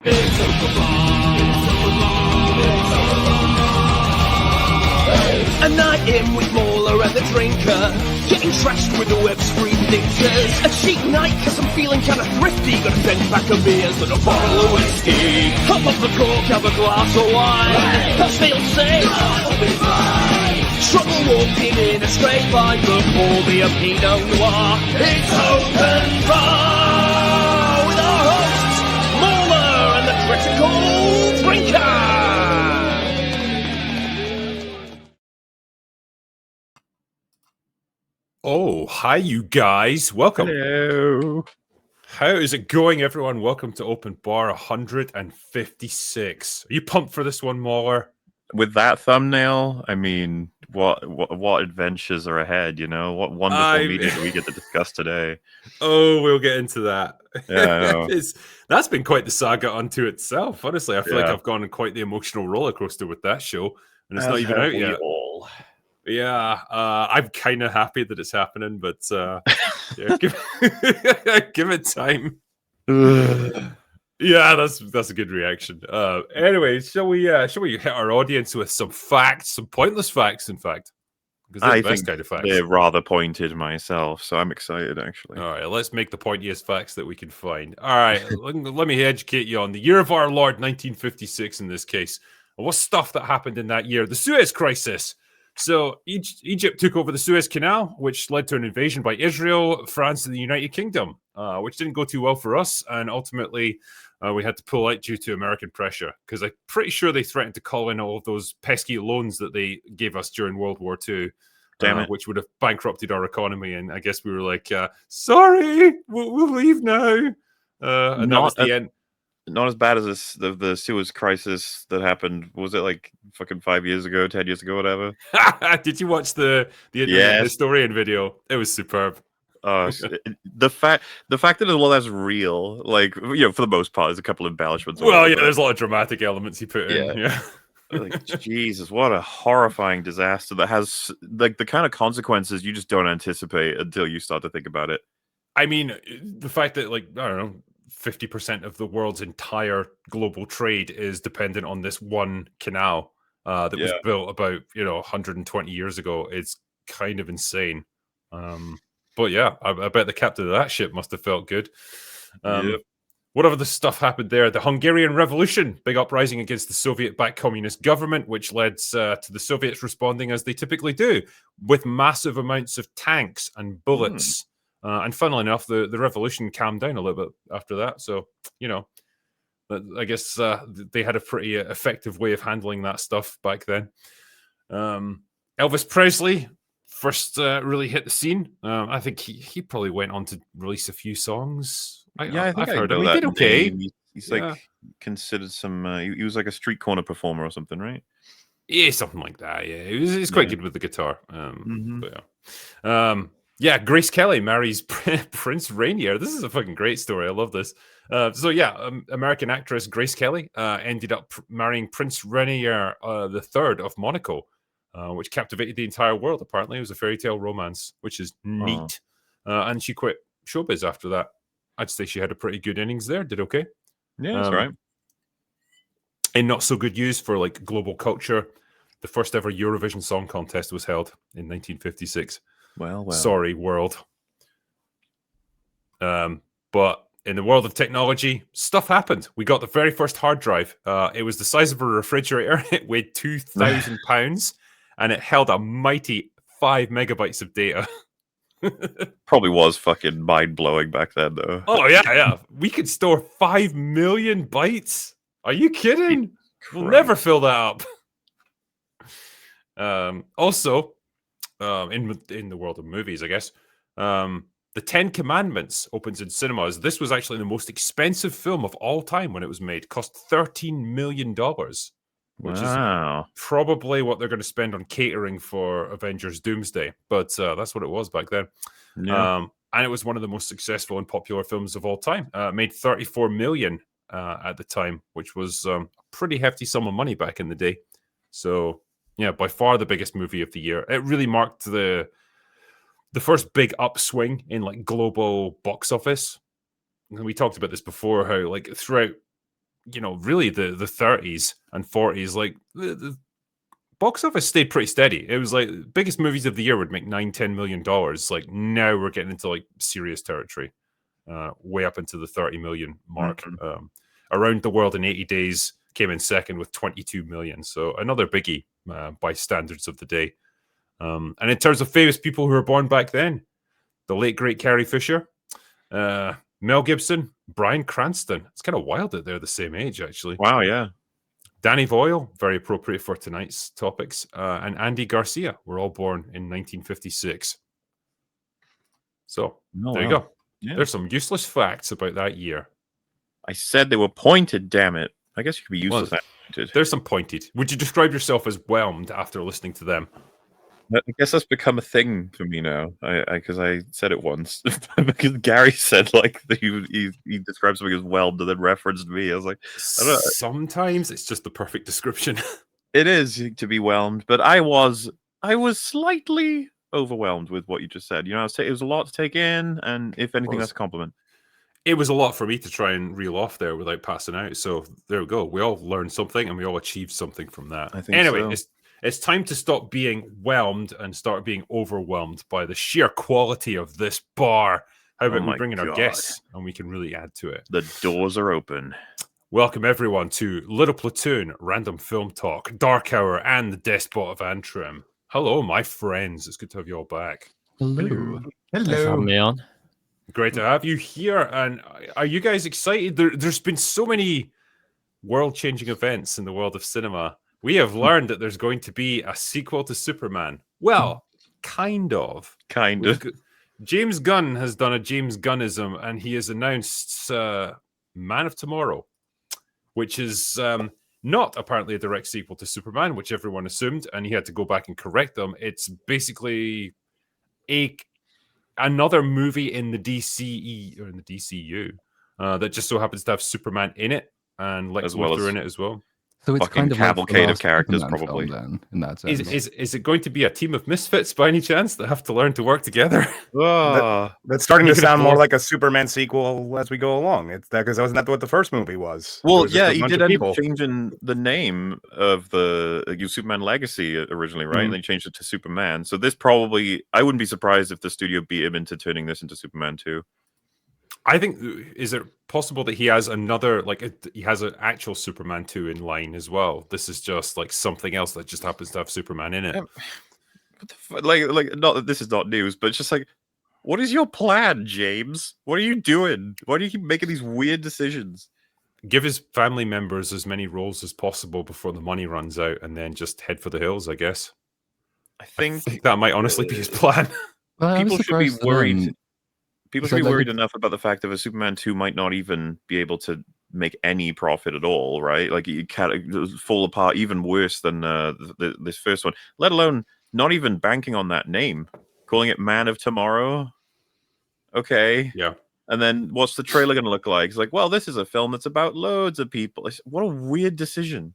A night in with Mauler and the drinker, getting trashed with the web screen thinkers. A cheap night cause I'm feeling kinda thrifty, got a 10-pack of beers and a bottle of whiskey. Hop off the cork, have a glass of wine, as they'll say, I'll be fine. Trouble walking in a straight line before the Pinot Noir. It's open bar with our hosts, Mauler and the critical drinker. Oh, hi, you guys. Welcome. Hello. How is it going, everyone? Welcome to Open Bar 156. Are you pumped for this one, Mauler? With that thumbnail, I mean, what adventures are ahead, you know? What wonderful media do we get to discuss today? Oh, we'll get into that. Yeah, That's been quite the saga unto itself. Honestly, I feel like I've gone on quite the emotional roller coaster with that show, and it's not even out yet. Yeah, I'm kind of happy that it's happening, but give it time. Yeah, that's a good reaction. Anyway, shall we hit our audience with some facts, some pointless facts, in fact? Because they're the best kind of facts. They're rather pointed myself, so I'm excited, actually. All right, let's make the pointiest facts that we can find. All right, let me educate you on the year of our Lord, 1956 in this case. And what stuff that happened in that year? The Suez Crisis. So Egypt took over the Suez Canal, which led to an invasion by Israel, France, and the United Kingdom, which didn't go too well for us. And ultimately, we had to pull out due to American pressure, because I'm pretty sure they threatened to call in all of those pesky loans that they gave us during World War II, which would have bankrupted our economy. And I guess we were like, sorry, we'll leave now. And that was the end. Not as bad as the Suez Crisis that happened. Was it like fucking 5 years ago, 10 years ago, whatever? Did you watch the historian video? It was superb. The fact that all that's real, like, you know, for the most part, there's a couple of embellishments. Well, yeah, there's a lot of dramatic elements he put in. Yeah. Like, Jesus, what a horrifying disaster that has like the kind of consequences you just don't anticipate until you start to think about it. I mean, the fact that, like, I don't know, 50% of the world's entire global trade is dependent on this one canal that was built about 120 years ago. It's kind of insane. But yeah, I bet the captain of that ship must have felt good. What other stuff happened there? The Hungarian Revolution, big uprising against the Soviet-backed communist government, which led to the Soviets responding as they typically do, with massive amounts of tanks and bullets. And funnily enough, the revolution calmed down a little bit after that. So, I guess they had a pretty effective way of handling that stuff back then. Elvis Presley first really hit the scene. I think he probably went on to release a few songs. I think I've heard of that. He did okay. He's like considered some. He was like a street corner performer or something, right? Yeah, something like that. Yeah, he's quite good with the guitar. But yeah. Grace Kelly marries Prince Rainier. This is a fucking great story. I love this. American actress Grace Kelly ended up marrying Prince Rainier the Third of Monaco, which captivated the entire world. Apparently, it was a fairy tale romance, which is neat. And she quit showbiz after that. I'd say she had a pretty good innings there. Did okay. Yeah, that's right. And not so good news for like global culture. The first ever Eurovision Song Contest was held in 1956. Well. Sorry, world. But in the world of technology, stuff happened. We got the very first hard drive. It was the size of a refrigerator. It weighed 2,000 pounds, and it held a mighty 5 megabytes of data. Probably was fucking mind-blowing back then, though. Oh, yeah. We could store 5 million bytes. Are you kidding? We'll never fill that up. Also, in the world of movies, I guess, The Ten Commandments opens in cinemas. This was actually the most expensive film of all time when it was made. Cost $13 million, which is probably what they're going to spend on catering for Avengers Doomsday. But that's what it was back then. Yeah. And it was one of the most successful and popular films of all time. Made $34 million at the time, which was a pretty hefty sum of money back in the day. So, yeah, by far the biggest movie of the year. It really marked the first big upswing in like global box office. And we talked about this before, how like throughout really the 30s and 40s, like the box office stayed pretty steady. It was like biggest movies of the year would make $9-10 million. Like now we're getting into like serious territory, way up into the 30 million mark. Around the World in 80 Days came in second with 22 million. So another biggie by standards of the day. And in terms of famous people who were born back then, the late great Carrie Fisher, Mel Gibson, Bryan Cranston. It's kind of wild that they're the same age, actually. Wow, yeah. Danny Boyle, very appropriate for tonight's topics, and Andy Garcia were all born in 1956. So there you go. Yeah. There's some useless facts about that year. I said they were pointed, damn it. I guess you could be useless. Well, there's some pointed. Would you describe yourself as whelmed after listening to them? I guess that's become a thing for me now. Because I said it once. Because Gary said like he described something as whelmed and then referenced me. I was like, I don't know. Sometimes it's just the perfect description. It is to be whelmed, but I was slightly overwhelmed with what you just said. It was a lot to take in, and if anything, that's a compliment. It was a lot for me to try and reel off there without passing out. So there we go. We all learned something, and we all achieved something from that. I think anyway, it's time to stop being whelmed and start being overwhelmed by the sheer quality of this bar. How about we bring in our guests and we can really add to it? The doors are open. Welcome everyone to Little Platoon, Random Film Talk, Dark Hour, and the Despot of Antrim. Hello, my friends. It's good to have you all back. Hello. Thanks for having me on. Great to have you here. And are you guys excited? There's been so many world-changing events in the world of cinema. We have learned that there's going to be a sequel to Superman. Well, kind of. James Gunn has done a James Gunnism, and he has announced Man of Tomorrow, which is not apparently a direct sequel to Superman, which everyone assumed, and he had to go back and correct them. It's basically another movie in the DCE or in the DCU that just so happens to have Superman in it and Lex Luthor in it as well. So it's kind of cavalcade like of characters, Superman probably. then, in that sense. Is it going to be a team of misfits by any chance that have to learn to work together? That's starting to sound more like a Superman sequel as we go along. It's that because wasn't that what the first movie was? Well, yeah, he did end up changing the name of the Superman Legacy originally, right? And then he changed it to Superman. So this probably, I wouldn't be surprised if the studio beat him into turning this into Superman 2. I think, is it possible that he has another, he has an actual Superman 2 in line as well? This is just like something else that just happens to have Superman in it. Not that this is not news, but it's just like, what is your plan, James? What are you doing? Why do you keep making these weird decisions? Give his family members as many roles as possible before the money runs out, and then just head for the hills, I guess. I think that might honestly be his plan. Well, people should be worried. People should be worried enough about the fact that a Superman 2 might not even be able to make any profit at all, right? Like, it can't fall apart even worse than this first one, let alone not even banking on that name, calling it Man of Tomorrow. Okay. Yeah. And then what's the trailer going to look like? It's like, well, this is a film that's about loads of people. What a weird decision.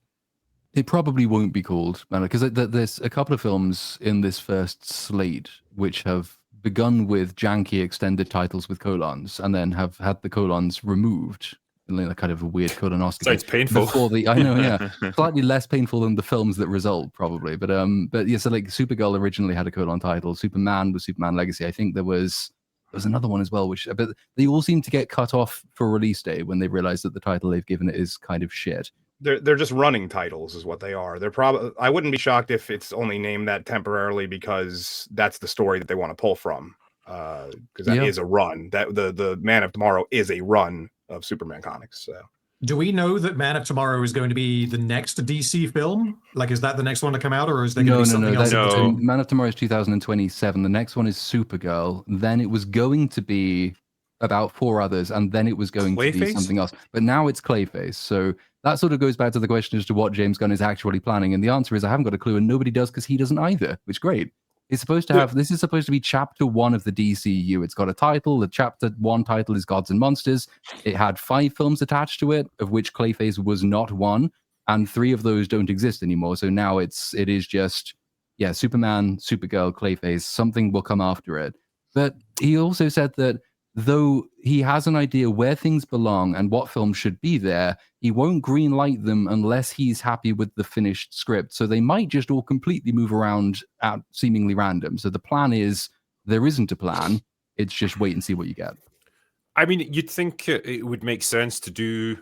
It probably won't be called, because there's a couple of films in this first slate which have begun with janky extended titles with colons and then have had the colons removed in a kind of a weird colonoscopy. Sounds painful. I know, yeah. Slightly less painful than the films that result, probably. But yeah, so like Supergirl originally had a colon title. Superman was Superman Legacy. I think there was another one as well, but they all seem to get cut off for release day when they realize that the title they've given it is kind of shit. They're just running titles is what they are. They're probably, I wouldn't be shocked if it's only named that temporarily because that's the story that they want to pull from. Because that is a run. That the Man of Tomorrow is a run of Superman comics. So do we know that Man of Tomorrow is going to be the next DC film? Like, is that the next one to come out, or is there going to be something else? No. Man of Tomorrow is 2027. The next one is Supergirl. Then it was going to be about 4 others, and then it was going to be something else. But now it's Clayface. So that sort of goes back to the question as to what James Gunn is actually planning. And the answer is I haven't got a clue, and nobody does because he doesn't either, which is great. It's supposed to have, this is supposed to be chapter 1 of the DCU. It's got a title. The chapter 1 title is Gods and Monsters. It had 5 films attached to it, of which Clayface was not one, and 3 of those don't exist anymore. So now it is just, Superman, Supergirl, Clayface, something will come after it. But he also said that though he has an idea where things belong and what films should be there, he won't greenlight them unless he's happy with the finished script. So they might just all completely move around at seemingly random. So the plan is there isn't a plan. It's just wait and see what you get. I mean, you'd think it would make sense to do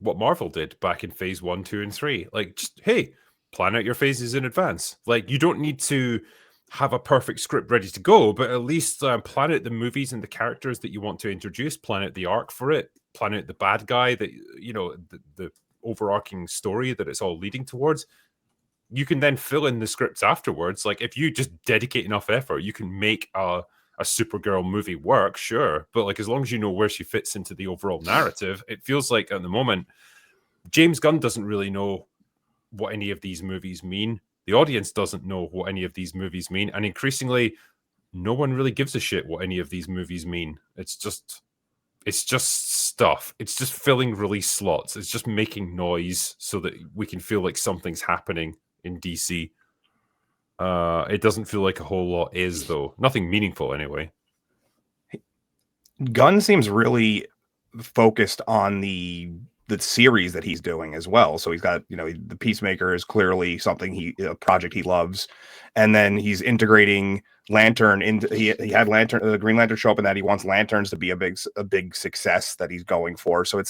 what Marvel did back in phase 1, 2, and 3. Like, just, hey, plan out your phases in advance. Like, you don't need to have a perfect script ready to go, but at least plan out the movies and the characters that you want to introduce, plan out the arc for it, plan out the bad guy that, you know, the overarching story that it's all leading towards. You can then fill in the scripts afterwards. Like, if you just dedicate enough effort, you can make a Supergirl movie work, sure. But like, as long as you know where she fits into the overall narrative, it feels like at the moment, James Gunn doesn't really know what any of these movies mean. The audience doesn't know what any of these movies mean. And increasingly, no one really gives a shit what any of these movies mean. It's just stuff. It's just filling release slots. It's just making noise so that we can feel like something's happening in DC. It doesn't feel like a whole lot is, though. Nothing meaningful, anyway. Gunn seems really focused on the series that he's doing as well. So he's got, you know, the Peacemaker is clearly something a project he loves, and then he's integrating Lantern into. He had Green Lantern show up in that. He wants Lanterns to be a big success that he's going for. So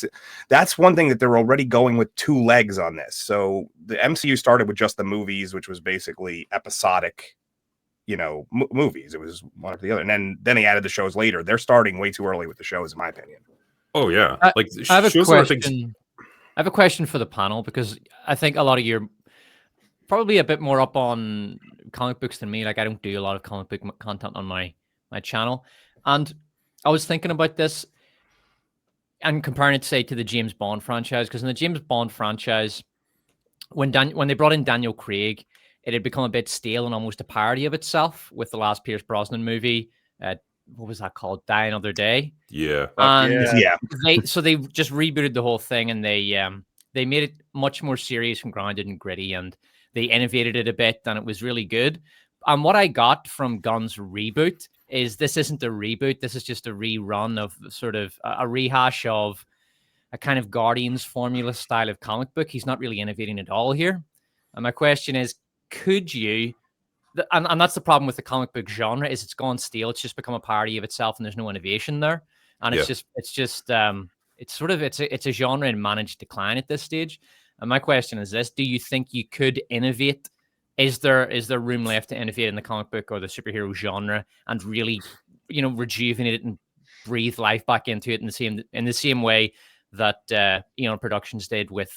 that's one thing that they're already going with 2 legs on this. So the MCU started with just the movies, which was basically episodic, you know, movies. It was one after the other, and then they added the shows later. They're starting way too early with the shows, in my opinion. Oh yeah, like I have a question. I have a question for the panel, because I think a lot of you probably a bit more up on comic books than me. Like, I don't do a lot of comic book content on my channel, and I was thinking about this and comparing it, say, to the James Bond franchise, because in the James Bond franchise, when they brought in Daniel Craig, it had become a bit stale and almost a parody of itself with the last Pierce Brosnan movie. What was that called? Die Another Day. Yeah. Yeah. They just rebooted the whole thing, and they made it much more serious and grounded and gritty, and they innovated it a bit, and it was really good. And what I got from Gunn's reboot is this isn't a reboot. This is just a rerun of sort of a rehash of a kind of Guardians formula style of comic book. He's not really innovating at all here. And my question is, could you... And that's the problem with the comic book genre, is it's gone stale. It's just become a parody of itself, and there's no innovation there. And it's a genre in managed decline at this stage. And my question is this: do you think you could innovate? Is there room left to innovate in the comic book or the superhero genre and really, you know, rejuvenate it and breathe life back into it in the same way that Productions did with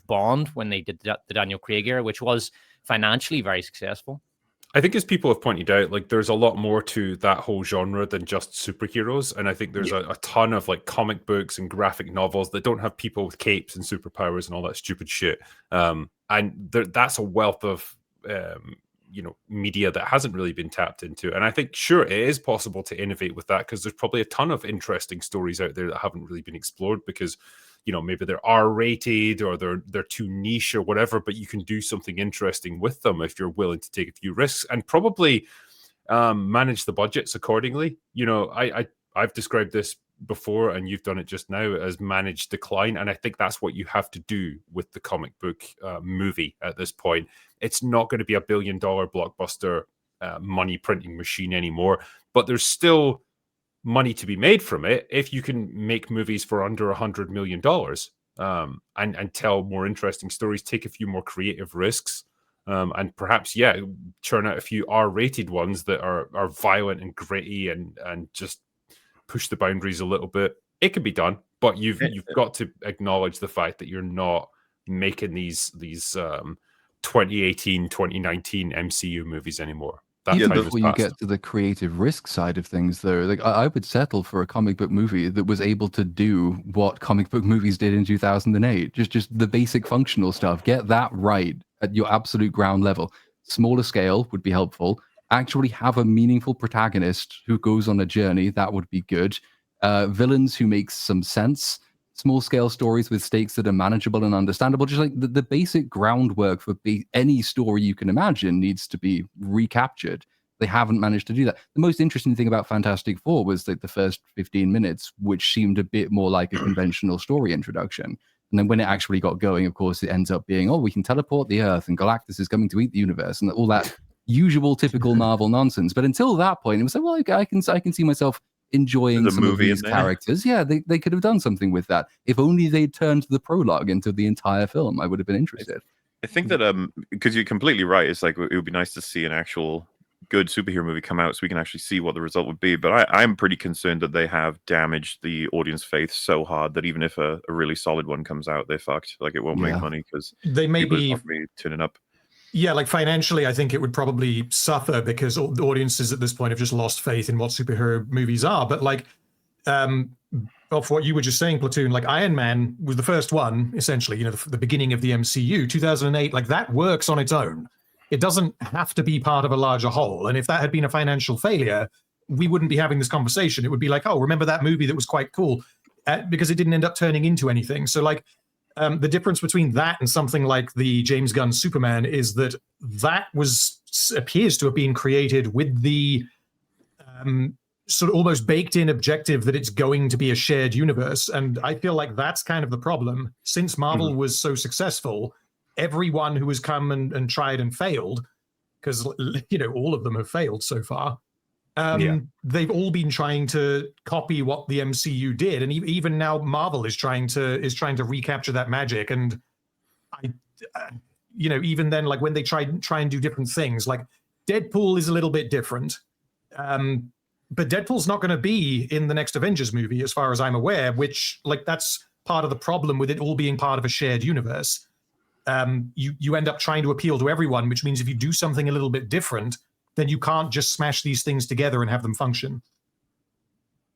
Bond when they did the Daniel Craig era, which was financially very successful? I think, as people have pointed out, like, there's a lot more to that whole genre than just superheroes. And I think there's a ton of like comic books and graphic novels that don't have people with capes and superpowers and all that stupid shit. And that's a wealth of, media that hasn't really been tapped into. And I think, sure, it is possible to innovate with that, because there's probably a ton of interesting stories out there that haven't really been explored because, you know, maybe they're R-rated or they're too niche or whatever, but you can do something interesting with them if you're willing to take a few risks and probably manage the budgets accordingly. You know, I've described this before, and you've done it just now, as managed decline, and I think that's what you have to do with the comic book movie at this point. It's not going to be $1 billion blockbuster money printing machine anymore, but there's still money to be made from it if you can make movies for under $100 million and tell more interesting stories, take a few more creative risks, and perhaps churn out a few R-rated ones that are violent and gritty and just push the boundaries a little bit. It can be done, but you've got to acknowledge the fact that you're not making these 2018 2019 MCU movies anymore. Even before you get to the creative risk side of things, though, like I would settle for a comic book movie that was able to do what comic book movies did in 2008. Just the basic functional stuff. Get that right at your absolute ground level. Smaller scale would be helpful. Actually have a meaningful protagonist who goes on a journey. That would be good. Villains who make some sense. Small scale stories with stakes that are manageable and understandable. Just like the basic groundwork for any story you can imagine needs to be recaptured. They haven't managed to do that. The most interesting thing about Fantastic Four was that the first 15 minutes, which seemed a bit more like a conventional story introduction. And then when it actually got going, of course, it ends up being, oh, we can teleport the Earth and Galactus is coming to eat the universe and all that usual, typical Marvel nonsense. But until that point, it was like, well, I can see myself enjoying some of these characters. Yeah, they could have done something with that. If only they'd turned the prologue into the entire film, I would have been interested. I think that because you're completely right. It's like it would be nice to see an actual good superhero movie come out so we can actually see what the result would be. But I'm pretty concerned that they have damaged the audience faith so hard that even if a really solid one comes out, they're fucked. Like it won't make money because they may be turning up. Yeah, like financially, I think it would probably suffer because the audiences at this point have just lost faith in what superhero movies are. But like, of what you were just saying, Platoon, like Iron Man was the first one, essentially, you know, the beginning of the MCU, 2008, like that works on its own. It doesn't have to be part of a larger whole. And if that had been a financial failure, we wouldn't be having this conversation. It would be like, oh, remember that movie that was quite cool, because it didn't end up turning into anything. So like, the difference between that and something like the James Gunn Superman is that appears to have been created with the sort of almost baked in objective that it's going to be a shared universe. And I feel like that's kind of the problem. Since Marvel was so successful, everyone who has come and tried and failed, because, you know, all of them have failed so far, they've all been trying to copy what the MCU did, and even now Marvel is trying to recapture that magic. And you know, even then, like when they try and do different things, like Deadpool is a little bit different, but Deadpool's not going to be in the next Avengers movie, as far as I'm aware. Which, like, that's part of the problem with it all being part of a shared universe. You end up trying to appeal to everyone, which means if you do something a little bit different, then you can't just smash these things together and have them function.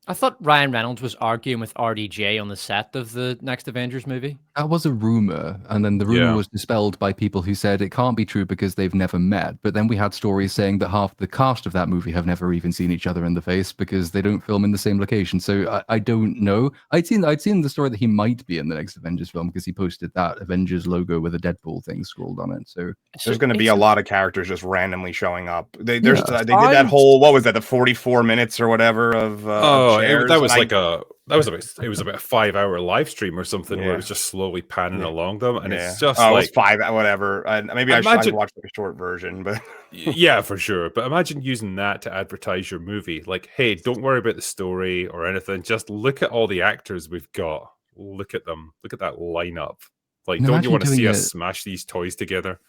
I thought Ryan Reynolds was arguing with RDJ on the set of the next Avengers movie. That was a rumor, and then the rumor was dispelled by people who said it can't be true because they've never met. But then we had stories saying that half the cast of that movie have never even seen each other in the face because they don't film in the same location. So I don't know. I'd seen the story that he might be in the next Avengers film because he posted that Avengers logo with a Deadpool thing scrolled on it. So there's going to be a lot of characters just randomly showing up. They did that whole, what was that, the 44 minutes or whatever of that was it was about a 5-hour live stream or something where it was just slowly panning along them, and it's just it was 5 whatever. Maybe I watched like a short version, but yeah, for sure. But imagine using that to advertise your movie. Like, hey, don't worry about the story or anything. Just look at all the actors we've got. Look at them. Look at that lineup. Like, don't you want to see us smash these toys together?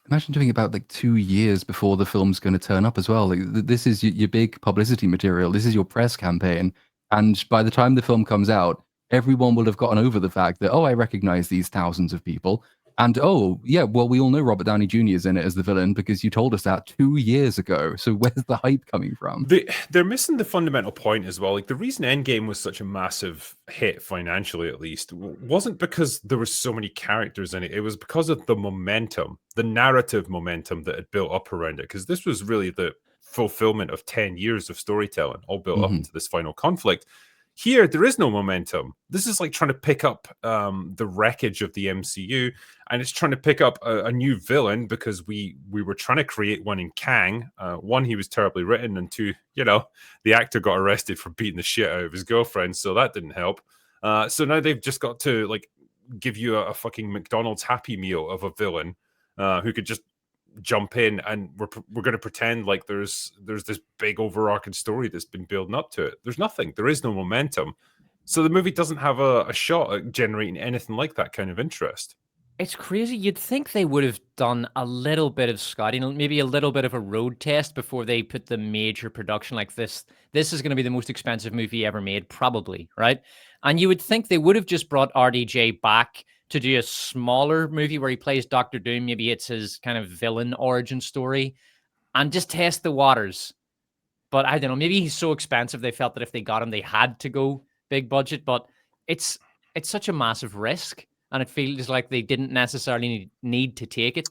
Imagine doing it about like 2 years before the film's going to turn up as well. Like, this is your big publicity material. This is your press campaign. And by the time the film comes out, everyone will have gotten over the fact that, oh, I recognize these thousands of people. And, oh, yeah, well, we all know Robert Downey Jr. is in it as the villain because you told us that 2 years ago. So where's the hype coming from? They're missing the fundamental point as well. Like, the reason Endgame was such a massive hit, financially at least, wasn't because there were so many characters in it. It was because of the momentum, the narrative momentum that had built up around it. Because this was really the fulfillment of 10 years of storytelling, all built up into this final conflict. Here, there is no momentum. This is like trying to pick up the wreckage of the MCU, and it's trying to pick up a new villain because we were trying to create one in Kang. One, he was terribly written, and two, you know, the actor got arrested for beating the shit out of his girlfriend, so that didn't help. So now they've just got to like give you a fucking McDonald's Happy Meal of a villain who could just jump in, and we're going to pretend like there's this big overarching story that's been building up to it. There's nothing. There is no momentum. So the movie doesn't have a shot at generating anything like that kind of interest. It's crazy. You'd think they would have done a little bit of scouting, maybe a little bit of a road test before they put the major production like this. This is going to be the most expensive movie ever made, probably, right? And you would think they would have just brought RDJ back to do a smaller movie where he plays Doctor Doom. Maybe it's his kind of villain origin story and just test the waters. But I don't know, maybe he's so expensive they felt that if they got him, they had to go big budget. But it's such a massive risk, and it feels like they didn't necessarily need to take it.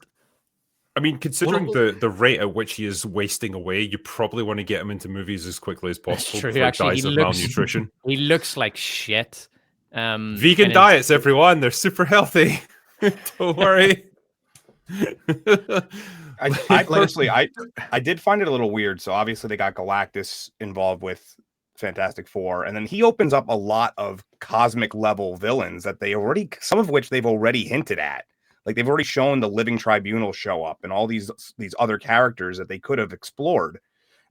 I mean, considering the rate at which he is wasting away, you probably want to get him into movies as quickly as possible. True. Actually, malnutrition. He looks like shit. Vegan diets, everyone. They're super healthy. Don't worry. I personally, I did find it a little weird. So obviously they got Galactus involved with Fantastic Four, and then he opens up a lot of cosmic level villains that some of which they've already hinted at. Like they've already shown the Living Tribunal show up and all these other characters that they could have explored.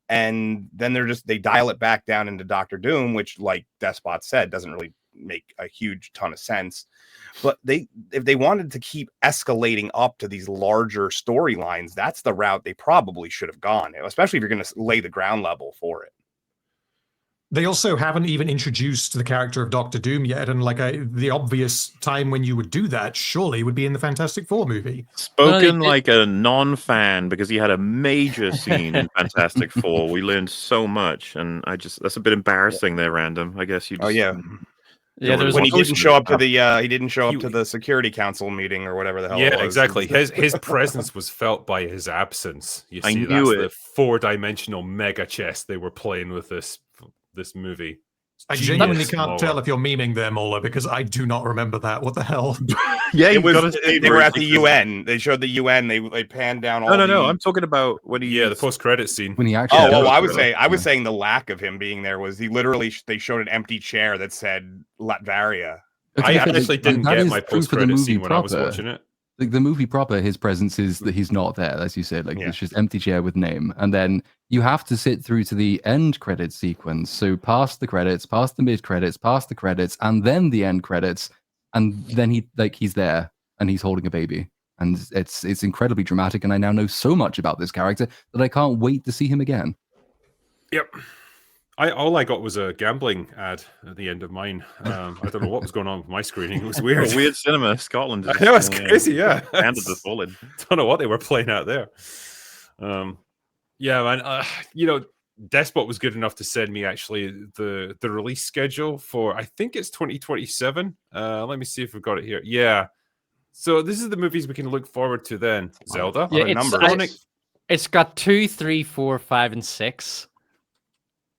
And then they dial it back down into Doctor Doom, which, like Despot said, doesn't really make a huge ton of sense. But if they wanted to keep escalating up to these larger storylines, that's the route they probably should have gone, especially if you're going to lay the ground level for it. They also haven't even introduced the character of Doctor Doom yet, and the obvious time when you would do that surely would be in the Fantastic Four movie. Spoken like a non-fan, because he had a major scene in Fantastic Four. We learned so much, and that's a bit embarrassing there, Random. I guess you just... Oh, yeah. Yeah, when he didn't show up to the Security Council meeting or whatever the hell. Yeah, it was. Exactly. His presence was felt by his absence. You see, I knew that's it. the 4-dimensional mega chess they were playing with this movie. I genuinely can't tell if you're memeing there, Mola, because I do not remember that. What the hell? Yeah, they were at the UN. They showed the UN. They panned down all. No. I'm talking about when the post-credit scene when he actually. I was saying the lack of him being there was they showed an empty chair that said Latveria. I actually didn't get my post-credit scene when I was watching it. Like the movie proper, his presence is that he's not there, as you said. Like it's just empty chair with name, and then you have to sit through to the end credit sequence. So past the credits, past the mid credits, past the credits, and then the end credits, and then he's there and he's holding a baby, and it's incredibly dramatic. And I now know so much about this character that I can't wait to see him again. Yep. All I got was a gambling ad at the end of mine. I don't know what was going on with my screening. It was weird. Weird cinema. Scotland. I know, it's crazy. Yeah, handed the solid. Don't know what they were playing out there. Yeah, man. Despot was good enough to send me actually the release schedule for, I think it's 2027. Let me see if we've got it here. Yeah. So this is the movies we can look forward to then. Zelda. Yeah, it's got 2, 3, 4, 5, and 6.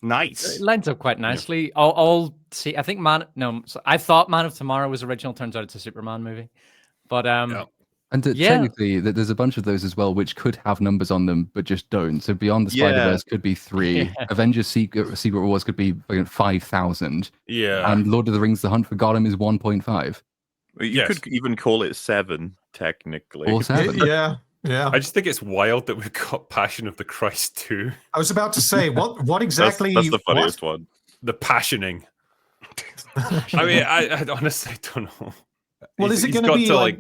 Nice. It lines up quite nicely. I'll see. I think I thought Man of Tomorrow was original. Turns out it's a Superman movie. But technically, there's a bunch of those as well, which could have numbers on them, but just don't. So Beyond the Spider-Verse could be 3. Yeah. Avengers Secret Wars could be 5,000. Yeah. And Lord of the Rings: The Hunt for Gollum is 1.5. You could even call it 7, technically. Or 7. Yeah. Yeah, I just think it's wild that we've got Passion of the Christ 2. I was about to say, what exactly? That's the funniest one. The passioning. I mean, I honestly don't know. Well, is it going to be like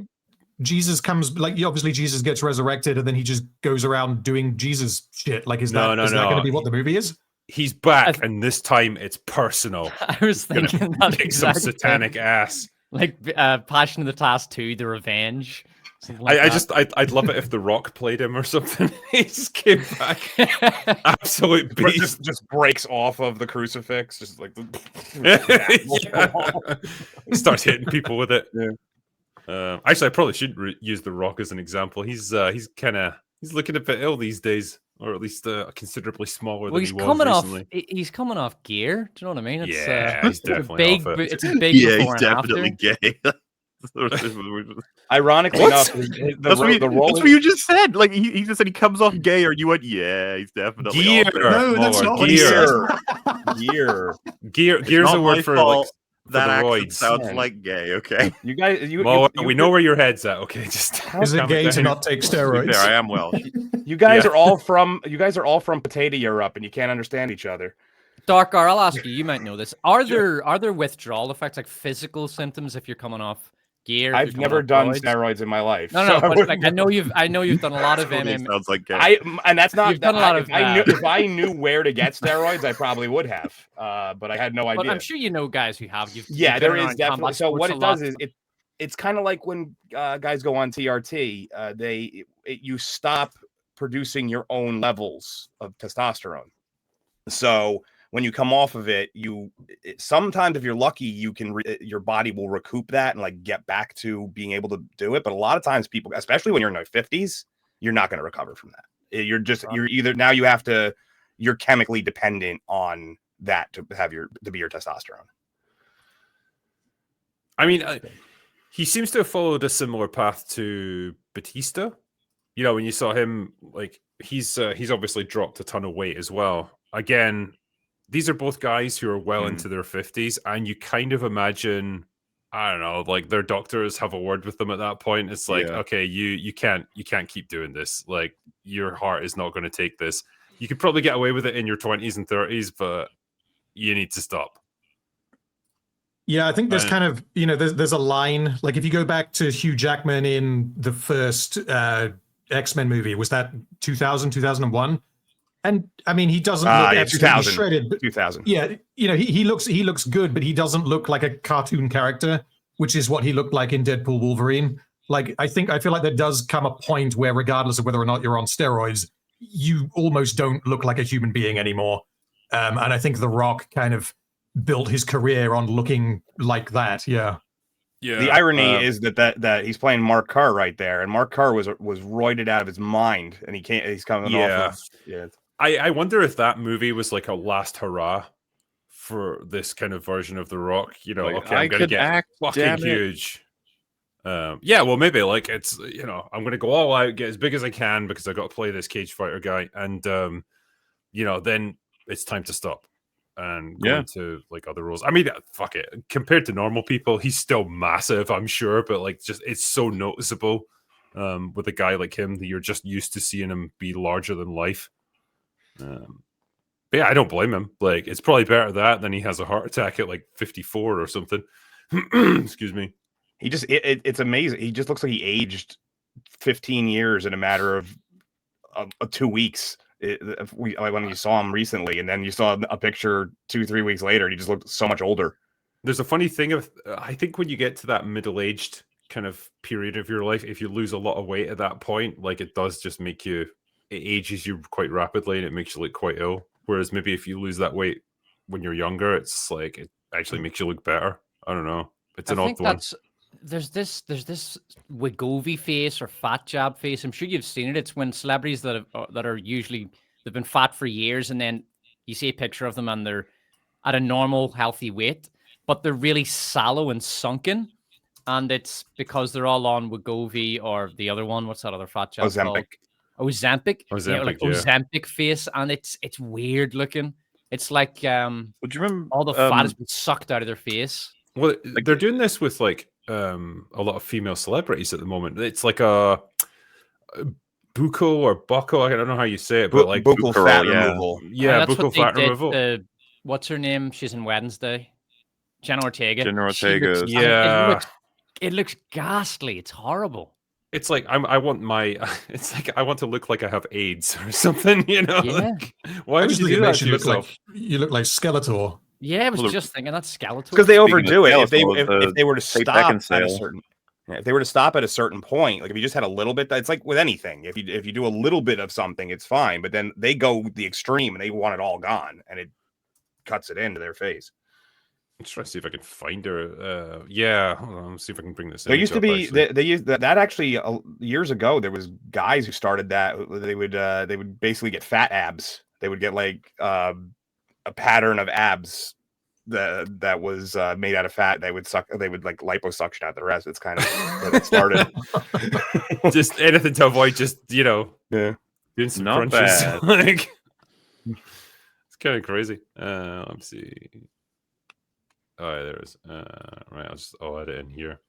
Jesus comes, obviously Jesus gets resurrected and then he just goes around doing Jesus shit? Like, is that going to be what the movie is? He's back, and this time it's personal. I was thinking that exact some satanic ass. Like Passion of the Class 2, The Revenge. I'd love it if The Rock played him or something. He just came back, absolute beast, just breaks off of the crucifix, just like he starts hitting people with it. Yeah. Actually, I probably should use The Rock as an example. He's looking a bit ill these days, or at least considerably smaller than he was recently. He's coming off gear. Do you know what I mean? It's, he's definitely off it. It's a big. Yeah, he's definitely gay. Ironically enough, that's what you just said. Like he just said he comes off gay, or you went, yeah, he's definitely gear. No, that's not what he said. Gear's a word for like that accent sounds like gay. Okay, you guys, we know where your head's at. Okay, just is it gay to not take steroids? There, I am Welsh. You guys are all from Potato Europe, and you can't understand each other. Darkar, I'll ask you. You might know this. Are there withdrawal effects, like physical symptoms, if you're coming off gear? I've never done steroids in my life. No, but like, I know you've done a lot of MMA. Sounds like gay. And that's not. You've done a lot of. If I knew where to get steroids, I probably would have. But I had no idea. But I'm sure you know guys who have. There is definitely. So what it does is it's kind of like when guys go on TRT. You stop producing your own levels of testosterone. So when you come off of it, sometimes if you're lucky, you can your body will recoup that and like get back to being able to do it. But a lot of times people, especially when you're in your 50s, you're not going to recover from that. You're chemically dependent on that to be your testosterone. I mean, he seems to have followed a similar path to Batista. you know, when you saw him, like he's obviously dropped a ton of weight as well. Again, these are both guys who are well into their 50s, and you kind of imagine, I don't know, like their doctors have a word with them at that point. It's like, okay, you can't keep doing this. Like your heart is not going to take this. You could probably get away with it in your 20s and 30s, but you need to stop. Yeah, I think there's kind of, you know, there's a line, like if you go back to Hugh Jackman in the first X-Men movie, was that 2000, 2001? And I mean, he doesn't look absolutely shredded. But, 2000. Yeah, you know, he looks good, but he doesn't look like a cartoon character, which is what he looked like in Deadpool Wolverine. Like, I feel like there does come a point where, regardless of whether or not you're on steroids, you almost don't look like a human being anymore. And I think The Rock kind of built his career on looking like that. Yeah. Yeah. The irony is that he's playing Mark Carr right there, and Mark Carr was roided out of his mind, and he's coming off. I wonder if that movie was like a last hurrah for this kind of version of The Rock. You know, like, okay, I'm gonna get fucking huge. Yeah, well, maybe like it's, you know, I'm gonna go all out, get as big as I can because I got to play this cage fighter guy, and you know, then it's time to stop and go into like other roles. I mean, fuck it. Compared to normal people, he's still massive, I'm sure, but like just it's so noticeable with a guy like him that you're just used to seeing him be larger than life. But yeah, I don't blame him. Like, it's probably better that than he has a heart attack at like 54 or something. Excuse me. He just it's amazing. He just looks like he aged 15 years in a matter of 2 weeks. When you saw him recently, and then you saw a picture 2-3 weeks later, he just looked so much older. There's a funny thing of I think when you get to that middle-aged kind of period of your life, if you lose a lot of weight at that point, like it does just make you, it ages you quite rapidly and it makes you look quite ill. Whereas maybe if you lose that weight when you're younger, it's like it actually makes you look better. I don't know. It's an odd one. There's this Wegovy face or fat jab face. I'm sure you've seen it. It's when celebrities that are usually, they've been fat for years, and then you see a picture of them and they're at a normal healthy weight, but they're really sallow and sunken, and it's because they're all on Wegovy or the other one. What's that other fat jab called? Ozempic. Ozempic face, and it's weird looking. It's like would you remember all the fat has been sucked out of their face. Well, like, they're doing this with like a lot of female celebrities at the moment. It's like a buccal or buccal, I don't know how you say it, but like buccal fat removal. Yeah, buccal fat removal. What's her name? She's in Wednesday. Jenna Ortega. It looks ghastly. It's horrible. It's like I want to look like I have AIDS or something, you know? Yeah. Like, why would you do that to yourself? You look like Skeletor. Yeah, I was just thinking that's Skeletor. Because they overdo it. If they were to stop at a certain, if they were to stop at a certain point, like if you just had a little bit, it's like with anything. If you do a little bit of something, it's fine. But then they go the extreme and they want it all gone, and it cuts it into their face. I'm trying to see if I can find her. Yeah, hold on, let's see if I can bring this. There used to be they used that actually years ago. There was guys who started that. They would basically get fat abs. They would get like a pattern of abs that was made out of fat. They would like liposuction out the rest. It's kind of where it started. Just anything to avoid just, you know, doing some not crunches. Bad. Like, it's kind of crazy. Let me see. Oh, yeah, there is. Right, I'll add it in here.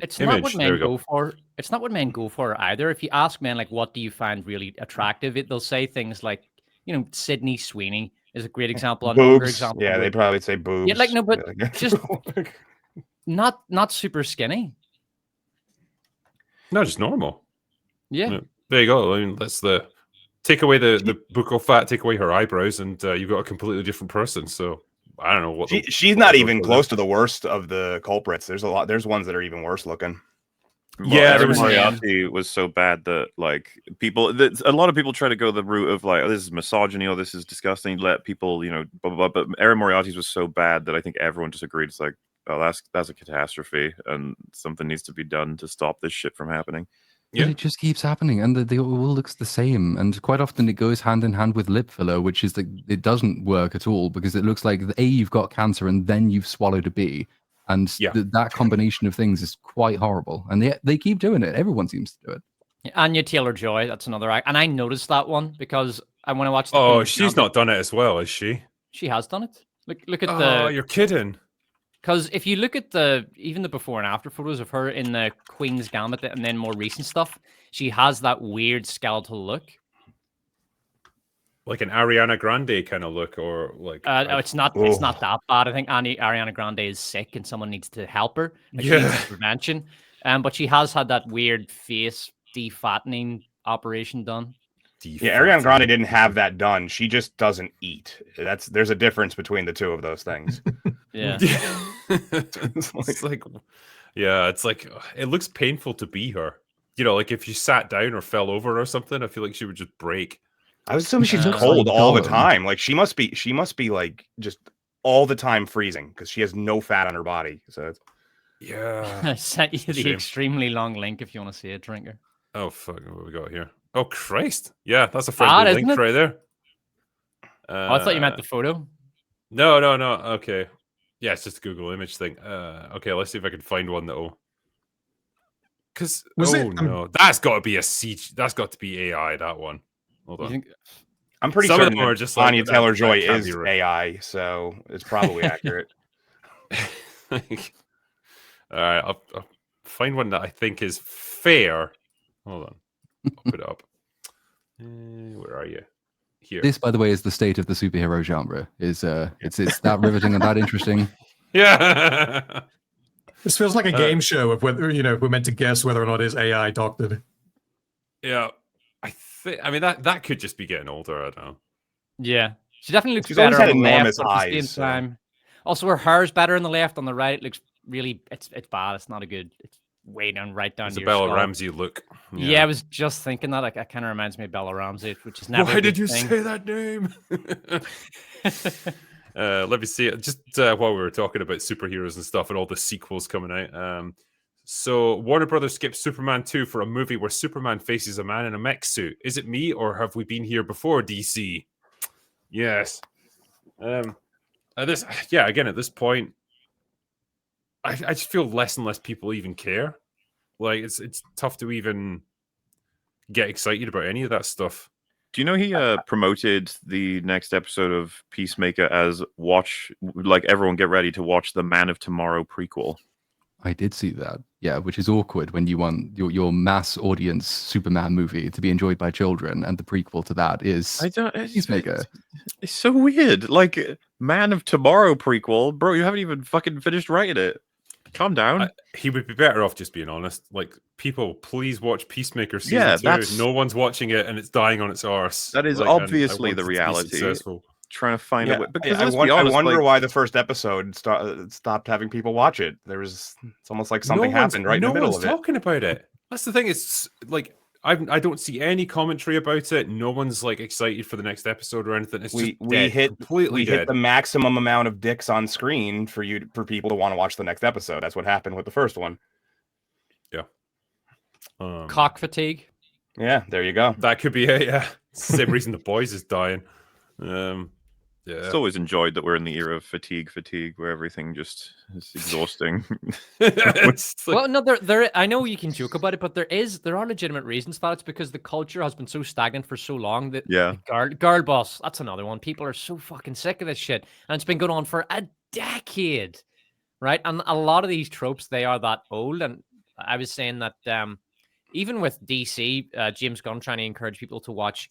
It's not what men go for. It's not what men go for either. If you ask men, like, what do you find really attractive? They'll say things like, you know, Sydney Sweeney is a great example. Another example. Yeah, they probably say boobs. Yeah, like no, but just not super skinny. No, just normal. Yeah. There you go. I mean, that's the take away the buccal fat, take away her eyebrows, and you've got a completely different person. So I don't know what she's not even close to the worst of the culprits. There's there's ones that are even worse looking. Well, yeah, Moriarty was so bad that like a lot of people try to go the route of like, oh, this is misogyny, or this is disgusting. Let people, you know, blah blah blah. But Erin Moriarty's was so bad that I think everyone just agreed. It's like, oh, that's a catastrophe, and something needs to be done to stop this shit from happening. Yeah, it just keeps happening, and they all looks the same. And quite often it goes hand in hand with lip filler, which is it doesn't work at all because it looks like A, you've got cancer, and then you've swallowed a bee. And that combination of things is quite horrible. And they keep doing it. Everyone seems to do it. Anya Taylor-Joy, that's another act, and I noticed that one because when I watched. She's not done it as well, is she? She has done it. Look at Oh, you're kidding. Because if you look at even the before and after photos of her in the Queen's Gambit and then more recent stuff, she has that weird skeletal look. Like an Ariana Grande kind of look, or like it's not that bad. I think Ariana Grande is sick and someone needs to help her. Like, she needs prevention. But she has had that weird face defattening operation done. Yeah, Ariana Grande didn't have that done. She just doesn't eat. There's a difference between the two of those things. Yeah. It's like it looks painful to be her. You know, like if you sat down or fell over or something, I feel like she would just break. I was assuming she's cold all the time. Like she must be like just all the time freezing because she has no fat on her body. So yeah. I sent you the extremely long link if you want to see it, Drinker. Oh fuck! What we got here? Oh Christ! Yeah, that's a friendly link right there. I thought you meant the photo. No. Okay. Yeah, it's just a Google image thing. Okay, let's see if I can find one that'll. Because that's got to be a CG. That's got to be AI. That one. Hold on. I'm pretty Some certain of them are just Anya Taylor-Joy that is AI, so it's probably accurate. All right, I'll find one that I think is fair. Hold on, I'll put it up. Where are you? Here. This, by the way, is the state of the superhero genre. It's that riveting and that interesting. Yeah. This feels like a game show of whether we're meant to guess whether or not it's AI doctored. Yeah, I mean that could just be getting older. I don't know. Yeah, she definitely looks She's better always had on the enormous left, eyes. at the same time. Also, her hair's better on the left. On the right, it looks really. It's bad. It's not a good. It's way down right down. It's to a your Bella skull. Ramsey look. Yeah, I was just thinking that. Like, it kind of reminds me of Bella Ramsey, which is never. Why did you say that name? Let me see it. Just while we were talking about superheroes and stuff and all the sequels coming out. So Warner Brothers skipped Superman 2 for a movie where Superman faces a man in a mech suit. Is it me or have we been here before, DC? Yes. Again, at this point, I just feel less and less people even care. Like it's tough to even get excited about any of that stuff. Do you know he promoted the next episode of Peacemaker as everyone get ready to watch the Man of Tomorrow prequel? I did see that. Yeah, which is awkward when you want your mass audience Superman movie to be enjoyed by children, and the prequel to that is Peacemaker. It's so weird. Like Man of Tomorrow prequel, bro. You haven't even fucking finished writing it. Calm down. He would be better off just being honest. Like, people, please watch Peacemaker season 2. No one's watching it, and it's dying on its arse. That is obviously the reality. Trying to find a way. Because I wonder why the first episode stopped having people watch it. It's almost like something happened right in the middle of it. No one's talking about it. That's the thing. It's like I don't see any commentary about it. No one's like excited for the next episode or anything. It's we hit the maximum amount of dicks on screen for people to want to watch the next episode. That's what happened with the first one. Yeah. Cock fatigue. Yeah, there you go. That could be it. Yeah, same reason The Boys is dying. Yeah. It's always enjoyed that we're in the era of fatigue, where everything just is exhausting. Well, no, there. I know you can joke about it, but there are legitimate reasons for that. It's because the culture has been so stagnant for so long that girl boss. That's another one. People are so fucking sick of this shit, and it's been going on for a decade, right? And a lot of these tropes, they are that old. And I was saying that even with DC, James Gunn trying to encourage people to watch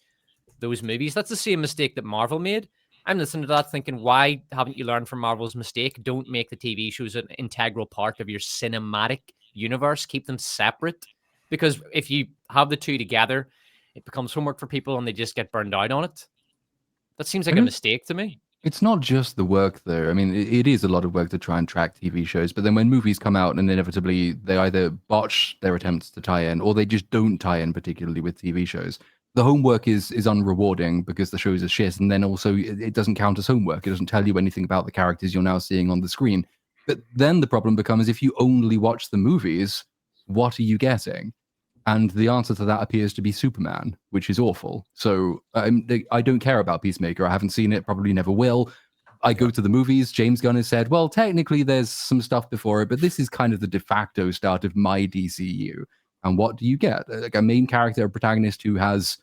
those movies, that's the same mistake that Marvel made. I'm listening to that thinking, why haven't you learned from Marvel's mistake? Don't make the TV shows an integral part of your cinematic universe. Keep them separate. Because if you have the two together, it becomes homework for people and they just get burned out on it. That seems like a mistake to me. It's not just the work, though. I mean, it is a lot of work to try and track TV shows. But then when movies come out and inevitably they either botch their attempts to tie in or they just don't tie in particularly with TV shows, the homework is unrewarding because the shows are shit, and then also it doesn't count as homework. It doesn't tell you anything about the characters you're now seeing on the screen. But then the problem becomes, if you only watch the movies, what are you getting? And the answer to that appears to be Superman, which is awful. So I don't care about Peacemaker. I haven't seen it, probably never will. I go to the movies. James Gunn has said, well, technically there's some stuff before it, but this is kind of the de facto start of my DCU. And what do you get? Like a main character, a protagonist who has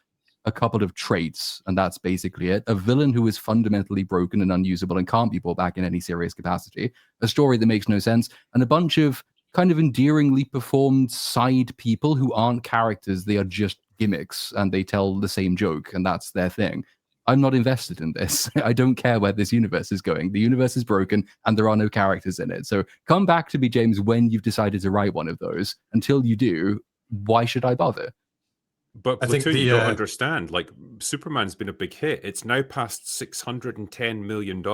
a couple of traits, and that's basically it. A villain who is fundamentally broken and unusable and can't be brought back in any serious capacity. A story that makes no sense, and a bunch of kind of endearingly performed side people who aren't characters. They are just gimmicks, and they tell the same joke, and that's their thing. I'm not invested in this. I don't care where this universe is going. The universe is broken, and there are no characters in it. So come back to me, James, when you've decided to write one of those. Until you do, why should I bother? But Platoon, you don't understand. Like, Superman's been a big hit. It's now past $610 million.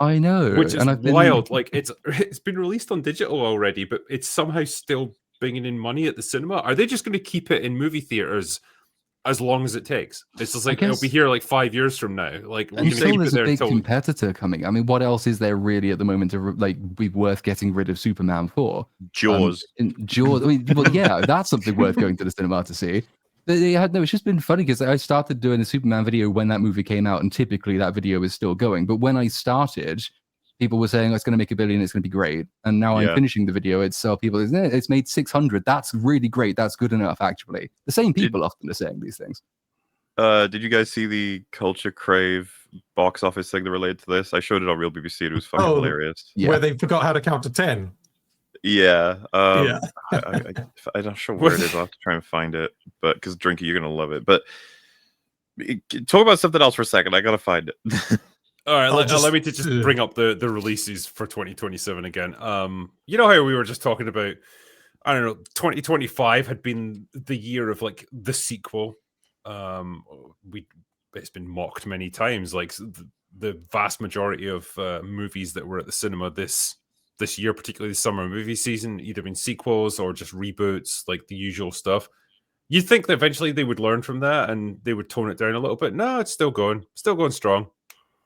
I know, which is wild. Like, it's been released on digital already, but it's somehow still bringing in money at the cinema. Are they just going to keep it in movie theaters as long as it takes? It's just like it'll be here like 5 years from now. Like, until there's a big competitor coming. I mean, what else is there really at the moment to be worth getting rid of Superman for? Jaws. Jaws. I mean, well, yeah, that's something worth going to the cinema to see. It's just been funny because I started doing a Superman video when that movie came out, and typically that video is still going. But when I started, people were saying, it's going to make $1 billion, it's going to be great. And now I'm finishing the video, it's made 600. That's really great. That's good enough, actually. The same people often are saying these things. Did you guys see the Culture Crave box office thing that related to this? I showed it on Real BBC. It was fucking hilarious. Yeah. Where they forgot how to count to 10. Yeah. I'm not sure where it is. I'll have to try and find it. But because Drinky, you're gonna love it. But talk about something else for a second. I gotta find it. All right, let me just bring up the releases for 2027 again. You know how we were just talking about, I don't know, 2025 had been the year of like the sequel. It's been mocked many times. Like the vast majority of movies that were at the cinema this year, particularly the summer movie season, either been sequels or just reboots, like the usual stuff. You'd think that eventually they would learn from that and they would tone it down a little bit. No, it's still going strong.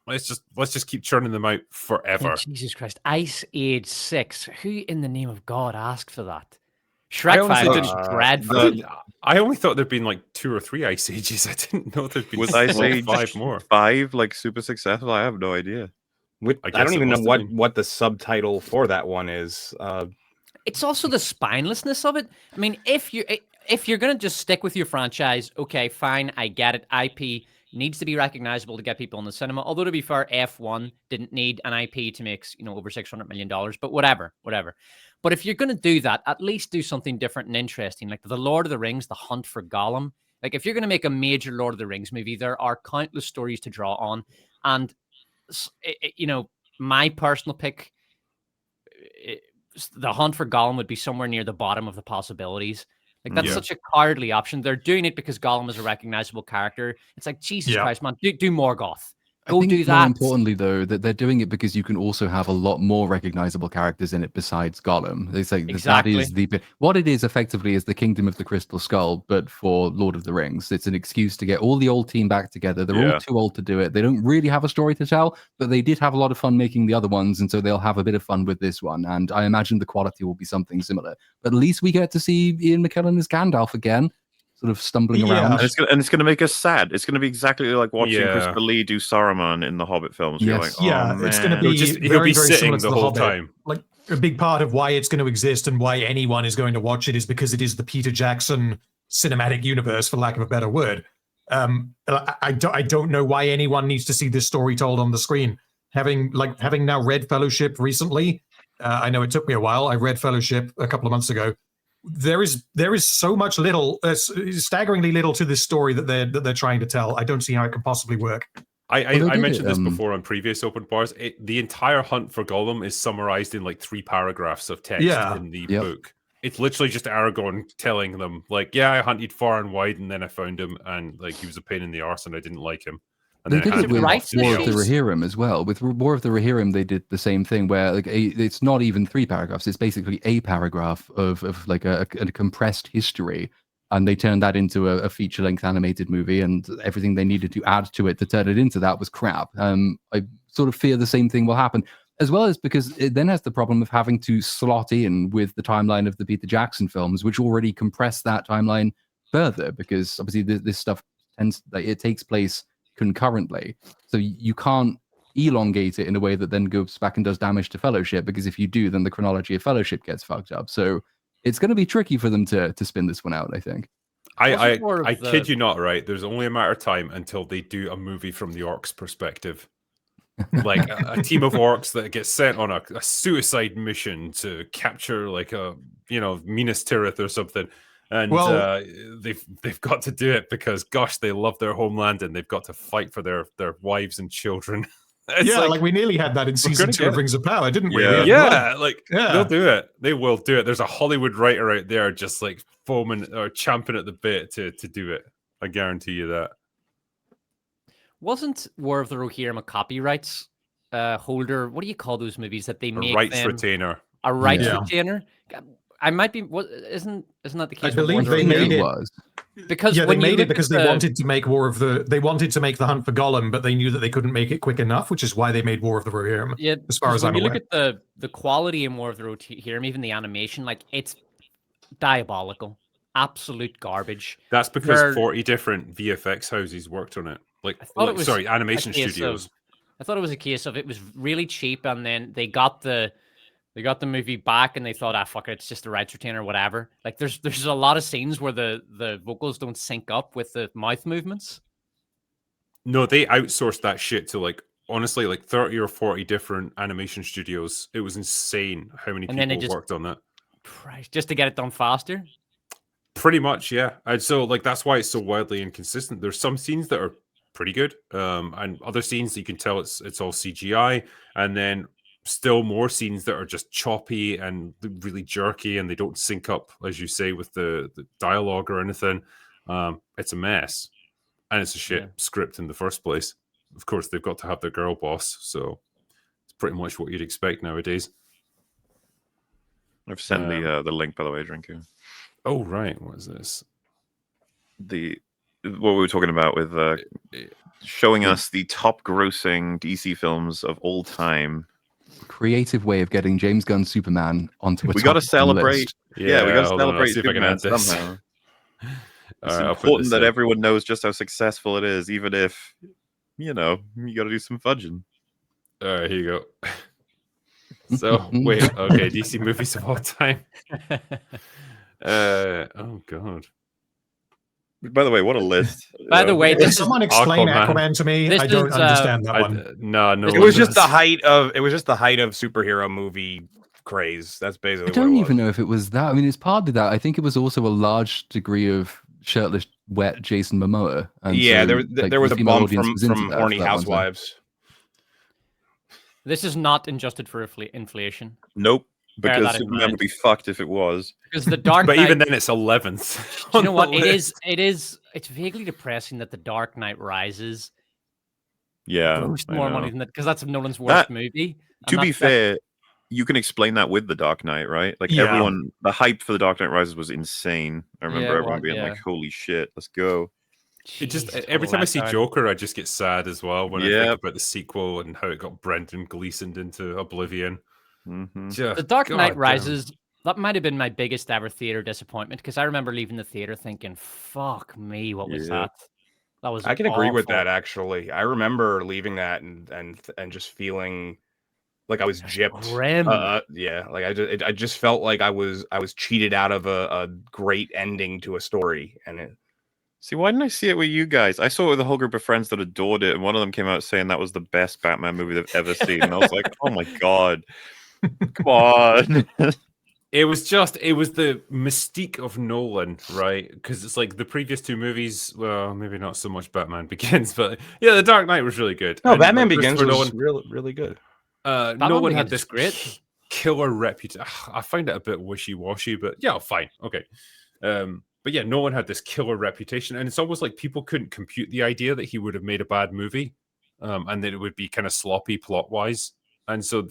Let's just keep churning them out forever. Oh, Jesus Christ. Ice Age 6. Who in the name of God asked for that? Shrek 5 was dreadful. I only thought there'd been like 2 or 3 Ice Ages. I didn't know there'd been Ice Age 5 more. 5 like super successful? I have no idea. I don't even know what the subtitle for that one is. It's also the spinelessness of it. I mean, if you're going to just stick with your franchise, okay, fine, I get it. IP needs to be recognizable to get people in the cinema. Although, to be fair, F1 didn't need an IP to make over $600 million, but whatever. But if you're going to do that, at least do something different and interesting, like The Lord of the Rings, The Hunt for Gollum. Like, if you're going to make a major Lord of the Rings movie, there are countless stories to draw on. And, my personal pick, The Hunt for Gollum would be somewhere near the bottom of the possibilities. Like, that's such a cowardly option. They're doing it because Gollum is a recognizable character. It's like, Jesus Christ, man, do Morgoth. Go do that. More importantly, though, that they're doing it because you can also have a lot more recognizable characters in it besides Gollum. It's like that is what it is effectively is the Kingdom of the Crystal Skull, but for Lord of the Rings. It's an excuse to get all the old team back together. They're all too old to do it. They don't really have a story to tell, but they did have a lot of fun making the other ones, and so they'll have a bit of fun with this one. And I imagine the quality will be something similar. But at least we get to see Ian McKellen as Gandalf again, sort of stumbling around. And it's going to make us sad. It's going to be exactly like watching Christopher Lee do Saruman in the Hobbit films. Yes. You're like, it's going to be he'll be sitting the whole time. Like, a big part of why it's going to exist and why anyone is going to watch it is because it is the Peter Jackson cinematic universe, for lack of a better word. I don't know why anyone needs to see this story told on the screen. Having now read Fellowship recently, I know it took me a while. I read Fellowship a couple of months ago. There is so much staggeringly little to this story that they're trying to tell. I don't see how it can possibly work. I mentioned this before on previous open bars. The entire hunt for Gollum is summarized in like 3 paragraphs of text in the book. It's literally just Aragorn telling them, like, I hunted far and wide, and then I found him, and like he was a pain in the arse, and I didn't like him. And they did it with War of the Rohirrim as well. With War of the Rohirrim, they did the same thing where like it's not even 3 paragraphs. It's basically a paragraph of like a compressed history. And they turned that into a feature-length animated movie, and everything they needed to add to it to turn it into that was crap. I sort of fear the same thing will happen, as well as because it then has the problem of having to slot in with the timeline of the Peter Jackson films, which already compress that timeline further, because obviously this stuff it takes place concurrently, so you can't elongate it in a way that then goes back and does damage to Fellowship, because if you do, then the chronology of Fellowship gets fucked up. So it's going to be tricky for them to spin this one out, I think. I kid you not, right? There's only a matter of time until they do a movie from the orcs' perspective. Like a team of orcs that gets sent on a suicide mission to capture like a Minas Tirith or something, and they've got to do it because gosh, they love their homeland and they've got to fight for their wives and children. Yeah, like we nearly had that in season 2 of Rings of Power, didn't we? Yeah, they'll do it. They will do it. There's a Hollywood writer out there just like foaming or champing at the bit to do it. I guarantee you that. Wasn't War of the Rohirrim a copyrights holder? What do you call those movies that they make? A rights retainer. A rights retainer. I might be. Isn't that the case? I believe they made it. Because they made it because they wanted to make They wanted to make The Hunt for Gollum, but they knew that they couldn't make it quick enough, which is why they made War of the Rohirrim. Yeah, as far as I'm aware. When you look at the quality in War of the Rohirrim, even the animation, like it's diabolical, absolute garbage. That's because 40 different VFX houses worked on it. Animation studios. I thought it was a case of it was really cheap, and then they got the movie back, and they thought, fuck it, it's just a rights retainer or whatever. Like there's a lot of scenes where the vocals don't sync up with the mouth movements. No, they outsourced that shit to honestly 30 or 40 different animation studios. It was insane how many people worked on that. Just to get it done faster. Pretty much, yeah. And so that's why it's so wildly inconsistent. There's some scenes that are pretty good, and other scenes that you can tell it's all CGI, and then still more scenes that are just choppy and really jerky, and they don't sync up, as you say, with the dialogue or anything. It's a mess, and it's a shit script in the first place. Of course, they've got to have their girl boss, so it's pretty much what you'd expect nowadays. I've sent the link, by the way, Drinku. Oh right, what is this? What we were talking about with showing us the top grossing DC films of all time. Creative way of getting James Gunn's Superman onto a we got to celebrate. List. Yeah, we got to celebrate Superman somehow. It's important that everyone knows just how successful it is, even if you got to do some fudging. All right, here you go. So wait, okay, DC movies of all time. Oh god. By the way, what a list! By the way, did someone explain Aquaman to me? I don't understand that one. No. It was just the height of superhero movie craze. That's basically. I don't even know if it was that. I mean, it's partly that. I think it was also a large degree of shirtless, wet Jason Momoa. And there was a bump from horny housewives. This is not adjusted for inflation. Nope. Because Superman would be fucked if it was. Because the Dark Knight... But even then, it's 11th. You know what? It's vaguely depressing that the Dark Knight Rises. Grossed more money than that, because that's Nolan's worst movie. To be fair, you can explain that with the Dark Knight, right? Everyone, the hype for the Dark Knight Rises was insane. I remember everyone being like, "Holy shit, let's go!" It just every time I see Joker, I just get sad as well when I think about the sequel and how it got Brendan Gleeson into oblivion. Mm-hmm. The Dark Knight Rises, that might have been my biggest ever theater disappointment, because I remember leaving the theater thinking, "Fuck me, what was that?" That was. I can agree with that. Actually, I remember leaving that and just feeling like I was gypped. I just felt like I was cheated out of a great ending to a story. And see, why didn't I see it with you guys? I saw it with a whole group of friends that adored it, and one of them came out saying that was the best Batman movie they've ever seen. And I was like, "Oh my god, come on!" It was the mystique of Nolan, right? Because it's like the previous two movies. Well, maybe not so much Batman Begins, but yeah, The Dark Knight was really good. No, Batman Begins was really good. Nolan had this great killer reputation. I find it a bit wishy-washy, but yeah, fine, okay. But yeah, Nolan had this killer reputation, and it's almost like people couldn't compute the idea that he would have made a bad movie, and that it would be kind of sloppy plot-wise, and so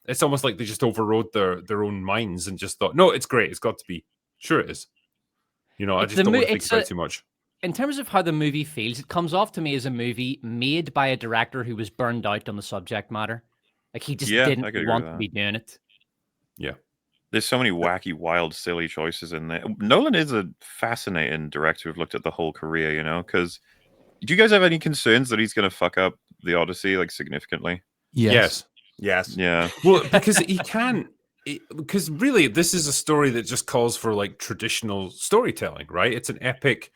it's almost like they just overrode their own minds and just thought, no, it's great, it's got to be. Sure it is. I just don't want to think about it too much. In terms of how the movie feels, it comes off to me as a movie made by a director who was burned out on the subject matter. Like, he just didn't want to be doing it. Yeah. There's so many wacky, wild, silly choices in there. Nolan is a fascinating director who've looked at the whole career, because do you guys have any concerns that he's going to fuck up the Odyssey, significantly? Yes. Yeah. Well, because he can because really, this is a story that just calls for like traditional storytelling, right? It's an epic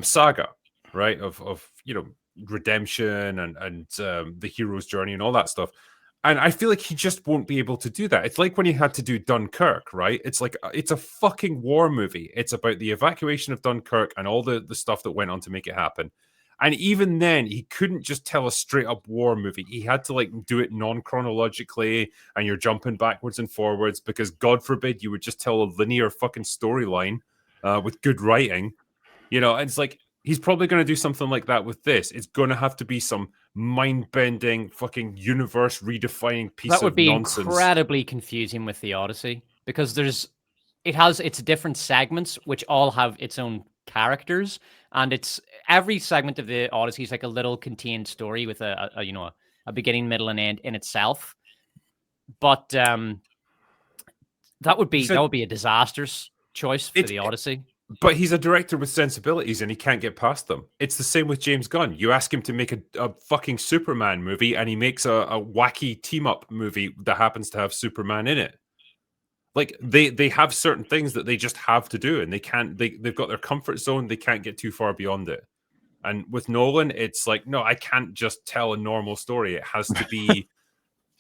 saga, right? Of redemption and the hero's journey and all that stuff. And I feel like he just won't be able to do that. It's like when he had to do Dunkirk, right? It's like it's a fucking war movie. It's about the evacuation of Dunkirk and all the stuff that went on to make it happen. And even then, he couldn't just tell a straight up war movie. He had to like do it non-chronologically, and you're jumping backwards and forwards because God forbid you would just tell a linear fucking storyline with good writing. And it's like he's probably going to do something like that with this. It's going to have to be some mind-bending, fucking universe redefining piece of nonsense. That would be incredibly confusing with the Odyssey because it has its different segments which all have its own characters, and it's every segment of the Odyssey is like a little contained story with a beginning, middle, and end in itself. But that would be a disastrous choice for the Odyssey. But he's a director with sensibilities and he can't get past them. It's the same with James Gunn. You ask him to make a fucking Superman movie and he makes a wacky team-up movie that happens to have Superman in it. Like they have certain things that they just have to do and they've got their comfort zone. They can't get too far beyond it. And with Nolan, it's like, no, I can't just tell a normal story. It has to be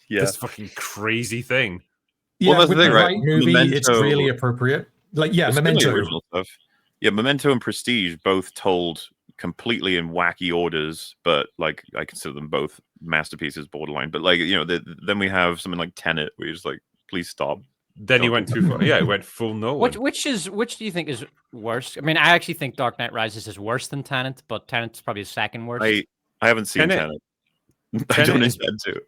this fucking crazy thing. Yeah, well, that's with the thing, right? movie, Memento, it's really appropriate. Like, Memento. Stuff. Yeah, Memento and Prestige both told completely in wacky orders, but like I consider them both masterpieces, borderline. But like then we have something like Tenet, where you're just like, please stop. Then he went too far. Yeah, he went full Nolan. Which do you think is worse? I mean, I actually think Dark Knight Rises is worse than Tenet, but Tenet's probably the second worst. I haven't seen Tenet. I don't intend to.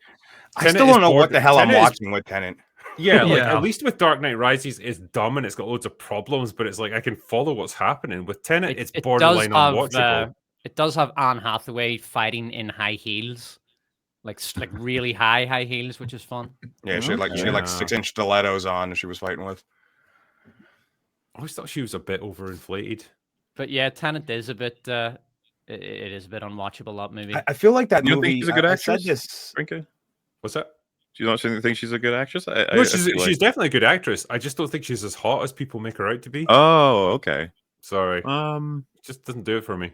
I still don't know what the hell I'm watching with Tenet. Yeah, at least with Dark Knight Rises, it's dumb and it's got loads of problems, but it's like I can follow what's happening. With Tenet, it's borderline unwatchable. It does have Anne Hathaway fighting in high heels, like really high heels, which is fun. Yeah, she had 6-inch stilettos on and she was fighting with. I always thought she was a bit overinflated. But yeah, Tenet is a bit. It is a bit unwatchable, that movie. I feel like that movie. Think she's a good actress? What's that? Do you not think she's a good actress? No, she's definitely a good actress. I just don't think she's as hot as people make her out to be. Oh, okay. Sorry. Just doesn't do it for me.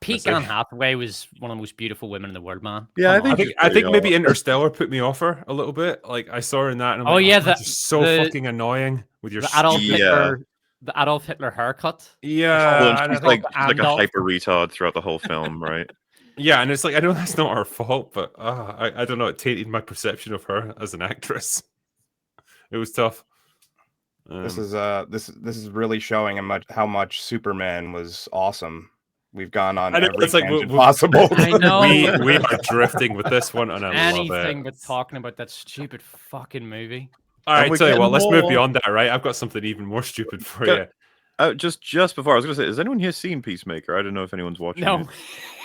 Peak Anne Hathaway was one of the most beautiful women in the world, man. Yeah, I think maybe Interstellar put me off her a little bit. Like I saw her in that, and I'm just so fucking annoying with your the Adolf Hitler haircut. Yeah, she's like a hyper retard throughout the whole film, right? Yeah, and it's like I know that's not her fault, but I don't know. It tainted my perception of her as an actress. It was tough. This is really showing how much Superman was awesome. We've gone on every tangent possible. I know we are drifting with this one, and I love it. Anything but talking about that stupid fucking movie. All right, tell you what, let's move beyond that. Right, I've got something even more stupid for you. Just before I was going to say, has anyone here seen Peacemaker? I don't know if anyone's watching. No. It.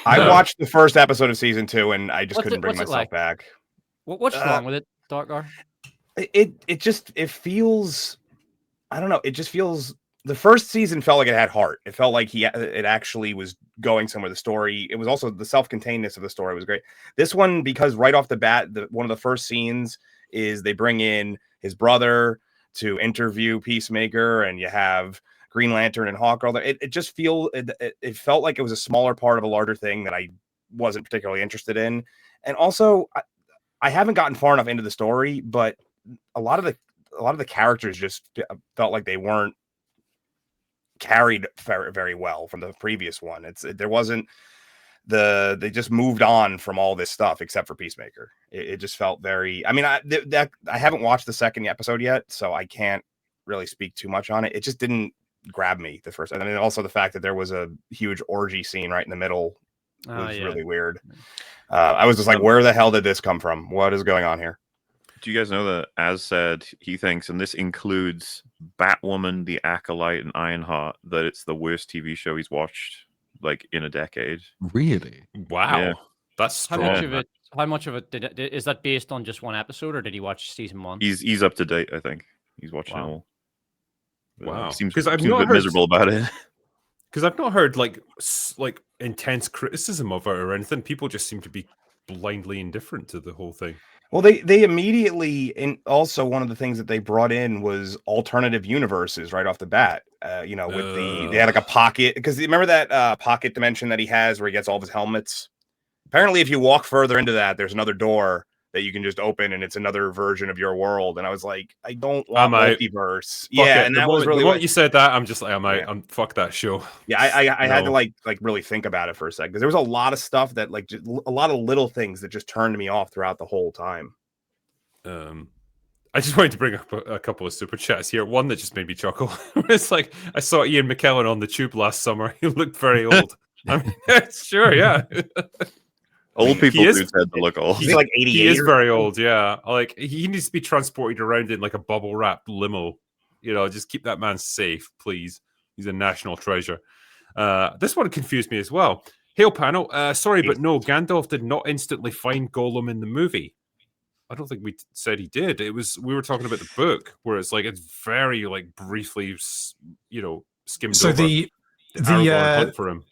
I watched the first episode of season 2, and I just couldn't bring myself back. What's wrong with it, Darkgar? It feels, I don't know. It just feels. The first season felt like it had heart. It felt like it actually was going somewhere. The story. It was also the self-containedness of the story was great. This one, because right off the bat, one of the first scenes is they bring in his brother to interview Peacemaker, and you have Green Lantern and Hawkgirl. It felt like it was a smaller part of a larger thing that I wasn't particularly interested in. And also, I haven't gotten far enough into the story, but a lot of the characters just felt like they weren't carried very, very well from the previous one. They just moved on from all this stuff except for Peacemaker. It just felt very. I mean, I haven't watched the second episode yet, so I can't really speak too much on it. It just didn't grab me the first. And then also the fact that there was a huge orgy scene right in the middle was really weird. I was just like, where the hell did this come from? What is going on here? Do you guys know that, as said, he thinks, and this includes Batwoman, The Acolyte, and Ironheart, that it's the worst TV show he's watched like in a decade? Really? Wow. Yeah. That's strong. How much of it is that based on just one episode, or did he watch season 1? He's up to date, I think. He's watching it all. Wow. Seems a bit miserable about it. Because I've not heard like intense criticism of it or anything. People just seem to be blindly indifferent to the whole thing. Well, they immediately, and also one of the things that they brought in was alternative universes right off the bat. With they had like a pocket, because remember that pocket dimension that he has where he gets all of his helmets. Apparently, if you walk further into that, there's another door that you can just open, and it's another version of your world. And I was like, I don't want multiverse. Yeah, and that was really what you said. That I'm just like, I'm fuck that show. Yeah, I had to like really think about it for a second, because there was a lot of stuff that like just a lot of little things that just turned me off throughout the whole time. I just wanted to bring up a couple of super chats here. One that just made me chuckle. It's like, I saw Ian McKellen on the tube last summer. He looked very old. I mean, sure, yeah. Old people do tend to look old. He's like 88. He is very old, yeah. Like, he needs to be transported around in like a bubble wrapped limo. Just keep that man safe, please. He's a national treasure. This one confused me as well. Hail panel. Sorry, but no, Gandalf did not instantly find Gollum in the movie. I don't think we said he did. We were talking about the book, where it's very like briefly, skimmed so over. the hunt for him.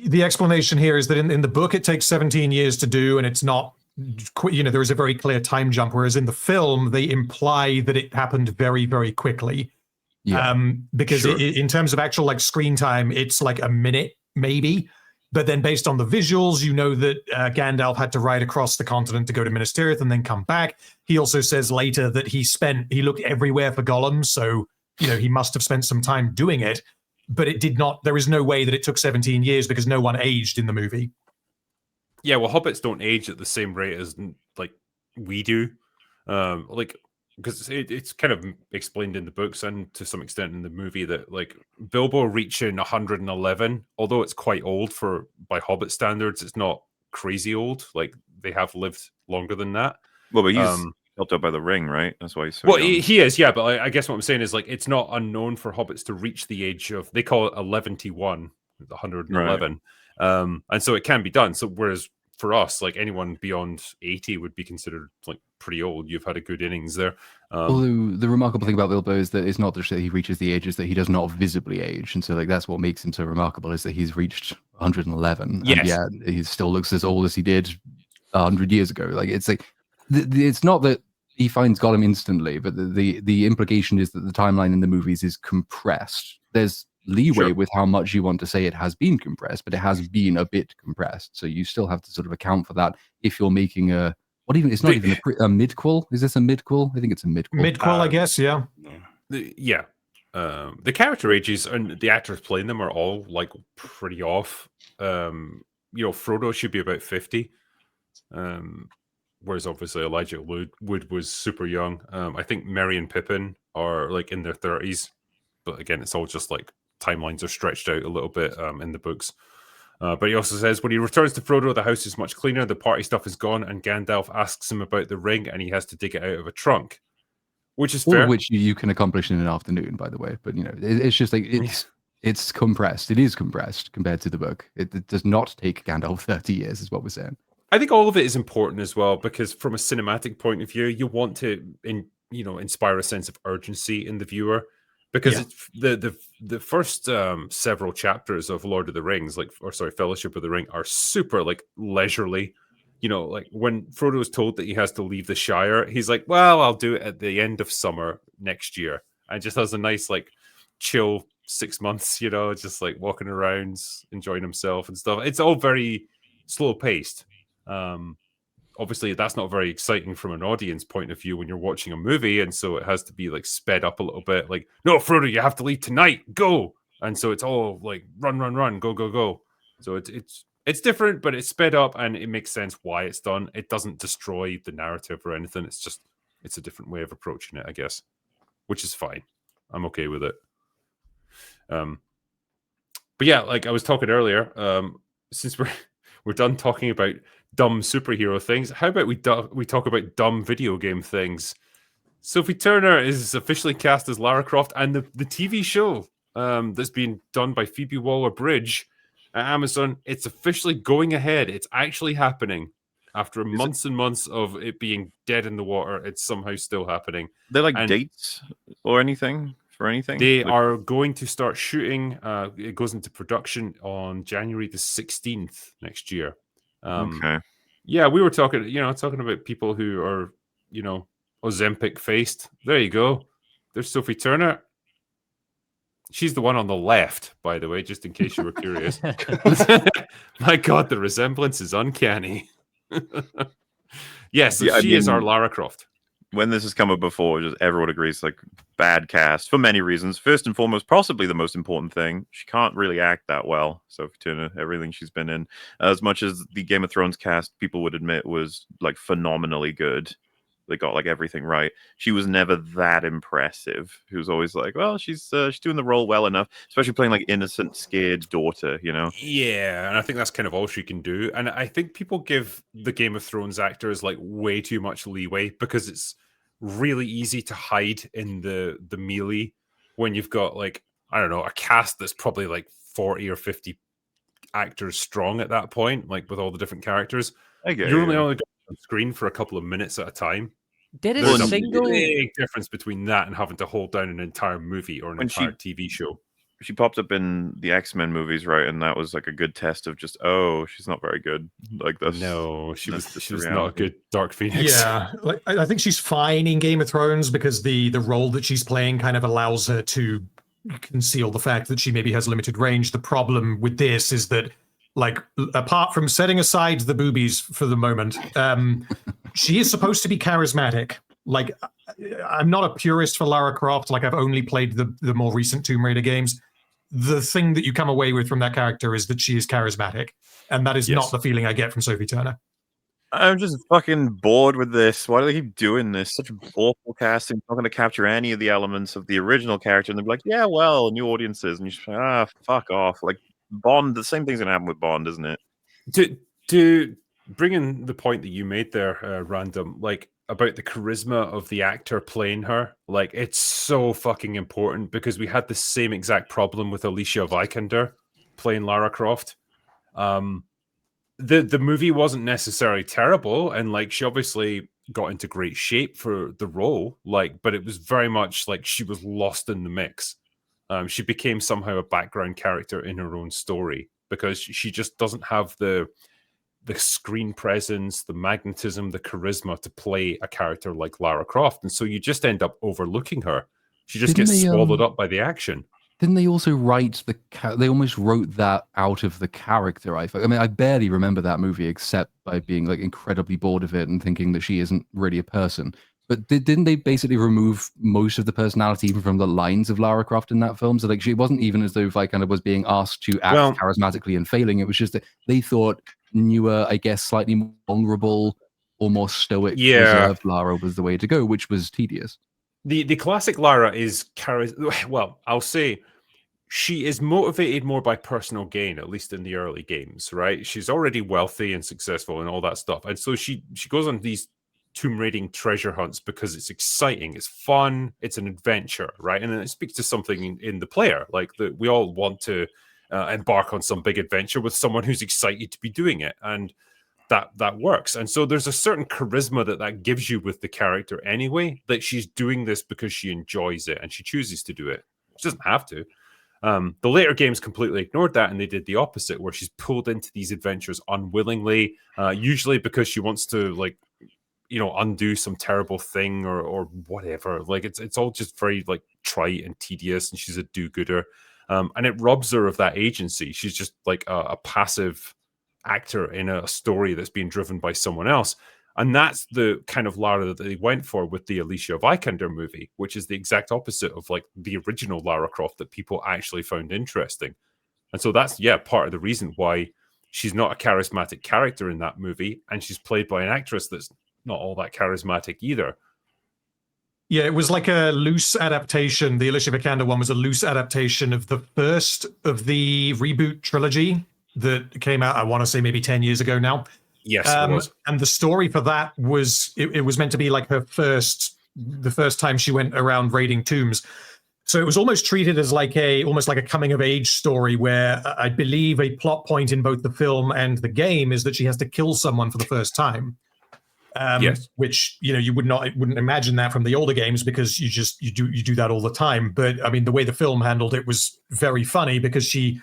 The explanation here is that in the book it takes 17 years to do, and it's not, there is a very clear time jump, whereas in the film they imply that it happened very, very quickly. Yeah. Because in terms of actual like screen time, it's like a minute maybe. But then based on the visuals, that Gandalf had to ride across the continent to go to Minas Tirith and then come back. He also says later that he looked everywhere for Gollum. So, he must have spent some time doing it, but it did not, there is no way that it took 17 years because no one aged in the movie. Yeah, well, hobbits don't age at the same rate as like we do. Because it's kind of explained in the books and to some extent in the movie that like Bilbo reaching 111, although it's quite old by Hobbit standards, it's not crazy old. Like they have lived longer than that. Well, but he's helped out by the ring, right? That's why he's so young. He is, yeah. But I guess what I'm saying is like it's not unknown for hobbits to reach the age of, they call it 111, 111, right. And so it can be done. So whereas for us, like anyone beyond 80 would be considered like pretty old. You've had a good innings there. Although the remarkable thing about Bilbo is that it's not just that he reaches the ages, that he does not visibly age, and so like that's what makes him so remarkable, is that he's reached 111, yes. And yet he still looks as old as he did 100 years ago. Like it's like it's not that he finds Gollum instantly, but the implication is that the timeline in the movies is compressed. There's leeway with how much you want to say it has been compressed, but it has been a bit compressed. So you still have to sort of account for that if you're making it's not even a midquel. Is this a midquel? I think it's a midquel. Midquel, I guess, yeah. Yeah. The character ages and the actors playing them are all like pretty off. Frodo should be about 50. Whereas obviously Elijah Wood was super young. I think Merry and Pippin are like in their 30s. But again, it's all just like timelines are stretched out a little bit in the books. But he also says, when he returns to Frodo, the house is much cleaner, the party stuff is gone, and Gandalf asks him about the ring, and he has to dig it out of a trunk, which is fair. Which you can accomplish in an afternoon, by the way. But, it's just like, it's compressed. It is compressed compared to the book. It does not take Gandalf 30 years, is what we're saying. I think all of it is important as well, because from a cinematic point of view, you want to, inspire a sense of urgency in the viewer. Because it's the first several chapters of Lord of the Rings, Fellowship of the Ring, are super like leisurely. Like when Frodo is told that he has to leave the Shire, he's like, "Well, I'll do it at the end of summer next year," and just has a nice like chill 6 months. Just like walking around, enjoying himself and stuff. It's all very slow paced. Obviously, that's not very exciting from an audience point of view when you're watching a movie, and so it has to be like sped up a little bit. Like, no, Frodo, you have to leave tonight. Go! And so it's all like run, go, go, go. So it's different, but it's sped up, and it makes sense why it's done. It doesn't destroy the narrative or anything. It's a different way of approaching it, I guess, which is fine. I'm okay with it. But yeah, like I was talking earlier, since we're done talking about dumb superhero things, how about we talk about dumb video game things? Sophie Turner is officially cast as Lara Croft, and the TV show that's being done by Phoebe Waller-Bridge at Amazon, it's officially going ahead. It's actually happening. After months and months of it being dead in the water, it's somehow still happening. They like dates or anything? For anything? They are going to start shooting. It goes into production on January the 16th next year. Okay. Yeah, we were talking about people who are, Ozempic faced. There you go. There's Sophie Turner. She's the one on the left, by the way, just in case you were curious. My God, the resemblance is uncanny. Yes, she is our Lara Croft. When this has come up before, just everyone agrees, like, bad cast for many reasons. First and foremost, possibly the most important thing, she can't really act that well. Sophie Turner, everything she's been in, as much as the Game of Thrones cast, people would admit, was like phenomenally good. They got like everything right. She was never that impressive. He was always like, well, she's doing the role well enough, especially playing like innocent, scared daughter, Yeah, and I think that's kind of all she can do. And I think people give the Game of Thrones actors like way too much leeway because it's really easy to hide in the melee when you've got like, I don't know, a cast that's probably like 40 or 50 actors strong at that point, like with all the different characters. You're only on screen for a couple of minutes at a time. There's a big difference between that and having to hold down an entire movie or an entire TV show. She popped up in the X-Men movies, right? And that was like a good test of just, she's not very good. Like this. No, she was not a good Dark Phoenix. Yeah, like I think she's fine in Game of Thrones because the role that she's playing kind of allows her to conceal the fact that she maybe has limited range. The problem with this is that, like, apart from setting aside the boobies for the moment, she is supposed to be charismatic. Like, I'm not a purist for Lara Croft. Like, I've only played the more recent Tomb Raider games. The thing that you come away with from that character is that she is charismatic. And that is not the feeling I get from Sophie Turner. I'm just fucking bored with this. Why do they keep doing this? Such awful casting. It's not going to capture any of the elements of the original character. And they're like, yeah, well, new audiences. And you're just like, fuck off. Like, Bond, the same thing's going to happen with Bond, isn't it? To bring in the point that you made there, Random, like, about the charisma of the actor playing her, like, it's so fucking important because we had the same exact problem with Alicia Vikander playing Lara Croft. The movie wasn't necessarily terrible, and like she obviously got into great shape for the role, like, but it was very much like she was lost in the mix. She became somehow a background character in her own story because she just doesn't have the screen presence, the magnetism, the charisma to play a character like Lara Croft. And so you just end up overlooking her. She just gets swallowed up by the action. Didn't they also write they almost wrote that out of the character? I mean, I barely remember that movie except by being like incredibly bored of it and thinking that she isn't really a person. But didn't they basically remove most of the personality even from the lines of Lara Croft in that film? So like she wasn't even as though Vikander was being asked to act charismatically and failing. It was just that they thought newer, I guess, slightly more vulnerable or more stoic, reserved Lara was the way to go, which was tedious. The classic Lara is well, I'll say she is motivated more by personal gain, at least in the early games, right? She's already wealthy and successful and all that stuff. And so she goes on these tomb raiding treasure hunts because it's exciting, it's fun, it's an adventure, right? And then it speaks to something in the player, like we all want to embark on some big adventure with someone who's excited to be doing it, and that works. And so there's a certain charisma that gives you with the character anyway, that she's doing this because she enjoys it and she chooses to do it. She doesn't have to. The later games completely ignored that, and they did the opposite, where she's pulled into these adventures unwillingly, usually because she wants to, like, undo some terrible thing or whatever. Like it's all just very like trite and tedious, and she's a do-gooder, and it robs her of that agency. She's just like a passive actor in a story that's being driven by someone else. And that's the kind of Lara that they went for with the Alicia Vikander movie, which is the exact opposite of like the original Lara Croft that people actually found interesting. And so that's, part of the reason why she's not a charismatic character in that movie, and she's played by an actress that's not all that charismatic either. Yeah, it was like a loose adaptation. The Alicia Vikander one was a loose adaptation of the first of the reboot trilogy that came out, I want to say maybe 10 years ago now. Yes, it was. And the story for that was, it was meant to be like the first time she went around raiding tombs. So it was almost treated as almost like a coming of age story, where I believe a plot point in both the film and the game is that she has to kill someone for the first time. Yes. Which, you wouldn't imagine that from the older games, because you do that all the time. But I mean, the way the film handled it was very funny, because she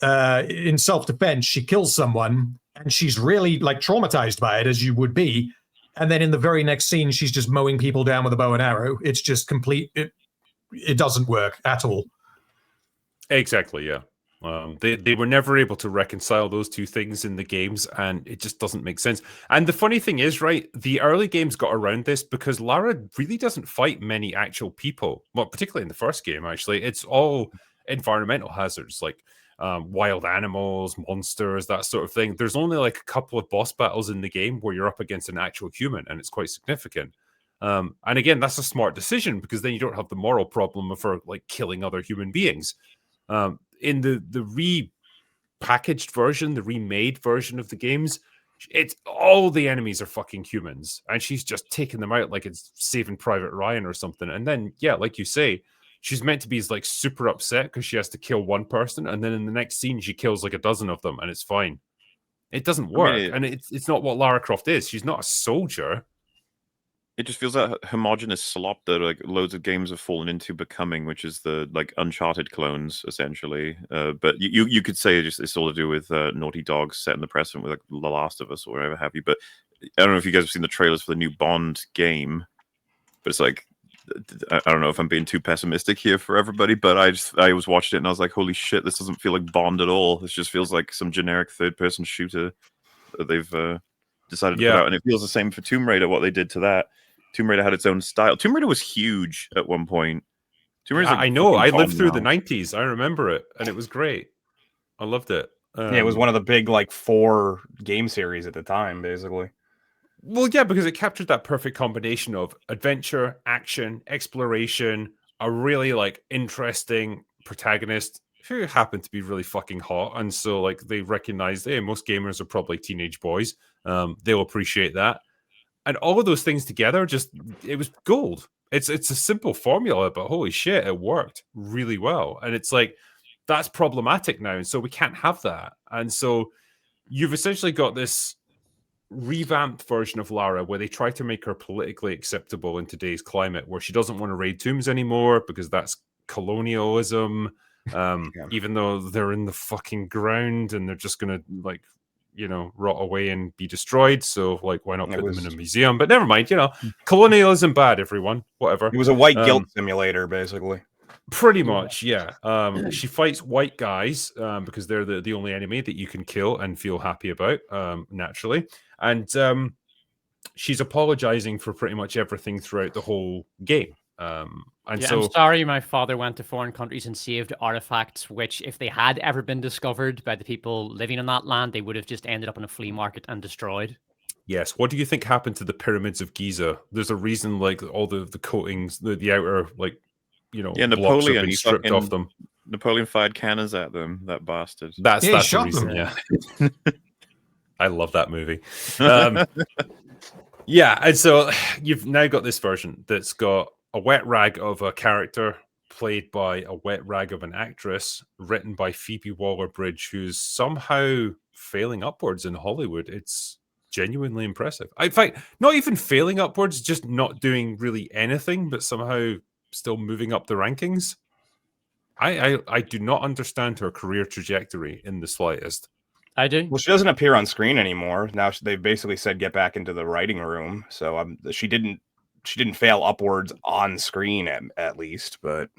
in self-defense, she kills someone, and she's really like traumatized by it, as you would be. And then in the very next scene, she's just mowing people down with a bow and arrow. It's just complete. It doesn't work at all. Exactly, yeah. They were never able to reconcile those two things in the games, and it just doesn't make sense. And the funny thing is, right, the early games got around this because Lara really doesn't fight many actual people. Well, particularly in the first game, actually. It's all environmental hazards, like wild animals, monsters, that sort of thing. There's only like a couple of boss battles in the game where you're up against an actual human, and it's quite significant. And again, that's a smart decision because then you don't have the moral problem of her like killing other human beings. In the repackaged version, the remade version of the games, it's all the enemies are fucking humans, and she's just taking them out like it's Saving Private Ryan or something. And then, yeah, like you say, she's meant to be like super upset because she has to kill one person, and then in the next scene she kills like a dozen of them, and it's fine. It doesn't work, and it's not what Lara Croft is. She's not a soldier. It just feels like homogenous slop that like loads of games have fallen into becoming, which is the like Uncharted clones essentially. But you could say it's all to do with Naughty Dog setting the precedent with like The Last of Us or whatever have you. But I don't know if you guys have seen the trailers for the new Bond game, but it's like I don't know if I'm being too pessimistic here for everybody, but I was watching it and I was like, holy shit, this doesn't feel like Bond at all. This just feels like some generic third-person shooter that they've decided to put out, and it feels the same for Tomb Raider. What they did to that. Tomb Raider had its own style. Tomb Raider was huge at one point. Tomb Raider's I know. I lived through the 90s. I remember it, and it was great. I loved it. Yeah, it was one of the big, like, 4 game series at the time, basically. Well, yeah, because it captured that perfect combination of adventure, action, exploration, a really, like, interesting protagonist who happened to be really fucking hot. And so, like, they recognized, hey, most gamers are probably teenage boys. They'll appreciate that. And all of those things together, it was gold. It's a simple formula, but holy shit, it worked really well. And it's like, that's problematic now. And so we can't have that. And so you've essentially got this revamped version of Lara where they try to make her politically acceptable in today's climate, where she doesn't want to raid tombs anymore because that's colonialism. Even though they're in the fucking ground and they're just going to like, rot away and be destroyed. So, like, why not put them in a museum? But never mind, colonialism bad, everyone. Whatever. It was a white guilt simulator, basically. Pretty much, yeah. She fights white guys because they're the only enemy that you can kill and feel happy about, naturally. And she's apologizing for pretty much everything throughout the whole game. I'm sorry my father went to foreign countries and saved artifacts which, if they had ever been discovered by the people living in that land, they would have just ended up in a flea market and destroyed. Yes. What do you think happened to the pyramids of Giza? There's a reason, like, all the coatings, the outer, like, blocks have been stripped off them. Napoleon fired cannons at them, that bastard. That's the reason, yeah. I love that movie. Yeah, and so you've now got this version that's got a wet rag of a character played by a wet rag of an actress, written by Phoebe Waller-Bridge, who's somehow failing upwards in Hollywood. It's genuinely impressive. In fact, not even failing upwards, just not doing really anything, but somehow still moving up the rankings. I do not understand her career trajectory in the slightest. I do. Well, she doesn't appear on screen anymore. Now they've basically said get back into the writing room. So she didn't fail upwards on screen at least, but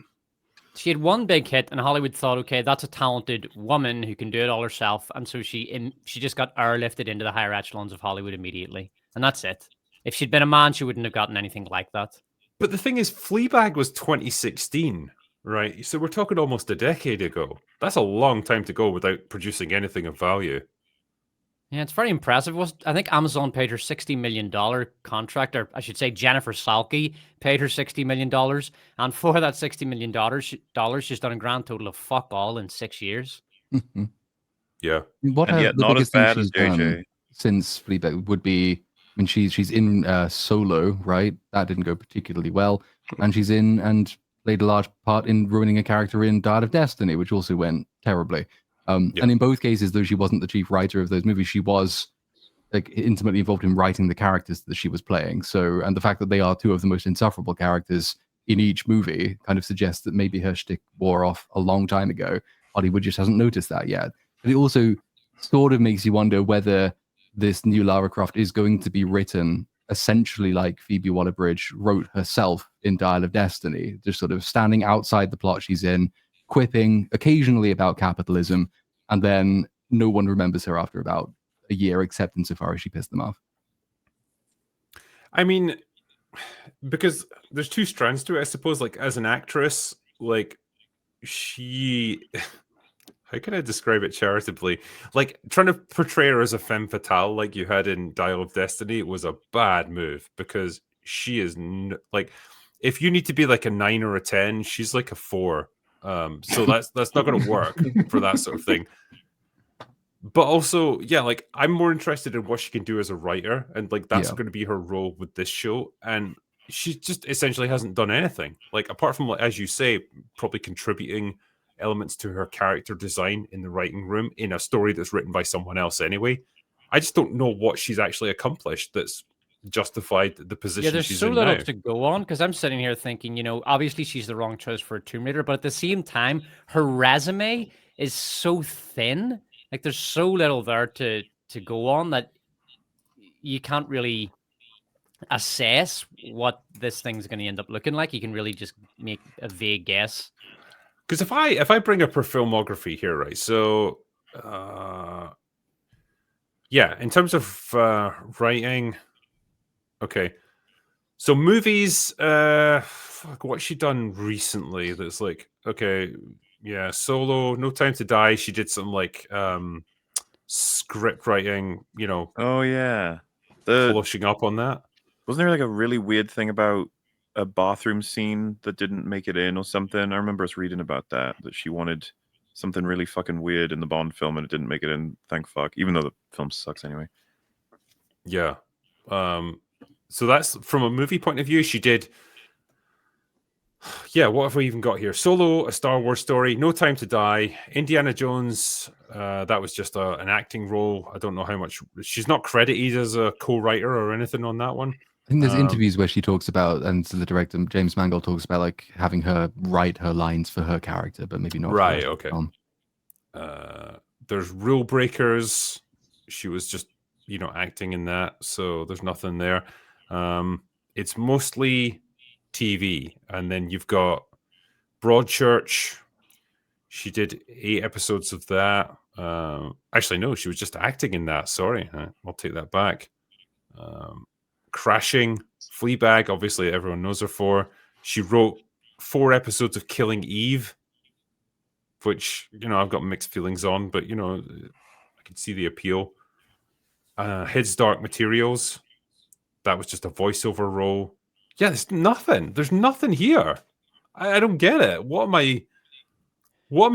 she had one big hit, and Hollywood thought, okay, that's a talented woman who can do it all herself, and so she just got airlifted into the higher echelons of Hollywood immediately, and that's it. If she'd been a man, she wouldn't have gotten anything like that. But the thing is, Fleabag was 2016, right? So we're talking almost a decade ago. That's a long time to go without producing anything of value. Yeah, it's very impressive. I think Amazon paid her $60 million contract, or I should say Jennifer Salke paid her $60 million. And for that $60 million, she's done a grand total of fuck all in 6 years. Yeah. What and yet not as bad as JJ. Since Fleabag would be, I mean, she's in Solo, right? That didn't go particularly well. And she's in and played a large part in ruining a character in Dial of Destiny, which also went terribly. And in both cases, though she wasn't the chief writer of those movies, she was like intimately involved in writing the characters that she was playing. So, and the fact that they are two of the most insufferable characters in each movie kind of suggests that maybe her shtick wore off a long time ago. Hollywood just hasn't noticed that yet. But it also sort of makes you wonder whether this new Lara Croft is going to be written essentially like Phoebe Waller-Bridge wrote herself in Dial of Destiny, just sort of standing outside the plot she's in, quipping occasionally about capitalism, and then no one remembers her after about a year, except insofar as she pissed them off. I mean, because there's two strands to it, I suppose. Like, as an actress, like, she... How can I describe it charitably? Like, trying to portray her as a femme fatale like you had in Dial of Destiny was a bad move, because she is like, if you need to be like a 9 or a 10, she's like a 4. So that's not going to work for that sort of thing. But also, yeah, like, I'm more interested in what she can do as a writer, and like that's going to be her role with this show. And she just essentially hasn't done anything, like, apart from, like, as you say, probably contributing elements to her character design in the writing room in a story that's written by someone else anyway. I just don't know what she's actually accomplished that's justified the position there's she's so in little now. to go on, because I'm sitting here thinking, you know, obviously she's the wrong choice for a Tomb Raider, but at the same time, her resume is so thin. Like, there's so little there to go on that you can't really assess what this thing's going to end up looking like. You can really just make a vague guess. Because if I bring up her filmography here, right? So, yeah, in terms of writing, okay. So movies, what's she done recently? That's like, okay, yeah, Solo, No Time to Die. She did some like script writing, you know. Oh yeah, polishing up on that. Wasn't there like a really weird thing about a bathroom scene that didn't make it in or something? I remember us reading about that she wanted something really fucking weird in the Bond film and it didn't make it in. Thank fuck. Even though the film sucks anyway. Yeah. So that's from a movie point of view. She did. Yeah, what have we even got here? Solo, A Star Wars Story, No Time to Die, Indiana Jones. That was just an acting role. I don't know how much. She's not credited as a co-writer or anything on that one. I think there's interviews where she talks about, and so the director James Mangold talks about, like, having her write her lines for her character, but maybe not. Right. Okay. There's Rule Breakers. She was just, you know, acting in that, so there's nothing there. It's mostly TV, and then you've got Broadchurch. She did 8 episodes of that. Actually, no, she was just acting in that. Sorry, I'll take that back. Crashing, Fleabag, obviously everyone knows her for. She wrote 4 episodes of Killing Eve, which, you know, I've got mixed feelings on, but, you know, I can see the appeal. His Dark Materials, that was just a voiceover role. Yeah, there's nothing. There's nothing here. I don't get it. What am I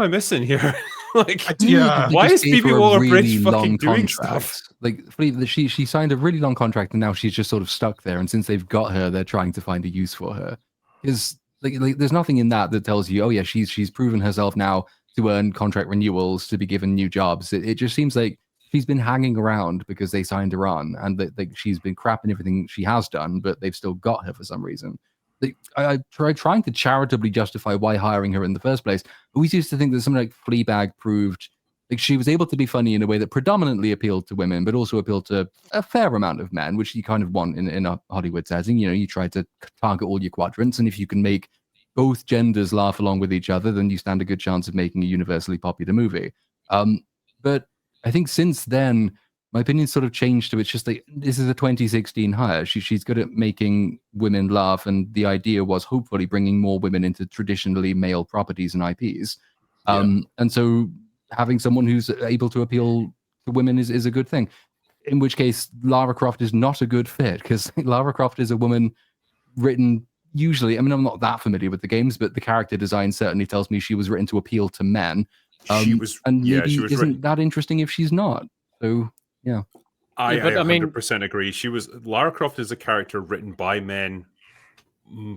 missing here? Like, why is Phoebe Waller-Bridge fucking doing stuff? Like, she signed a really long contract, and now she's just sort of stuck there. And since they've got her, they're trying to find a use for her. Because like there's nothing in that tells you, oh yeah, she's proven herself now to earn contract renewals, to be given new jobs. It just seems like she's been hanging around because they signed her on, and that she's been crap in everything she has done, but they've still got her for some reason. I trying to charitably justify why hiring her in the first place. We used to think that something like Fleabag proved, like, she was able to be funny in a way that predominantly appealed to women, but also appealed to a fair amount of men, which you kind of want in a Hollywood setting. You know, you try to target all your quadrants, and if you can make both genders laugh along with each other, then you stand a good chance of making a universally popular movie. But I think since then, my opinion sort of changed to, it's just like, this is a 2016 hire. She's good at making women laugh, and the idea was hopefully bringing more women into traditionally male properties and IPs. And so having someone who's able to appeal to women is a good thing. In which case, Lara Croft is not a good fit, because Lara Croft is a woman written usually, I mean, I'm not that familiar with the games, but the character design certainly tells me she was written to appeal to men. She was, and maybe she was isn't that interesting if she's not. So yeah, I 100% agree. Lara Croft is a character written by men,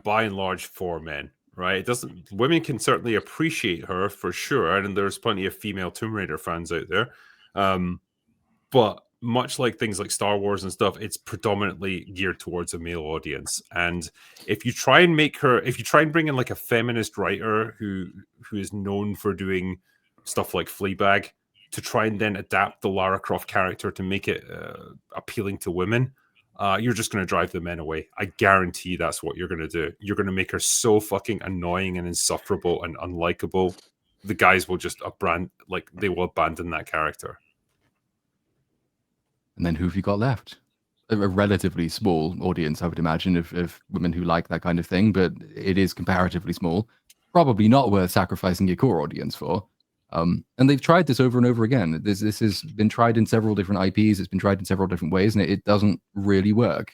by and large for men, right? Women can certainly appreciate her for sure, and there's plenty of female Tomb Raider fans out there. But much like things like Star Wars and stuff, it's predominantly geared towards a male audience. And if you try and bring in like a feminist writer who is known for doing stuff like Fleabag, to try and then adapt the Lara Croft character to make it appealing to women, you're just going to drive the men away. I guarantee that's what you're going to do. You're going to make her so fucking annoying and insufferable and unlikable. The guys will just they will abandon that character. And then who have you got left? A relatively small audience, I would imagine, of women who like that kind of thing, but it is comparatively small. Probably not worth sacrificing your core audience for. And they've tried this over and over again. This has been tried in several different IPs. It's been tried in several different ways, and it doesn't really work.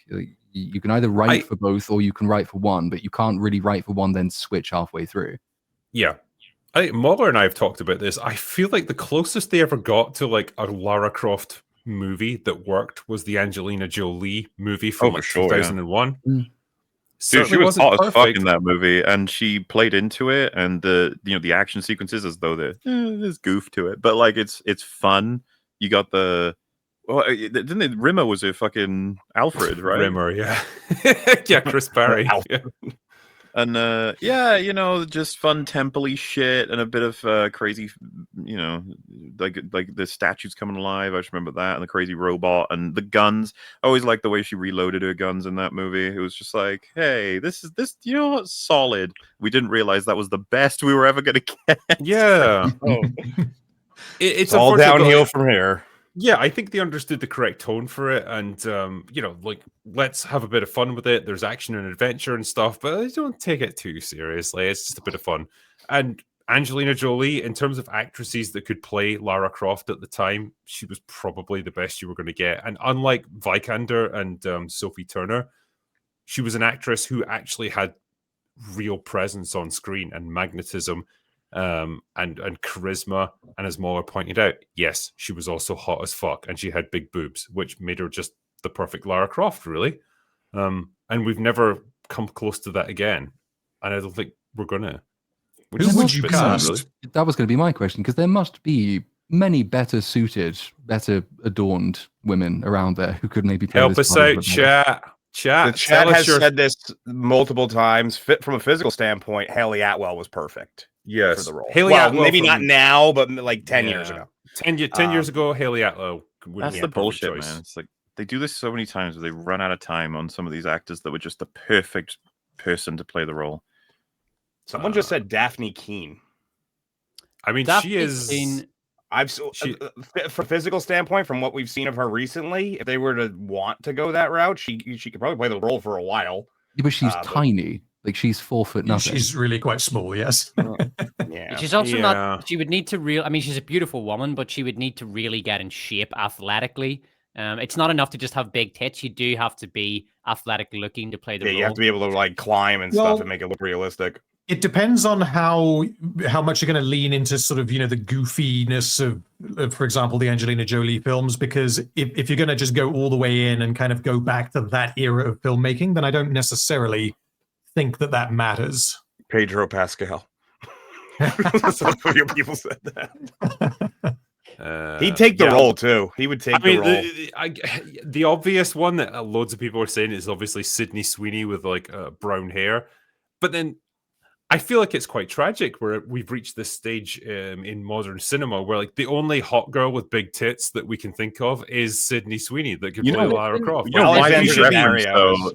You can either write for both, or you can write for one, but you can't really write for one then switch halfway through. Yeah. I think Mauler and I have talked about this. I feel like the closest they ever got to like a Lara Croft movie that worked was the Angelina Jolie movie from 2001. Yeah. Dude, she was hot as fuck in that movie, and she played into it, and the action sequences as though there's goof to it, but like it's fun. You got Rimmer was a fucking Alfred, right? Rimmer, yeah. Yeah, Chris Parry. Yeah. And just fun temple-y shit and a bit of crazy, like the statues coming alive. I just remember that, and the crazy robot and the guns. I always liked the way she reloaded her guns in that movie. It was just like, hey, this solid. We didn't realize that was the best we were ever gonna get. Yeah. It's all downhill from here. Yeah, I think they understood the correct tone for it, and let's have a bit of fun with it. There's action and adventure and stuff, but don't take it too seriously. It's just a bit of fun. And Angelina Jolie, in terms of actresses that could play Lara Croft at the time, she was probably the best you were going to get. And unlike Vikander and Sophie Turner, she was an actress who actually had real presence on screen and magnetism. And charisma, and as Mauler pointed out, yes, she was also hot as fuck, and she had big boobs, which made her just the perfect Lara Croft, really. And we've never come close to that again, and I don't think we're gonna. Who would you cast? Really. That was going to be my question, because there must be many better suited, better adorned women around there who could maybe play help us out, chat. The chat has said this multiple times. From a physical standpoint, Haley Atwell was perfect. Yes, for the role. Haley Atwell maybe not now, but like 10 years ago. 10 years ago, Haley Atwell. That's the bullshit, man. It's like they do this so many times where they run out of time on some of these actors that were just the perfect person to play the role. Someone just said Daphne Keane. I mean, Daphne she is. Keane, from a physical standpoint, from what we've seen of her recently, if they were to want to go that route, she could probably play the role for a while. Yeah, but she's tiny. Like she's 4 foot nothing. She's really quite small, yes. Yeah. She's also not. She would need to I mean, she's a beautiful woman, but she would need to really get in shape athletically. It's not enough to just have big tits. You do have to be athletic looking to play the role. You have to be able to like climb and stuff and make it look realistic. It depends on how much you're going to lean into sort of, the goofiness of, for example, the Angelina Jolie films, because if you're going to just go all the way in and kind of go back to that era of filmmaking, then I don't necessarily think that matters. Pedro Pascal. Some of your people said that. He'd take the role too. He would take the role. The obvious one that loads of people are saying is obviously Sydney Sweeney with like brown hair, but then I feel like it's quite tragic where we've reached this stage in modern cinema where like the only hot girl with big tits that we can think of is Sydney Sweeney that could play Lara Croft.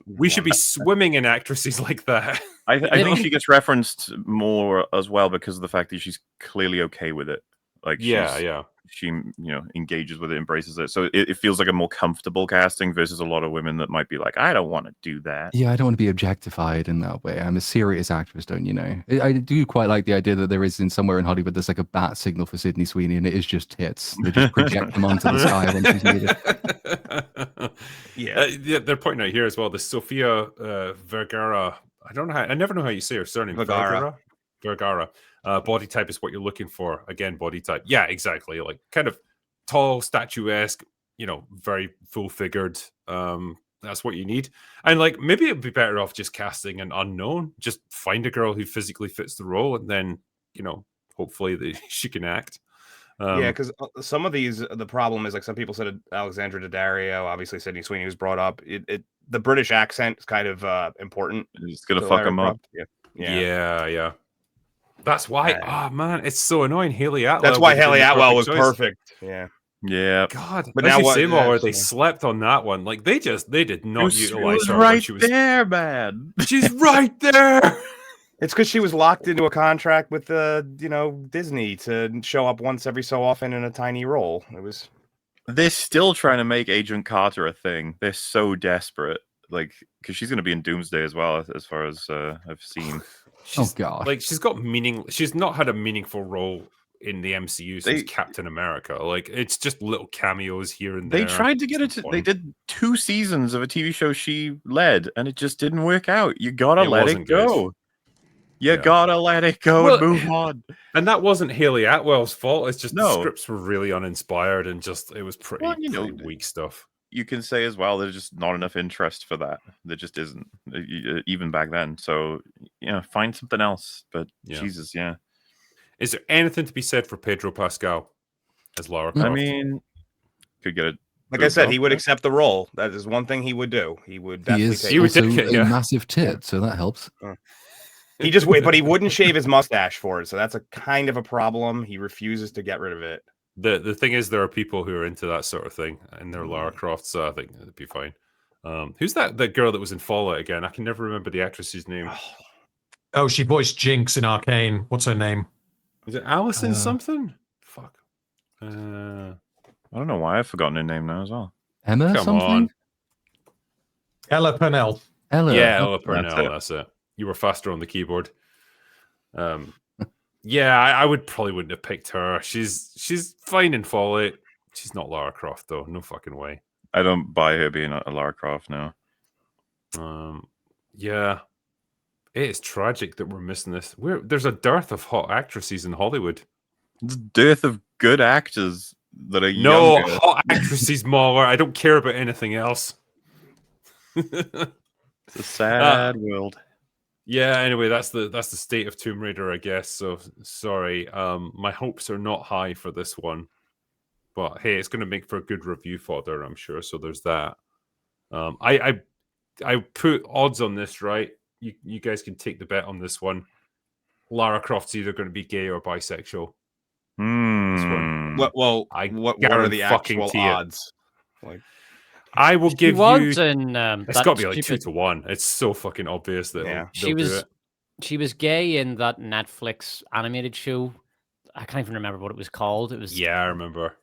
We should be swimming in actresses like that. I think she gets referenced more as well because of the fact that she's clearly okay with it. Like she engages with it, embraces it, so it feels like a more comfortable casting versus a lot of women that might be like, I don't want to do that. Yeah, I don't want to be objectified in that way. I'm a serious actress, don't you know? I do quite like the idea that there is somewhere in Hollywood there's like a bat signal for Sydney Sweeney, and it is just tits. They just project them onto the sky when she's needed. They're pointing out here as well the Sofia Vergara. I never know how you say her surname. Vergara. Body type is what you're looking for. Again, body type. Yeah, exactly. Like kind of tall, statuesque, very full-figured. That's what you need. And like maybe it'd be better off just casting an unknown. Just find a girl who physically fits the role, and then hopefully she can act. Because some of these, the problem is like some people said Alexandra Daddario, obviously Sydney Sweeney was brought up. The British accent is kind of important. It's gonna fuck them up. Yeah. That's why. Oh man, it's so annoying. Haley Atwell. That's why Haley Atwell was choice. perfect. Yeah. Yeah. God, but as now you what? say, Mauler, they Yeah. slept on that one. Like they did not She utilize was her. right She was there, man. She's right there. It's because she was locked into a contract with Disney to show up once every so often in a tiny role. It was. They're still trying to make Agent Carter a thing. They're so desperate, like, because she's going to be in Doomsday as well, as far as I've seen. God! Like she's got meaning. She's not had a meaningful role in the MCU since Captain America. Like it's just little cameos here and there. They tried to get it. They did 2 seasons of a TV show she led, and it just didn't work out. You gotta let it go. You gotta let it go and move on. And that wasn't Haley Atwell's fault. It's just the scripts were really uninspired and just it was pretty weak stuff. You can say as well there's just not enough interest for that. There just isn't, even back then. So find something else. But Jesus, yeah. Is there anything to be said for Pedro Pascal as Lara Croft? I mean, could get it. Like I said, he would accept the role. That is one thing he would do. He would definitely take also a massive tit, so that helps. He just but he wouldn't shave his mustache for it, so that's a kind of a problem. He refuses to get rid of it. The thing is, there are people who are into that sort of thing, and they're Lara Croft, so I think it'd be fine. Who's that girl that was in Fallout again? I can never remember the actress's name. Oh, she voiced Jinx in Arcane. What's her name? Is it Allison something? Fuck. I don't know why I've forgotten her name now as well. Emma Come something? on. Ella Purnell. Ella Purnell, that's it. You were faster on the keyboard. Yeah, I wouldn't have picked her. She's fine in Fallout. She's not Lara Croft though. No fucking way. I don't buy her being a Lara Croft now. Yeah. It is tragic that we're missing this. There's a dearth of hot actresses in Hollywood. There's a dearth of good actors that are No, younger. hot actresses, Mauler. I don't care about anything else. It's a sad world. Yeah, anyway, that's the state of Tomb Raider, I guess. So sorry. My hopes are not high for this one. But hey, it's gonna make for a good review fodder, I'm sure. So there's that. I put odds on this, right? You guys can take the bet on this one. Lara Croft's either going to be gay or bisexual. What are the actual odds? Like, I will give you. It's got to be like 2 to 1. It's so fucking obvious that she was gay in that Netflix animated show. I can't even remember what it was called. It was I remember.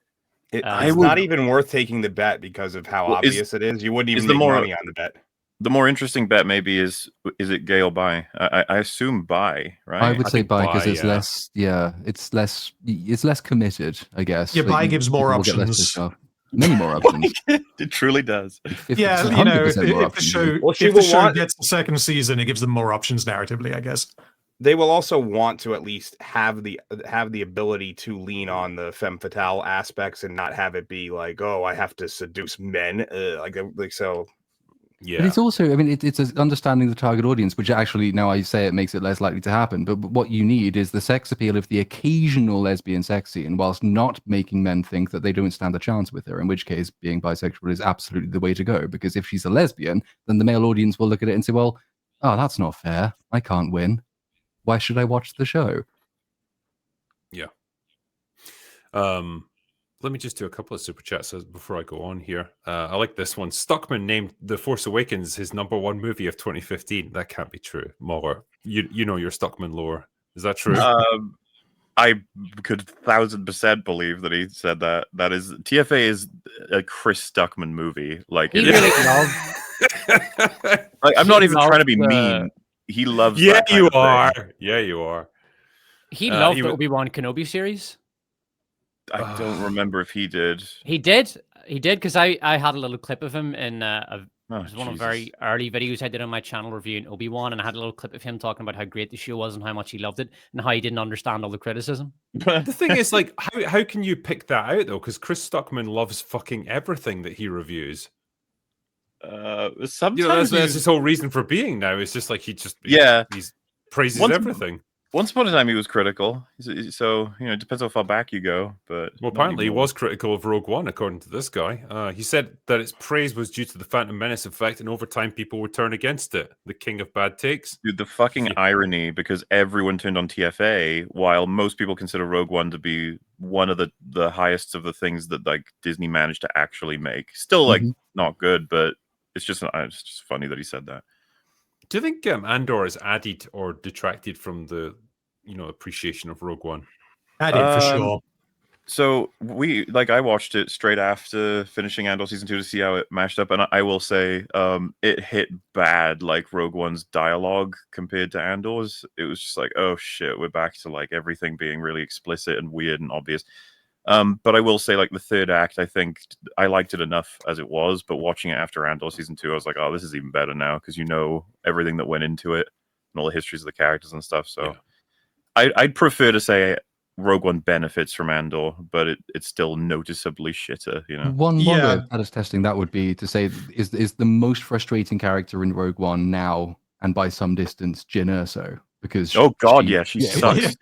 It's not even worth taking the bet because of how obvious it is. You wouldn't even make money on the bet. The more interesting bet maybe is it gay or bi? I assume bi, right? I would say bi because it's less. Yeah, it's less committed, I guess. Yeah, bi gives more options. Many more options. It truly does. Yeah, if the show gets the second season, it gives them more options narratively, I guess. They will also want to at least have the ability to lean on the femme fatale aspects and not have it be like, oh, I have to seduce men, like so. Yeah, but it's also, I mean, it's understanding the target audience, which actually, now I say it makes it less likely to happen. But what you need is the sex appeal of the occasional lesbian sex scene, whilst not making men think that they don't stand a chance with her. In which case, being bisexual is absolutely the way to go. Because if she's a lesbian, then the male audience will look at it and say, "Well, that's not fair. I can't win. Why should I watch the show?" Yeah. Let me just do a couple of super chats before I go on here. I like this one. Stuckman named The Force Awakens his #1 movie of 2015. That can't be true. Mauler, you know your Stuckman lore. Is that true? I could 1000% believe that he said that. That is, TFA is a Chris Stuckman movie. Like, he really loves. Like, I'm not even trying to be mean. He loves. Yeah, you are. Yeah, you are. He loved the Obi-Wan Kenobi series. I don't remember if he did. He did because I had a little clip of him in it was one of the very early videos I did on my channel reviewing Obi-Wan, and I had a little clip of him talking about how great the show was and how much he loved it and how he didn't understand all the criticism. The thing is, like, how can you pick that out though? Because Chris Stuckman loves fucking everything that he reviews. Sometimes that's his whole reason for being now. It's just like he praises everything. Once upon a time, he was critical. So, it depends how far back you go. But apparently he was critical of Rogue One, according to this guy. He said that its praise was due to the Phantom Menace effect, and over time people would turn against it. The king of bad takes. Dude, the fucking irony, because everyone turned on TFA, while most people consider Rogue One to be one of the highest of the things that like Disney managed to actually make. Still, like, not good, but it's just funny that he said that. Do you think Andor has added or detracted from the, appreciation of Rogue One? Added for sure. So I watched it straight after finishing Andor season 2 to see how it mashed up, and I will say, it hit bad, like Rogue One's dialogue compared to Andor's. It was just like, oh shit, we're back to like everything being really explicit and weird and obvious. But I will say, like, the third act, I think I liked it enough as it was, but watching it after Andor season 2, I was like, oh, this is even better now, because everything that went into it and all the histories of the characters and stuff. So I'd prefer to say Rogue One benefits from Andor, but it's still noticeably shitter, One way of testing that would be to say, is the most frustrating character in Rogue One now, and by some distance, Jyn Erso, because she sucks.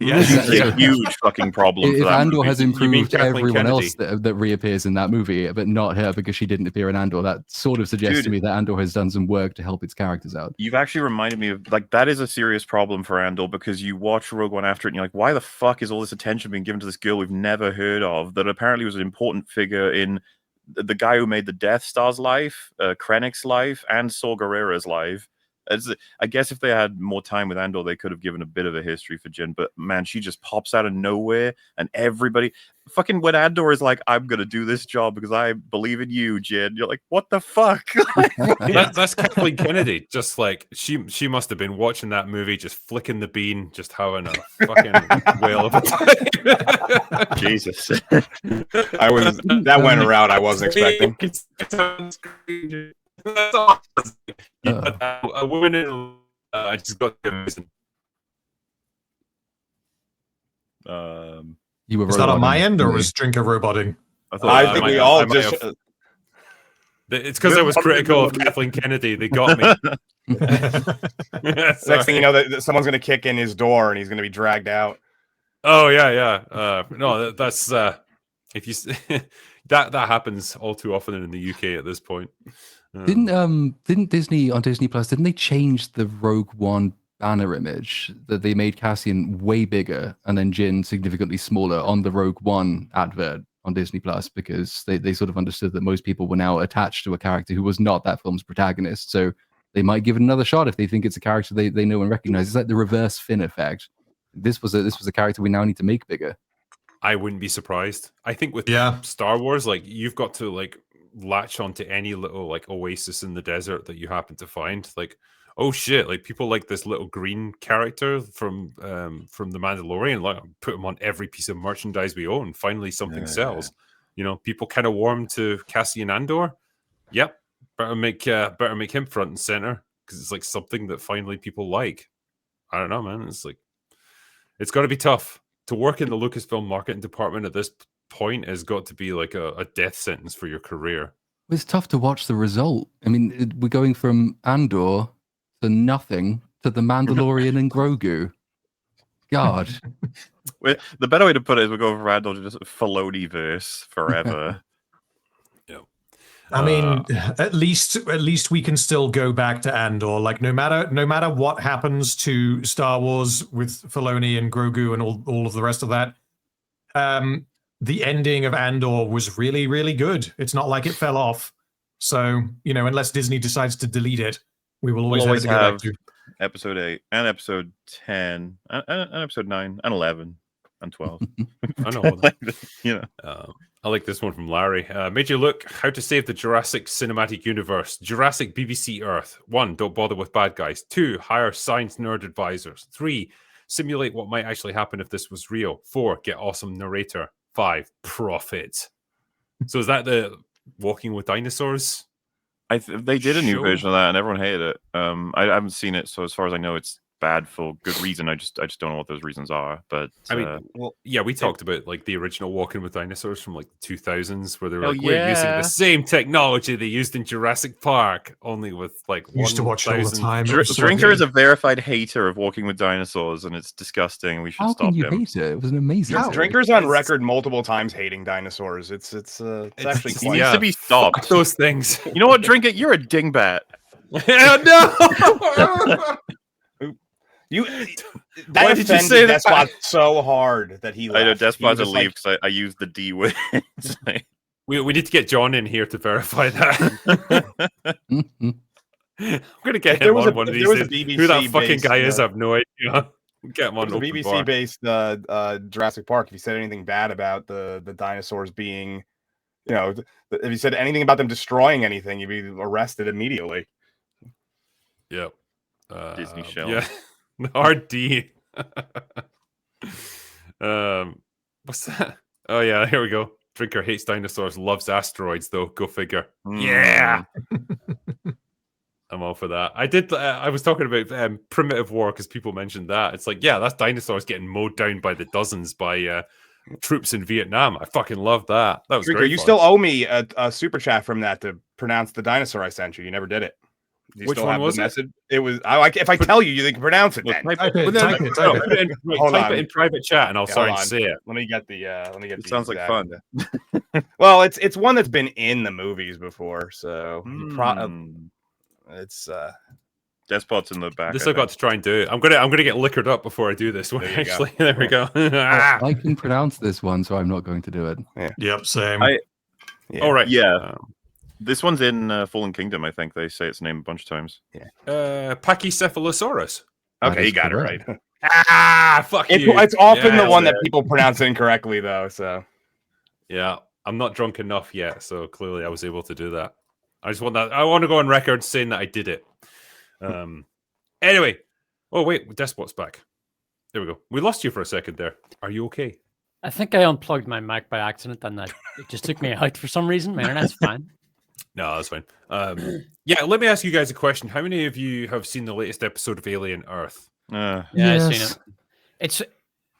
Yeah, she's a huge fucking problem. If Andor movie. has improved everyone else that reappears in that movie, but not her because she didn't appear in Andor, that sort of suggests to me that Andor has done some work to help its characters out. You've actually reminded me of, like, that is a serious problem for Andor, because you watch Rogue One after it and you're like, why the fuck is all this attention being given to this girl we've never heard of, that apparently was an important figure in the guy who made the Death Star's life, Krennic's life, and Saw Gerrera's life. I guess if they had more time with Andor, they could have given a bit of a history for Jyn, but man, she just pops out of nowhere, and everybody fucking, when Andor is like, I'm gonna do this job because I believe in you, Jyn, you're like, what the fuck? That's Kathleen Kennedy. Just like she must have been watching that movie, just flicking the bean, just having a fucking whale of a time. Jesus. That went a route I wasn't expecting. That's awesome. A woman in I just got the amazing. You were was that on my end, or was Drinker roboting? I think we all just. It's because I was critical of Kathleen Kennedy. They got me. Next thing you know, that someone's going to kick in his door and he's going to be dragged out. Oh yeah. No, that's if you that happens all too often in the UK at this point. Didn't Disney on Disney Plus, didn't they change the Rogue One banner image, that they made Cassian way bigger and then Jyn significantly smaller on the Rogue One advert on Disney Plus, because they sort of understood that most people were now attached to a character who was not that film's protagonist, so they might give it another shot if they think it's a character they know and recognize. It's like the reverse Finn effect. This was a character we now need to make bigger. I wouldn't be surprised. I think with Star Wars, like, you've got to like latch onto any little like oasis in the desert that you happen to find. Like, oh shit, like people like this little green character from the Mandalorian, like put him on every piece of merchandise we own. Finally something sells. People kind of warm to Cassian Andor. Yep, better make him front and center, because it's like something that finally people like. I don't know, man. It's like, it's got to be tough to work in the Lucasfilm marketing department at this point. Has got to be like a death sentence for your career. It's tough to watch the result. I mean, we're going from Andor to nothing to the Mandalorian and Grogu. God. The better way to put it is we go from Andor to just Filoni-verse forever. I mean, at least we can still go back to Andor. Like, no matter what happens to Star Wars with Filoni and Grogu and all of the rest of that, the ending of Andor was really, really good. It's not like it fell off. So, unless Disney decides to delete it, we will always have to go back to episode 8 and episode 10 and episode 9 and 11 and 12. I know. I like this one from Larry. Made you look how to save the Jurassic Cinematic Universe. Jurassic BBC Earth. 1, don't bother with bad guys. 2, hire science nerd advisors. 3, simulate what might actually happen if this was real. 4, get awesome narrator. 5, profit. So is that the Walking with Dinosaurs? They did a new version of that and everyone hated it. I haven't seen it, so as far as I know, it's bad for good reason. I just don't know what those reasons are. But I mean, we talked about like the original Walking with Dinosaurs from like the 2000s, where they were like, we're using the same technology they used in Jurassic Park, only with like used to watch it all the time. Drinker is a verified hater of Walking with Dinosaurs, and it's disgusting. We should stop him. How can you hate it? It was an amazing. Drinker's on record multiple times hating dinosaurs. It's actually he needs to be stopped. Those things. You know what, Drinker? You're a dingbat. No. Why did you say that? Despot so hard that he left. I know Despot to leave because I used the D word. we need to get John in here to verify that. I'm gonna get him on one of these days. Who that fucking guy is, I have no idea. Get him on the BBC-based Jurassic Park. If you said anything bad about the dinosaurs being, if you said anything about them destroying anything, you'd be arrested immediately. Yep. Disney show. Yeah. RD. What's that? Oh yeah, here we go. Drinker hates dinosaurs, loves asteroids though. Go figure. Yeah. I'm all for that. I was talking about primitive war because people mentioned that. It's like, yeah, that's dinosaurs getting mowed down by the dozens by troops in Vietnam. I fucking love that. That was Drinker, great. You still owe me a super chat from that to pronounce the dinosaur I sent you. You never did it. Which one was it? It was. If I tell you, you can pronounce it. Then. Type it in private chat, and I'll start to say it. Let me get the. It sounds like fun. Well, it's one that's been in the movies before, so it's. Despot's in the back. This I've got to try and do. I'm gonna get liquored up before I do this one. Actually, there we go. I can pronounce this one, so I'm not going to do it. Yeah. Yep, same. All right. Yeah. This one's in Fallen Kingdom, I think. They say its name a bunch of times. Yeah. Pachycephalosaurus. Okay, you got it right. Fuck you. It's often the one that people pronounce incorrectly, though. So, yeah, I'm not drunk enough yet, so clearly I was able to do that. I just want that. I want to go on record saying that I did it. Anyway. Oh wait, Despot's back. There we go. We lost you for a second there. Are you okay? I think I unplugged my Mac by accident, and it just took me out for some reason. My internet's fine. No, that's fine. Yeah, let me ask you guys a question. How many of you have seen the latest episode of Alien Earth? Yeah, I've seen it.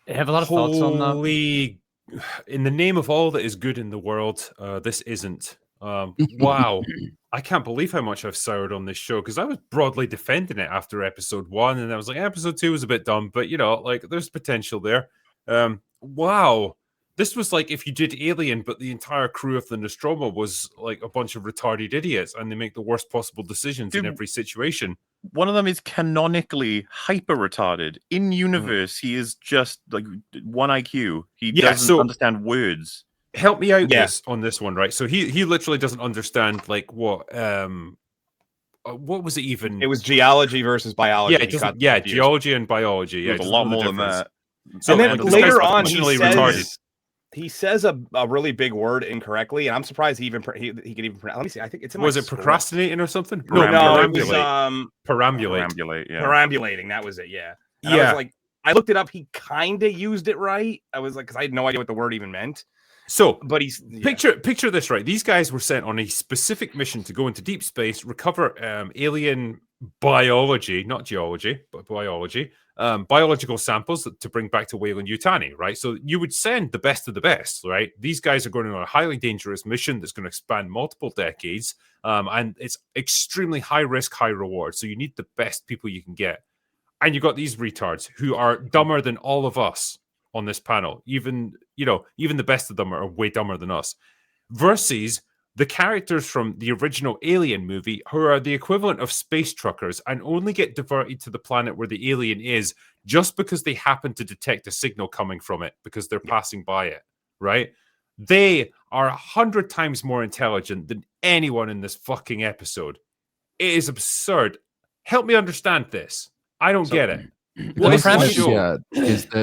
I have a lot of thoughts on that. In the name of all that is good in the world, this isn't. Wow. I can't believe how much I've soured on this show because I was broadly defending it after episode 1, and I was like, episode 2 was a bit dumb, but there's potential there. Wow. This was like if you did Alien, but the entire crew of the Nostromo was like a bunch of retarded idiots, and they make the worst possible decisions in every situation. One of them is canonically hyper retarded. In universe, he is just like 1 IQ. He doesn't understand words. Help me out on this one, right? So he literally doesn't understand like what was it even? It was geology versus biology. Geology and biology. Yeah, a lot more than that. So and then later on, he says a really big word incorrectly, and I'm surprised he could even pronounce. Let me see. I think it's in was it procrastinating or something? No, it was perambulate. Yeah, perambulating. That was it. Yeah. And I was like, I looked it up. He kind of used it right. I was like, because I had no idea what the word even meant. So, but he's picture this, right? These guys were sent on a specific mission to go into deep space, recover alien biology, not geology, but biology, biological samples to bring back to Weyland-Yutani, right? So you would send the best of the best, right? These guys are going on a highly dangerous mission that's going to span multiple decades, and it's extremely high risk, high reward. So you need the best people you can get, and you got these retards who are dumber than all of us on this panel. Even the best of them are way dumber than us, versus the characters from the original Alien movie who are the equivalent of space truckers and only get diverted to the planet where the alien is just because they happen to detect a signal coming from it because they're passing by it, right? They are 100 times more intelligent than anyone in this fucking episode. It is absurd. Help me understand this. I don't get it. What is that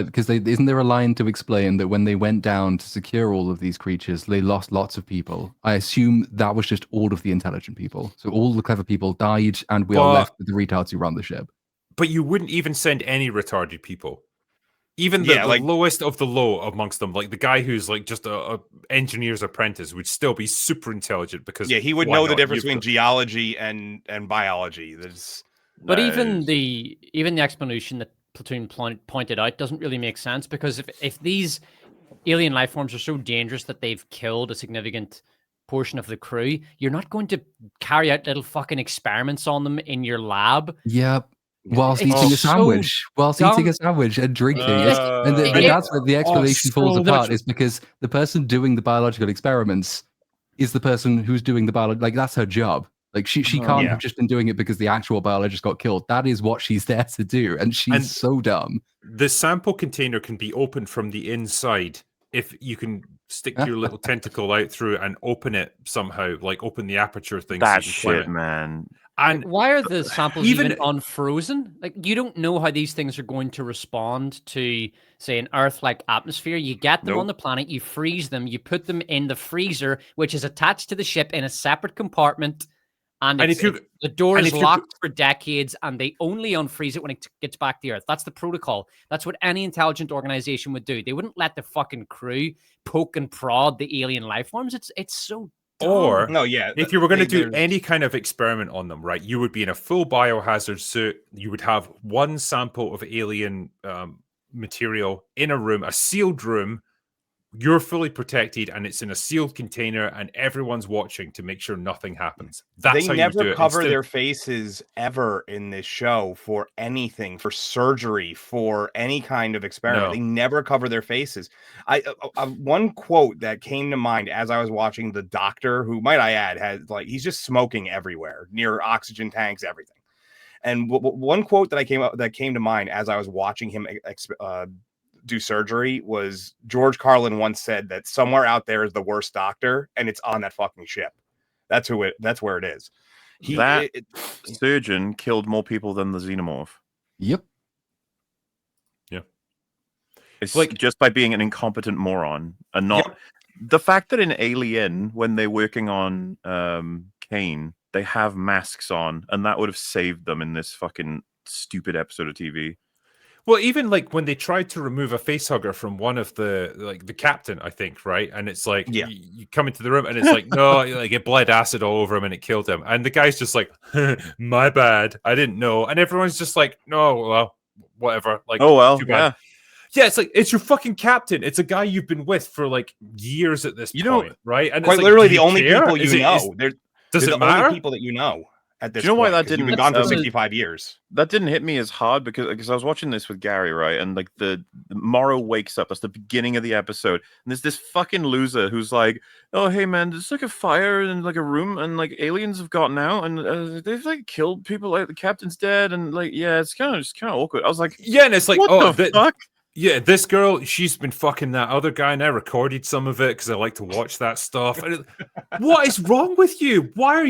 because isn't there a line to explain that when they went down to secure all of these creatures, they lost lots of people? I assume that was just all of the intelligent people. So all the clever people died, and we are left with the retards who run the ship. But you wouldn't even send any retarded people. Even the lowest of the low amongst them, like the guy who's like just a engineer's apprentice, would still be super intelligent because he would know the difference between geology and biology. But even the explanation that Platoon pointed out doesn't really make sense, because if these alien life forms are so dangerous that they've killed a significant portion of the crew, you're not going to carry out little fucking experiments on them in your lab. Yep. Whilst eating a sandwich, and drinking. And that's where the explanation falls apart, is because the person doing the biological experiments is the person who's doing the biology. Like, that's her job. Like, she can't have just been doing it because the actual biologist got killed. That is what she's there to do. And she's so dumb. The sample container can be opened from the inside if you can stick your little tentacle out through it and open it somehow, like open the aperture thing. That shit, man. And why are the samples even unfrozen? Like, you don't know how these things are going to respond to, say, an Earth-like atmosphere. You get them on the planet, you freeze them, you put them in the freezer, which is attached to the ship in a separate compartment, and the door is locked for decades, and they only unfreeze it when it gets back to Earth. That's the protocol. That's what any intelligent organization would do. They wouldn't let the fucking crew poke and prod the alien life forms. It's so dumb. Or if you were going to do any kind of experiment on them, right, you would be in a full biohazard suit. You would have one sample of alien material in a room, a sealed room. You're fully protected, and it's in a sealed container, and everyone's watching to make sure nothing happens. That's how you do it. They never cover their faces ever in this show for anything, for surgery, for any kind of experiment. No. They never cover their faces. One quote that came to mind as I was watching the doctor, who, might I add, has he's just smoking everywhere, near oxygen tanks, everything. And one quote that came to mind as I was watching him do surgery was, George Carlin once said that somewhere out there is the worst doctor, and it's on that fucking ship. That's where it is. Surgeon killed more people than the xenomorph. Yep. Yeah. It's just by being an incompetent moron, and not the fact that in Alien, when they're working on Kane, they have masks on, and that would have saved them in this fucking stupid episode of TV. Well, even when they tried to remove a facehugger from one of the captain, I think, right? And it's you come into the room and it's no, it bled acid all over him and it killed him. And the guy's just my bad, I didn't know. And everyone's just no, well, whatever. Oh well, yeah. Yeah, it's it's your fucking captain. It's a guy you've been with for years at this point, right? And quite literally the only people you know. Does it matter? Only people that you know. At this Do you know point, why that didn't? You've been gone for 65 years. That didn't hit me as hard because I was watching this with Gary, right? And the Morrow wakes up. That's the beginning of the episode, and there's this fucking loser who's like, "Oh, hey man, there's a fire in a room, and aliens have gotten out, and they've killed people. The captain's dead, and it's kind of awkward." I was like, "Yeah," and it's what the fuck? Yeah, this girl, she's been fucking that other guy, and I recorded some of it because I like to watch that stuff. What is wrong with you? Why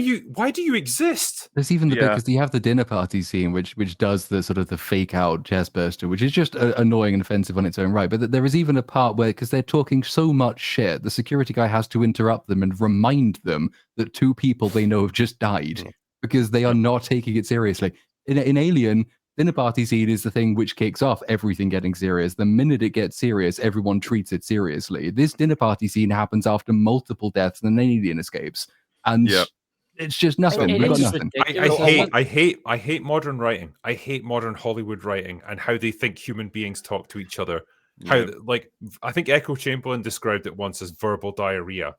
do you exist? There's even the bit, because you have the dinner party scene, which does the sort of the fake out chest burster, which is just annoying and offensive on its own right. But there is even a part where, because they're talking so much shit, the security guy has to interrupt them and remind them that two people they know have just died because they are not taking it seriously. In Alien, dinner party scene is the thing which kicks off everything getting serious. The minute it gets serious, everyone treats it seriously. This dinner party scene happens after multiple deaths and an alien escapes, and it's just nothing. We got nothing. I hate modern writing. I hate modern Hollywood writing and how they think human beings talk to each other. How I think Echo Chamberlain described it once as verbal diarrhea.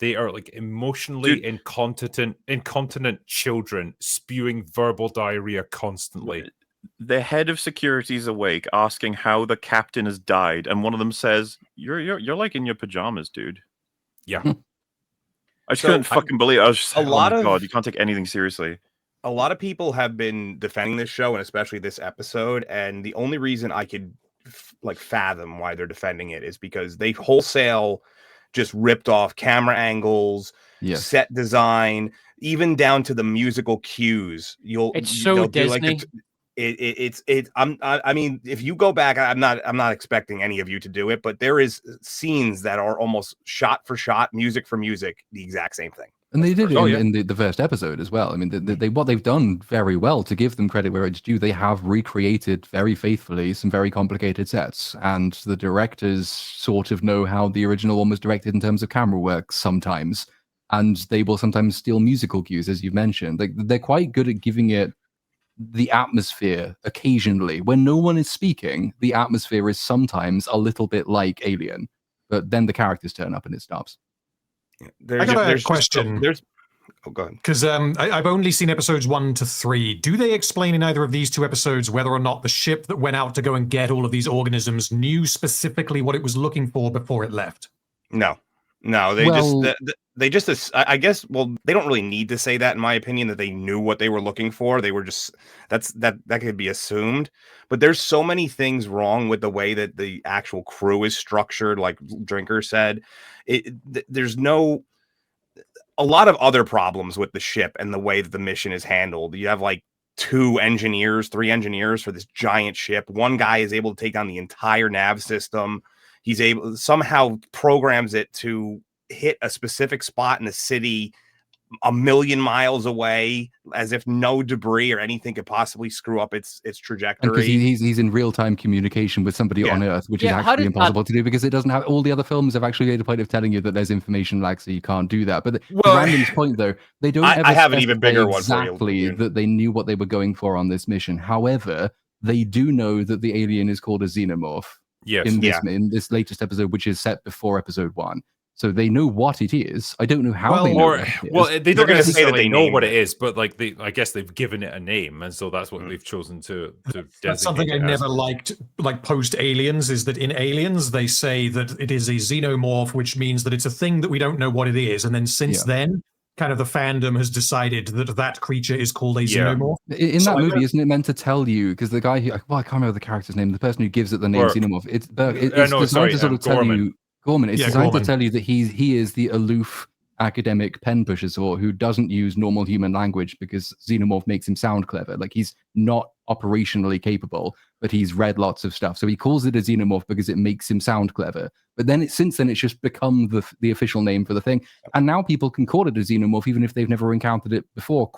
They are emotionally incontinent children spewing verbal diarrhea constantly. The head of security is awake, asking how the captain has died, and one of them says, "You're in your pajamas, dude." Yeah, I just couldn't fucking believe it. I was just God, you can't take anything seriously. A lot of people have been defending this show, and especially this episode, and the only reason I could fathom why they're defending it is because they wholesale just ripped off camera angles, set design, even down to the musical cues. It's so Disney. I mean, if you go back, I'm not expecting any of you to do it, but there is scenes that are almost shot for shot, music for music, the exact same thing. And they did it in the first episode as well. I mean, what they've done very well, to give them credit where it's due, they have recreated very faithfully some very complicated sets, and the directors sort of know how the original one was directed in terms of camera work sometimes, and they will sometimes steal musical cues, as you've mentioned. They're quite good at giving it the atmosphere occasionally, when no one is speaking, the atmosphere is sometimes a little bit like Alien, but then the characters turn up and it stops. I got a question. Oh, go ahead. Because I've only seen episodes 1 to 3. Do they explain in either of these 2 episodes whether or not the ship that went out to go and get all of these organisms knew specifically what it was looking for before it left? No, they just I guess, well, they don't really need to say that, in my opinion, that they knew what they were looking for. They were just, that could be assumed. But there's so many things wrong with the way that the actual crew is structured, like Drinker said. There's a lot of other problems with the ship and the way that the mission is handled. You have like 3 engineers for this giant ship. One guy is able to take down the entire nav system. He's able somehow programs it to hit a specific spot in the city 1,000,000 miles away, as if no debris or anything could possibly screw up its trajectory. Because he's in real-time communication with somebody on Earth, which is actually impossible to do because it doesn't have all the other films have actually made a point of telling you that there's information lag, so you can't do that. But to Random's point, though, they don't ever I have an even bigger one exactly for you. That they knew what they were going for on this mission. However, they do know that the alien is called a xenomorph. Yes. In this latest episode, which is set before episode 1. So they know what it is. I don't know how they know what it is. Well, they don't necessarily say that they know what it is, but like I guess they've given it a name, and so that's what they've chosen to That's something I never liked, like post Aliens, is that in Aliens they say that it is a xenomorph, which means that it's a thing that we don't know what it is, and then since then, kind of the fandom has decided that that creature is called a xenomorph. In that movie, isn't it meant to tell you? Because the guy who, I can't remember the character's name, the person who gives it the name xenomorph, it's designed to sort of tell you. Gorman. It's designed to tell you that he is the aloof academic pen pusher sort who doesn't use normal human language because xenomorph makes him sound clever. Like he's not operationally capable, but he's read lots of stuff. So he calls it a xenomorph because it makes him sound clever. But then since then it's just become the official name for the thing. And now people can call it a xenomorph even if they've never encountered it before, ?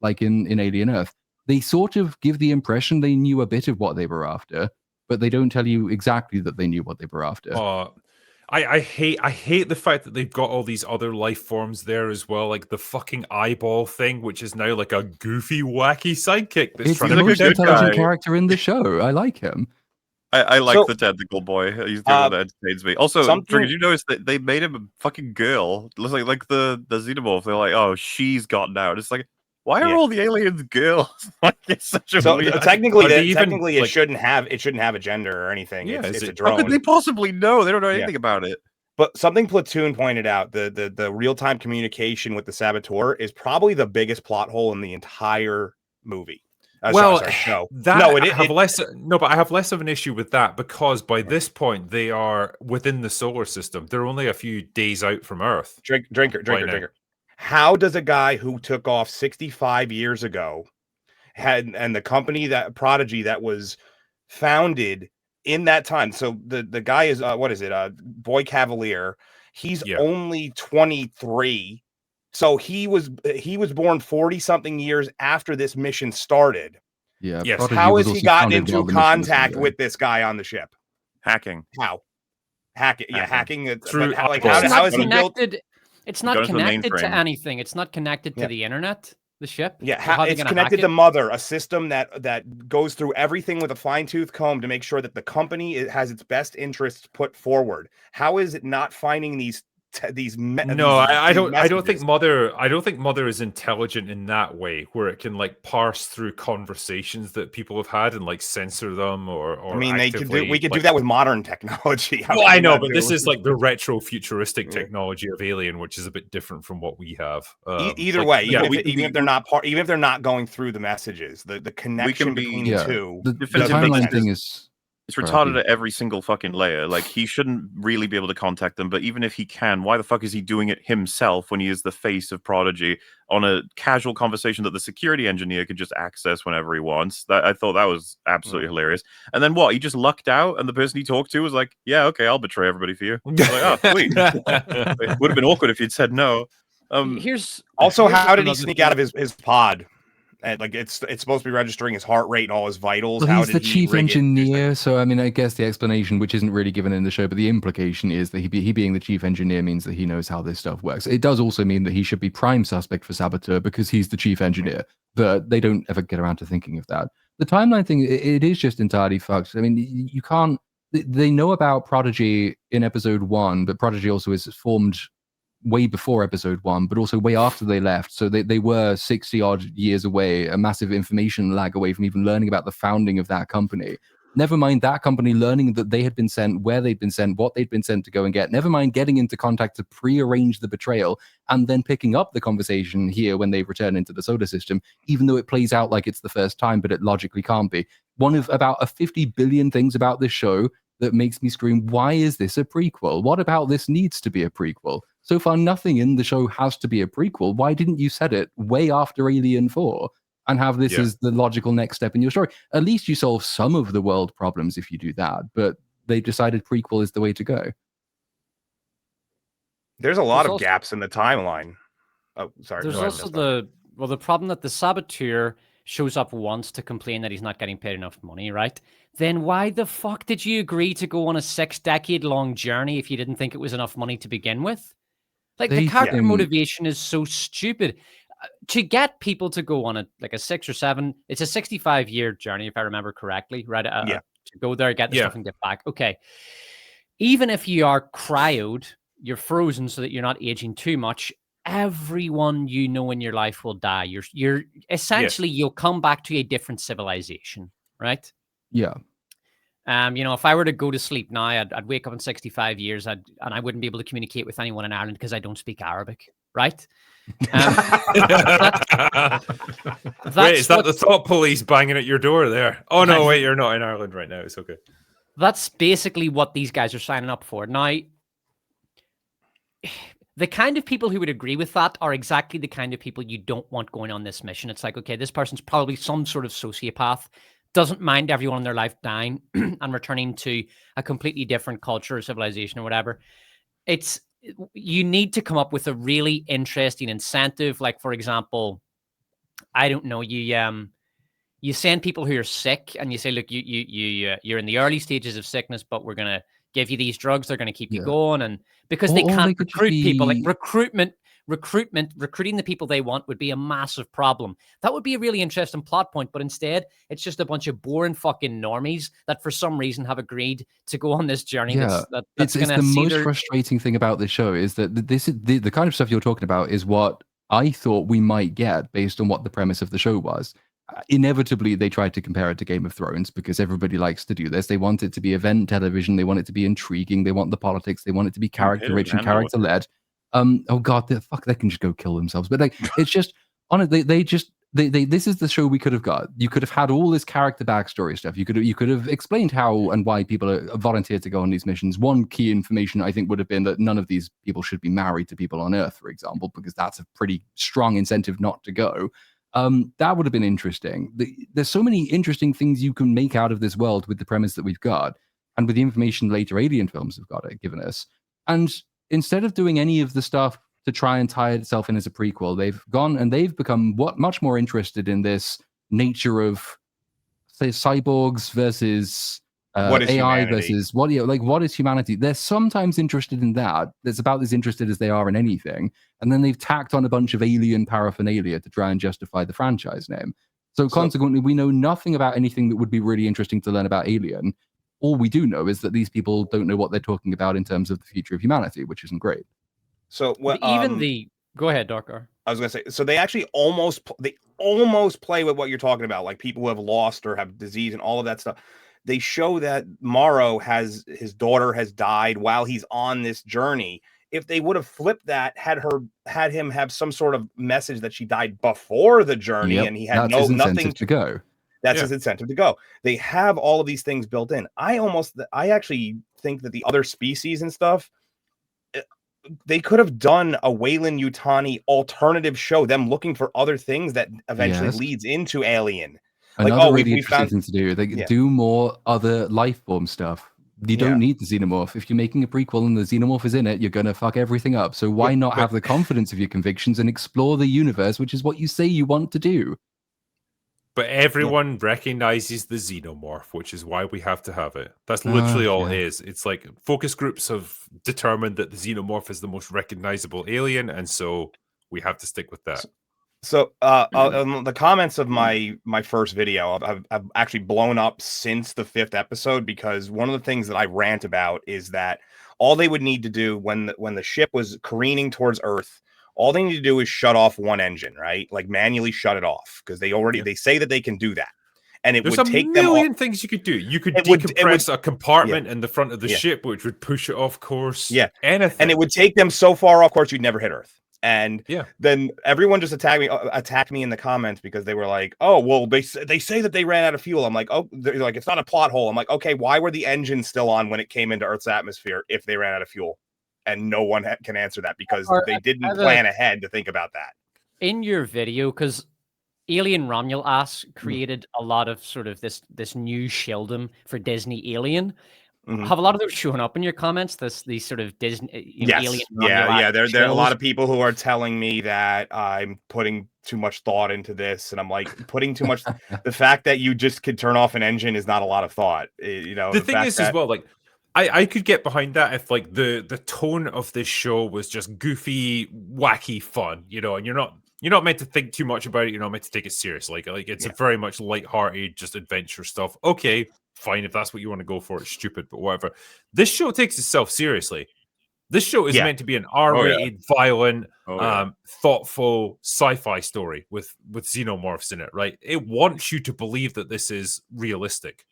Like in Alien Earth. They sort of give the impression they knew a bit of what they were after, but they don't tell you exactly that they knew what they were after. I hate the fact that they've got all these other life forms there as well, like the fucking eyeball thing, which is now like a goofy, wacky sidekick. That's trying the most intelligent character in the show. I like him. I like the tentacle boy. He's the one that entertains me. Also, did you notice that they made him a fucking girl? Looks like the xenomorph. They're like, oh, she's gotten out. It's like, why are all the aliens girls? Like, it's such a weird... technically, it shouldn't have a gender or anything. Yeah, it's a drone. How could they possibly know? They don't know anything about it. But something Platoon pointed out, the real-time communication with the saboteur is probably the biggest plot hole in the entire movie. Show. But I have less of an issue with that because by this point they are within the solar system. They're only a few days out from Earth. Drinker. How does a guy who took off 65 years ago and the company that Prodigy that was founded in that time? So the guy is Boy Cavalier. He's only 23. So he was born 40 something years after this mission started. Yeah. Yes. How has he gotten into contact with this guy on the ship? Hacking. How? Hacking. Yeah, hacking. Through how is he built? It's not connected to anything. It's not connected to the internet, the ship. Yeah, it's connected to Mother, a system that goes through everything with a fine-tooth comb to make sure that the company has its best interests put forward. How is it not finding these I don't think Mother is intelligent in that way, where it can like parse through conversations that people have had and like censor them or I mean we could do that with modern technology. Well, I know, but this is like the retro futuristic technology of Alien, which is a bit different from what we have. Either way, even if they're not going through the messages, the connection between the two. The timeline thing is it's retarded at every single fucking layer. Like, he shouldn't really be able to contact them, but even if he can, why the fuck is he doing it himself when he is the face of Prodigy on a casual conversation that the security engineer could just access whenever he wants? I thought that was absolutely hilarious. And then what? He just lucked out, and the person he talked to was like, yeah, okay, I'll betray everybody for you. I was like, oh, sweet. It would have been awkward if he'd said no. How did he sneak out of his pod? And like it's supposed to be registering his heart rate and all his vitals. Well, How he's did the he chief rig it? engineer, so I mean, I guess the explanation, which isn't really given in the show, but the implication is that he being the chief engineer means that he knows how this stuff works. It does also mean that he should be prime suspect for saboteur because he's the chief engineer, but they don't ever get around to thinking of that. The timeline thing, it is just entirely fucked. I mean, you can't. They know about Prodigy in episode 1, but Prodigy also is formed way before episode 1, but also way after they left. So they were 60 odd years away, a massive information lag away from even learning about the founding of that company. Never mind that company learning that they had been sent, where they'd been sent, what they'd been sent to go and get. Never mind getting into contact to prearrange the betrayal and then picking up the conversation here when they return into the solar system, even though it plays out like it's the first time, but it logically can't be. One of about 50 billion things about this show that makes me scream, why is this a prequel? What about this needs to be a prequel? So far, nothing in the show has to be a prequel. Why didn't you set it way after Alien 4 and have this as the logical next step in your story? At least you solve some of the world problems if you do that, but they decided prequel is the way to go. There's a lot of gaps in the timeline. Oh, sorry. There's also the problem that the saboteur shows up once to complain that he's not getting paid enough money, right? Then why the fuck did you agree to go on a 6-decade-long journey if you didn't think it was enough money to begin with? Like, the character motivation is so stupid. To get people to go on a 6 or 7, it's a 65-year journey, if I remember correctly, right? To go there, get the stuff and get back. Okay. Even if you are cryoed, you're frozen so that you're not aging too much, everyone you know in your life will die. You're essentially, you'll come back to a different civilization, right? Yeah. If I were to go to sleep now, I'd wake up in 65 years and I wouldn't be able to communicate with anyone in Ireland because I don't speak Arabic, right? Wait, is that the thought police banging at your door there? Oh, no, wait, you're not in Ireland right now. It's okay. That's basically what these guys are signing up for. Now, the kind of people who would agree with that are exactly the kind of people you don't want going on this mission. It's like, okay, this person's probably some sort of sociopath, doesn't mind everyone in their life dying and returning to a completely different culture or civilization or whatever. You need to come up with a really interesting incentive. Like, for example, I don't know, you send people who are sick and you say, look, you're in the early stages of sickness, but we're going to give you these drugs. They're going to keep you going. And because they can't recruit people, like recruiting the people they want would be a massive problem. That would be a really interesting plot point, but instead it's just a bunch of boring fucking normies that for some reason have agreed to go on this journey. It's the most frustrating thing about this show is that this is the kind of stuff you're talking about is what I thought we might get based on what the premise of the show was. Inevitably, they tried to compare it to Game of Thrones because everybody likes to do this. They want it to be event television. They want it to be intriguing. They want the politics. They want it to be character rich and character led. Oh God, they can just go kill themselves. But like, it's just honestly, this is the show we could have got. You could have had all this character backstory stuff. You could have explained how and why people are volunteered to go on these missions. One key information I think would have been that none of these people should be married to people on Earth, for example, because that's a pretty strong incentive not to go. That would have been interesting. There's so many interesting things you can make out of this world with the premise that we've got and with the information later Alien films have given us. And instead of doing any of the stuff to try and tie itself in as a prequel, they've gone and they've become much more interested in this nature of, say, cyborgs versus what is AI humanity? Versus what is humanity? They're sometimes interested in that. That's about as interested as they are in anything. And then they've tacked on a bunch of alien paraphernalia to try and justify the franchise name. So consequently, we know nothing about anything that would be really interesting to learn about Alien. All we do know is that these people don't know what they're talking about in terms of the future of humanity, which isn't great. So go ahead, Darkar. I was gonna say, so they actually almost play with what you're talking about, like people who have lost or have disease and all of that stuff. They show that Morrow his daughter has died while he's on this journey. If they would have flipped that, had him have some sort of message that she died before the journey, and he had nothing to go. That's his incentive to go. They have all of these things built in. I actually think that the other species and stuff, they could have done a Weyland-Yutani alternative show, them looking for other things that eventually leads into Alien. Another really interesting thing to do. They do more other life form stuff. You don't need the xenomorph. If you're making a prequel and the xenomorph is in it, you're gonna fuck everything up. So why not have the confidence of your convictions and explore the universe, which is what you say you want to do? But everyone recognizes the xenomorph, which is why we have to have it. That's literally all it is. It's like focus groups have determined that the xenomorph is the most recognizable alien, and so we have to stick with that. So the comments of my first video, I've actually blown up since the 5th episode, because one of the things that I rant about is that all they would need to do when the ship was careening towards Earth, all they need to do is shut off one engine, right? Like manually shut it off, because they say that they can do that. And There's would take them a million things you could do. You could decompress a compartment in the front of the ship, which would push it off course. Yeah, anything. And it would take them so far off course you'd never hit Earth. And then everyone just attacked me in the comments because they were like, "Oh, well, they say that they ran out of fuel." I'm like, "Oh, they're like, it's not a plot hole." I'm like, "Okay, why were the engines still on when it came into Earth's atmosphere if they ran out of fuel?" And no one can answer that because they didn't plan ahead to think about that. In your video, because Alien Romulus created a lot of sort of this new shieldom for Disney Alien. Have a lot of those shown up in your comments? These sort of Disney, Alien Romulus There are a lot of people who are telling me that I'm putting too much thought into this, and I'm like, putting too much. The fact that you just could turn off an engine is not a lot of thought. The thing is, as well, like, I could get behind that if like the tone of this show was just goofy, wacky fun, and you're not meant to think too much about it. You're not meant to take it serious. Like it's a very much lighthearted, just adventure stuff. Okay, fine, if that's what you want to go for. It's stupid, but whatever. This show takes itself seriously. This show is meant to be an R-rated, violent, thoughtful sci-fi story with xenomorphs in it, right? It wants you to believe that this is realistic.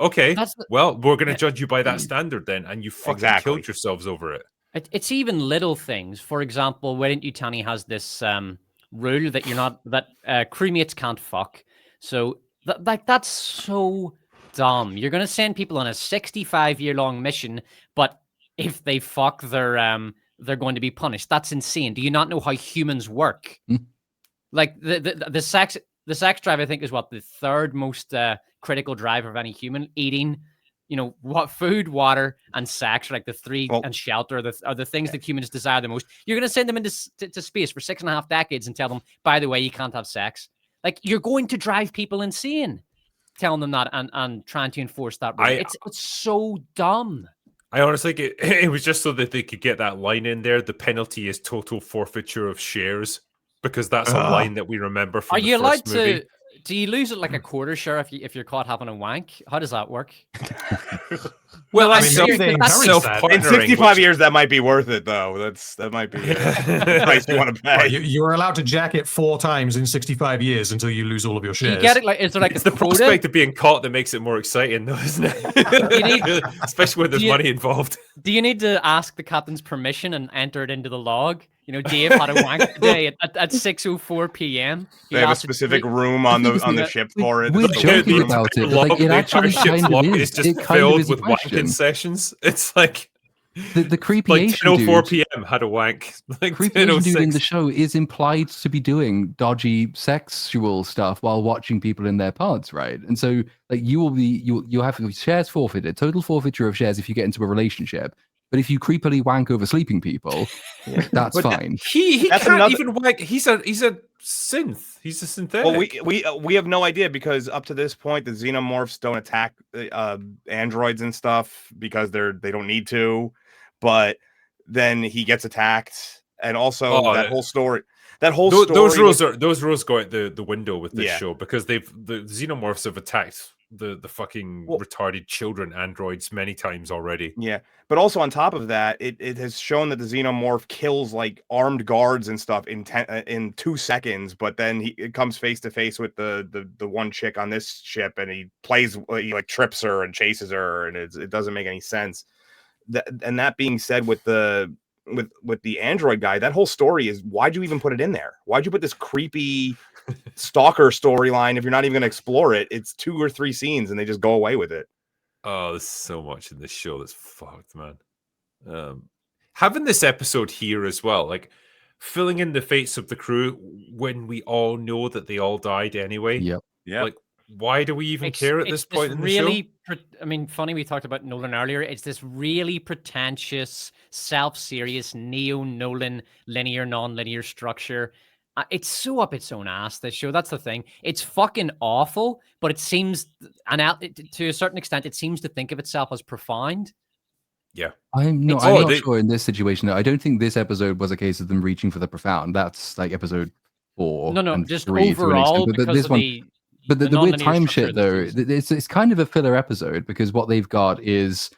Okay, well, we're going to judge you by that standard then, and you fucking killed yourselves over it. It's even little things. For example, Wouldn't You Tell Me has this rule that crewmates can't fuck. So that's so dumb. You're going to send people on a 65-year-long mission, but if they fuck, they're going to be punished. That's insane. Do you not know how humans work? Like the sex drive, I think, is the third most critical driver of any human. Eating, what food, water, and sex are like the three, and shelter are the things that humans desire the most. You're going to send them into space for 6.5 decades and tell them, by the way, you can't have sex. Like, you're going to drive people insane, telling them that and trying to enforce that rule. It's so dumb. I honestly think it was just so that they could get that line in there. The penalty is total forfeiture of shares, because that's a line that we remember from the first movie. Do you lose it like a quarter share if you're caught having a wank? How does that work? Well, that's self-partnering. In 65 years, that might be worth it, though. That might be the price you want to pay. You're allowed to jack it 4 times in 65 years until you lose all of your shares. You get it? It's the prospect of being caught that makes it more exciting, though, isn't it? Especially when there's money involved. Do you need to ask the captain's permission and enter it into the log? Dave had a wank today at 6:04 p.m. They have a specific room on the ship for it. We're joking about it, but like, it actually kind of is. It's just filled with wanking sessions. It's like the creepy like Asian 10:04 p.m. had a wank. Like creepy Asian dude in the show is implied to be doing dodgy sexual stuff while watching people in their pods, right? And so like you'll have shares forfeited, total forfeiture of shares if you get into a relationship. But if you creepily wank over sleeping people, that's fine. He can't even wank. He's a synth. He's a synthetic. Well, we have no idea, because up to this point, the xenomorphs don't attack androids and stuff because they don't need to. But then he gets attacked, and also whole story. Those rules go out the window with this show, because the xenomorphs have attacked the fucking retarded children androids many times already. Yeah, but also on top of that, it has shown that the xenomorph kills like armed guards and stuff in 2 seconds, but then it comes face to face with the one chick on this ship, and he like trips her and chases her, and it doesn't make any sense. That being said, with the android guy, that whole story is, why'd you even put it in there? Why'd you put this creepy stalker storyline if you're not even going to explore it? It's 2 or 3 scenes and they just go away with it. Oh, there's so much in this show that's fucked, man. Having this episode here as well, like filling in the fates of the crew when we all know that they all died anyway. Yep. Like, why do we even care at this point in the show? I mean, funny, we talked about Nolan earlier. It's this really pretentious, self-serious, neo-Nolan linear, non-linear structure. It's so up its own ass, this show. That's the thing. It's fucking awful, but it seems, to a certain extent, it seems to think of itself as profound. Yeah. I'm not sure in this situation. I don't think this episode was a case of them reaching for the profound. That's like episode 4. No, and just 3 overall, but because this of one, the weird time shit, though, it's kind of a filler episode because what they've got is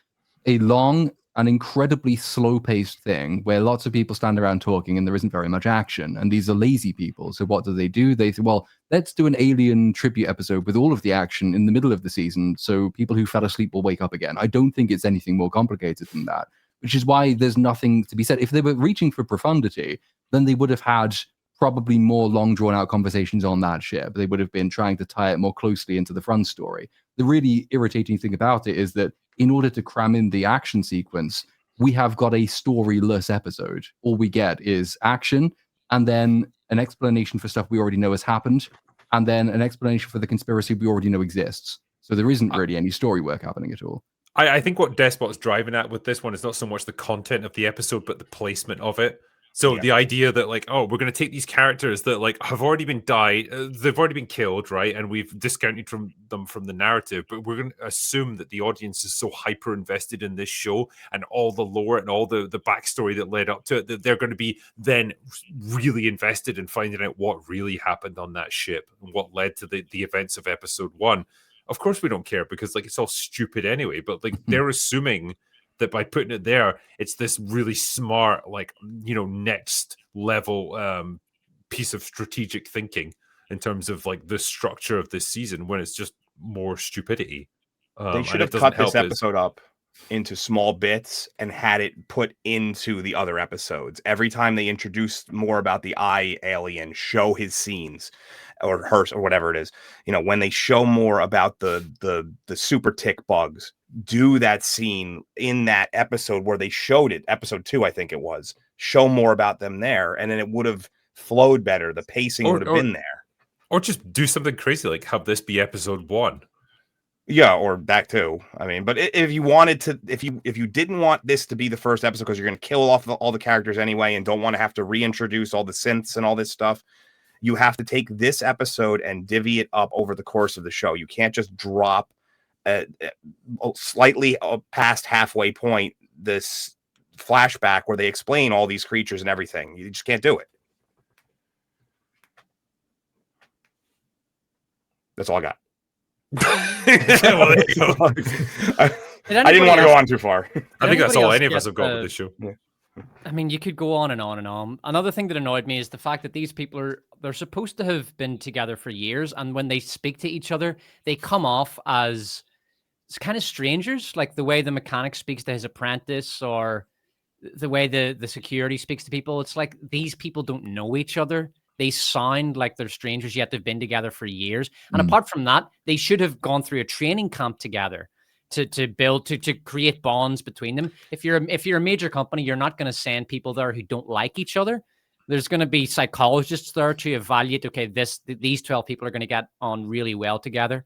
a long and incredibly slow-paced thing where lots of people stand around talking and there isn't very much action. And these are lazy people. So what do? They say, well, let's do an Alien tribute episode with all of the action in the middle of the season so people who fell asleep will wake up again. I don't think it's anything more complicated than that, which is why there's nothing to be said. If they were reaching for profundity, then they would have had probably more long drawn-out conversations on that ship. They would have been trying to tie it more closely into the front story. The really irritating thing about it is that in order to cram in the action sequence, we have got a storyless episode. All we get is action and then an explanation for stuff we already know has happened, and then an explanation for the conspiracy we already know exists. So there isn't really any story work happening at all. I think what Despot's driving at with this one is not so much the content of the episode, but the placement of it. So the idea that like, oh, we're going to take these characters that like have already been they've already been killed, right? And we've discounted them from the narrative, but we're going to assume that the audience is so hyper invested in this show and all the lore and all the backstory that led up to it that they're going to be then really invested in finding out what really happened on that ship and what led to the events of episode 1. Of course, we don't care because like it's all stupid anyway. But like they're assuming that by putting it there, it's this really smart, like, you know, next level piece of strategic thinking in terms of like the structure of this season when it's just more stupidity. They should have cut this episode up into small bits and had it put into the other episodes. Every time they introduced more about the eye alien, show his scenes or hers or whatever it is. You know, when they show more about the super tick bugs, do that scene in that episode where they showed it, episode 2, I think it was. Show more about them there, and then it would have flowed better. The pacing would have been there. Or just do something crazy, like have this be episode 1. Yeah, or that too. I mean, but if you wanted to, if you didn't want this to be the first episode because you're going to kill off all the characters anyway and don't want to have to reintroduce all the synths and all this stuff, you have to take this episode and divvy it up over the course of the show. You can't just drop slightly past halfway point this flashback where they explain all these creatures and everything. You just can't do it. That's all I got. I didn't want to go on too far. I think that's all any of us have got with this show. Yeah. I mean, you could go on and on and on. Another thing that annoyed me is the fact that these people they're supposed to have been together for years, and when they speak to each other, they come off as kind of strangers, like the way the mechanic speaks to his apprentice or the way the security speaks to people. It's like these people don't know each other. They sound like they're strangers, yet they've been together for years. And apart from that, they should have gone through a training camp together to build, to create bonds between them. If you're a major company, you're not going to send people there who don't like each other. There's going to be psychologists there to evaluate, okay, these 12 people are going to get on really well together.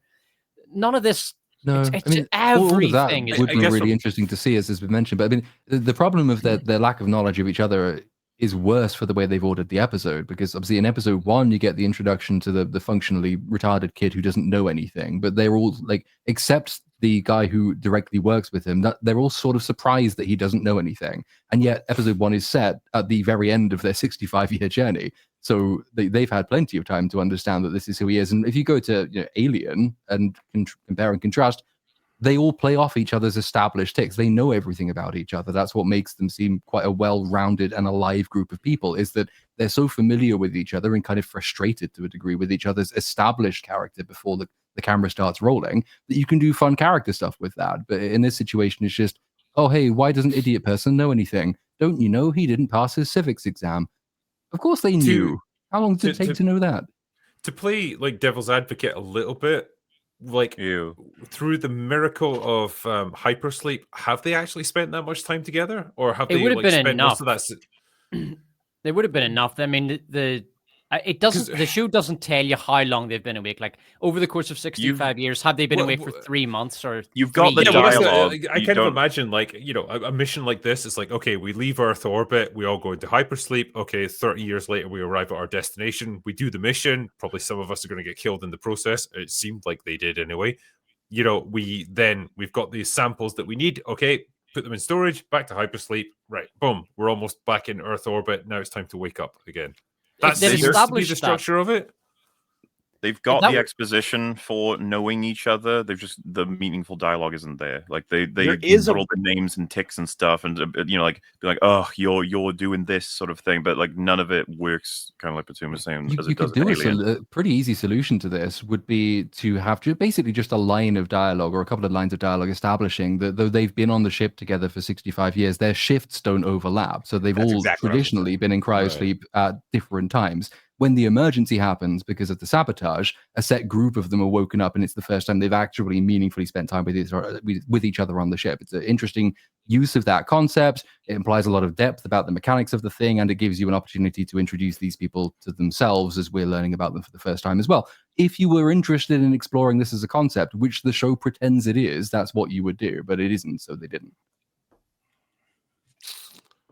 None of this. No, I mean, everything would be really interesting to see, as we mentioned. But I mean, the problem of their lack of knowledge of each other is worse for the way they've ordered the episode, because obviously in episode 1 you get the introduction to the functionally retarded kid who doesn't know anything, but they're all like, except the guy who directly works with him, that they're all sort of surprised that he doesn't know anything. And yet episode 1 is set at the very end of their 65-year journey, so they've had plenty of time to understand that this is who he is. And if you go to Alien and compare and contrast, they all play off each other's established ticks. They know everything about each other. That's what makes them seem quite a well-rounded and alive group of people, is that they're so familiar with each other and kind of frustrated to a degree with each other's established character before the camera starts rolling, that you can do fun character stuff with that. But in this situation, it's just, oh, hey, why doesn't idiot person know anything? Don't you know he didn't pass his civics exam? Of course they knew. How long did it take to know that? To play like devil's advocate a little bit, like through the miracle of hypersleep, have they actually spent that much time together, or have they would have been spent enough. most of that? There would have been enough. I mean, the It doesn't. The show doesn't tell you how long they've been awake. Like over the course of 65 years, have they been awake for 3 months or? You've got the dialogue. I kind of imagine like a mission like this. It's like, okay, we leave Earth orbit, we all go into hypersleep. Okay, 30 years later, we arrive at our destination. We do the mission. Probably some of us are going to get killed in the process. It seemed like they did anyway. We've got these samples that we need. Okay, put them in storage. Back to hypersleep. Right, boom. We're almost back in Earth orbit. Now it's time to wake up again. That seems to be the structure of it. They've got the exposition for knowing each other. They've just the meaningful dialogue isn't there. Like they put all the names and ticks and stuff, and like be like, oh, you're doing this sort of thing, but like none of it works. Kind of like Platoon was saying, you could do a pretty easy solution to this would be to have basically just a line of dialogue or a couple of lines of dialogue establishing that though they've been on the ship together for 65 years, their shifts don't overlap. So they've all traditionally been in cryosleep at different times. When the emergency happens because of the sabotage, a set group of them are woken up, and it's the first time they've actually meaningfully spent time with each other on the ship. It's an interesting use of that concept. It implies a lot of depth about the mechanics of the thing, and it gives you an opportunity to introduce these people to themselves as we're learning about them for the first time as well. If you were interested in exploring this as a concept, which the show pretends it is, that's what you would do, but it isn't, so they didn't.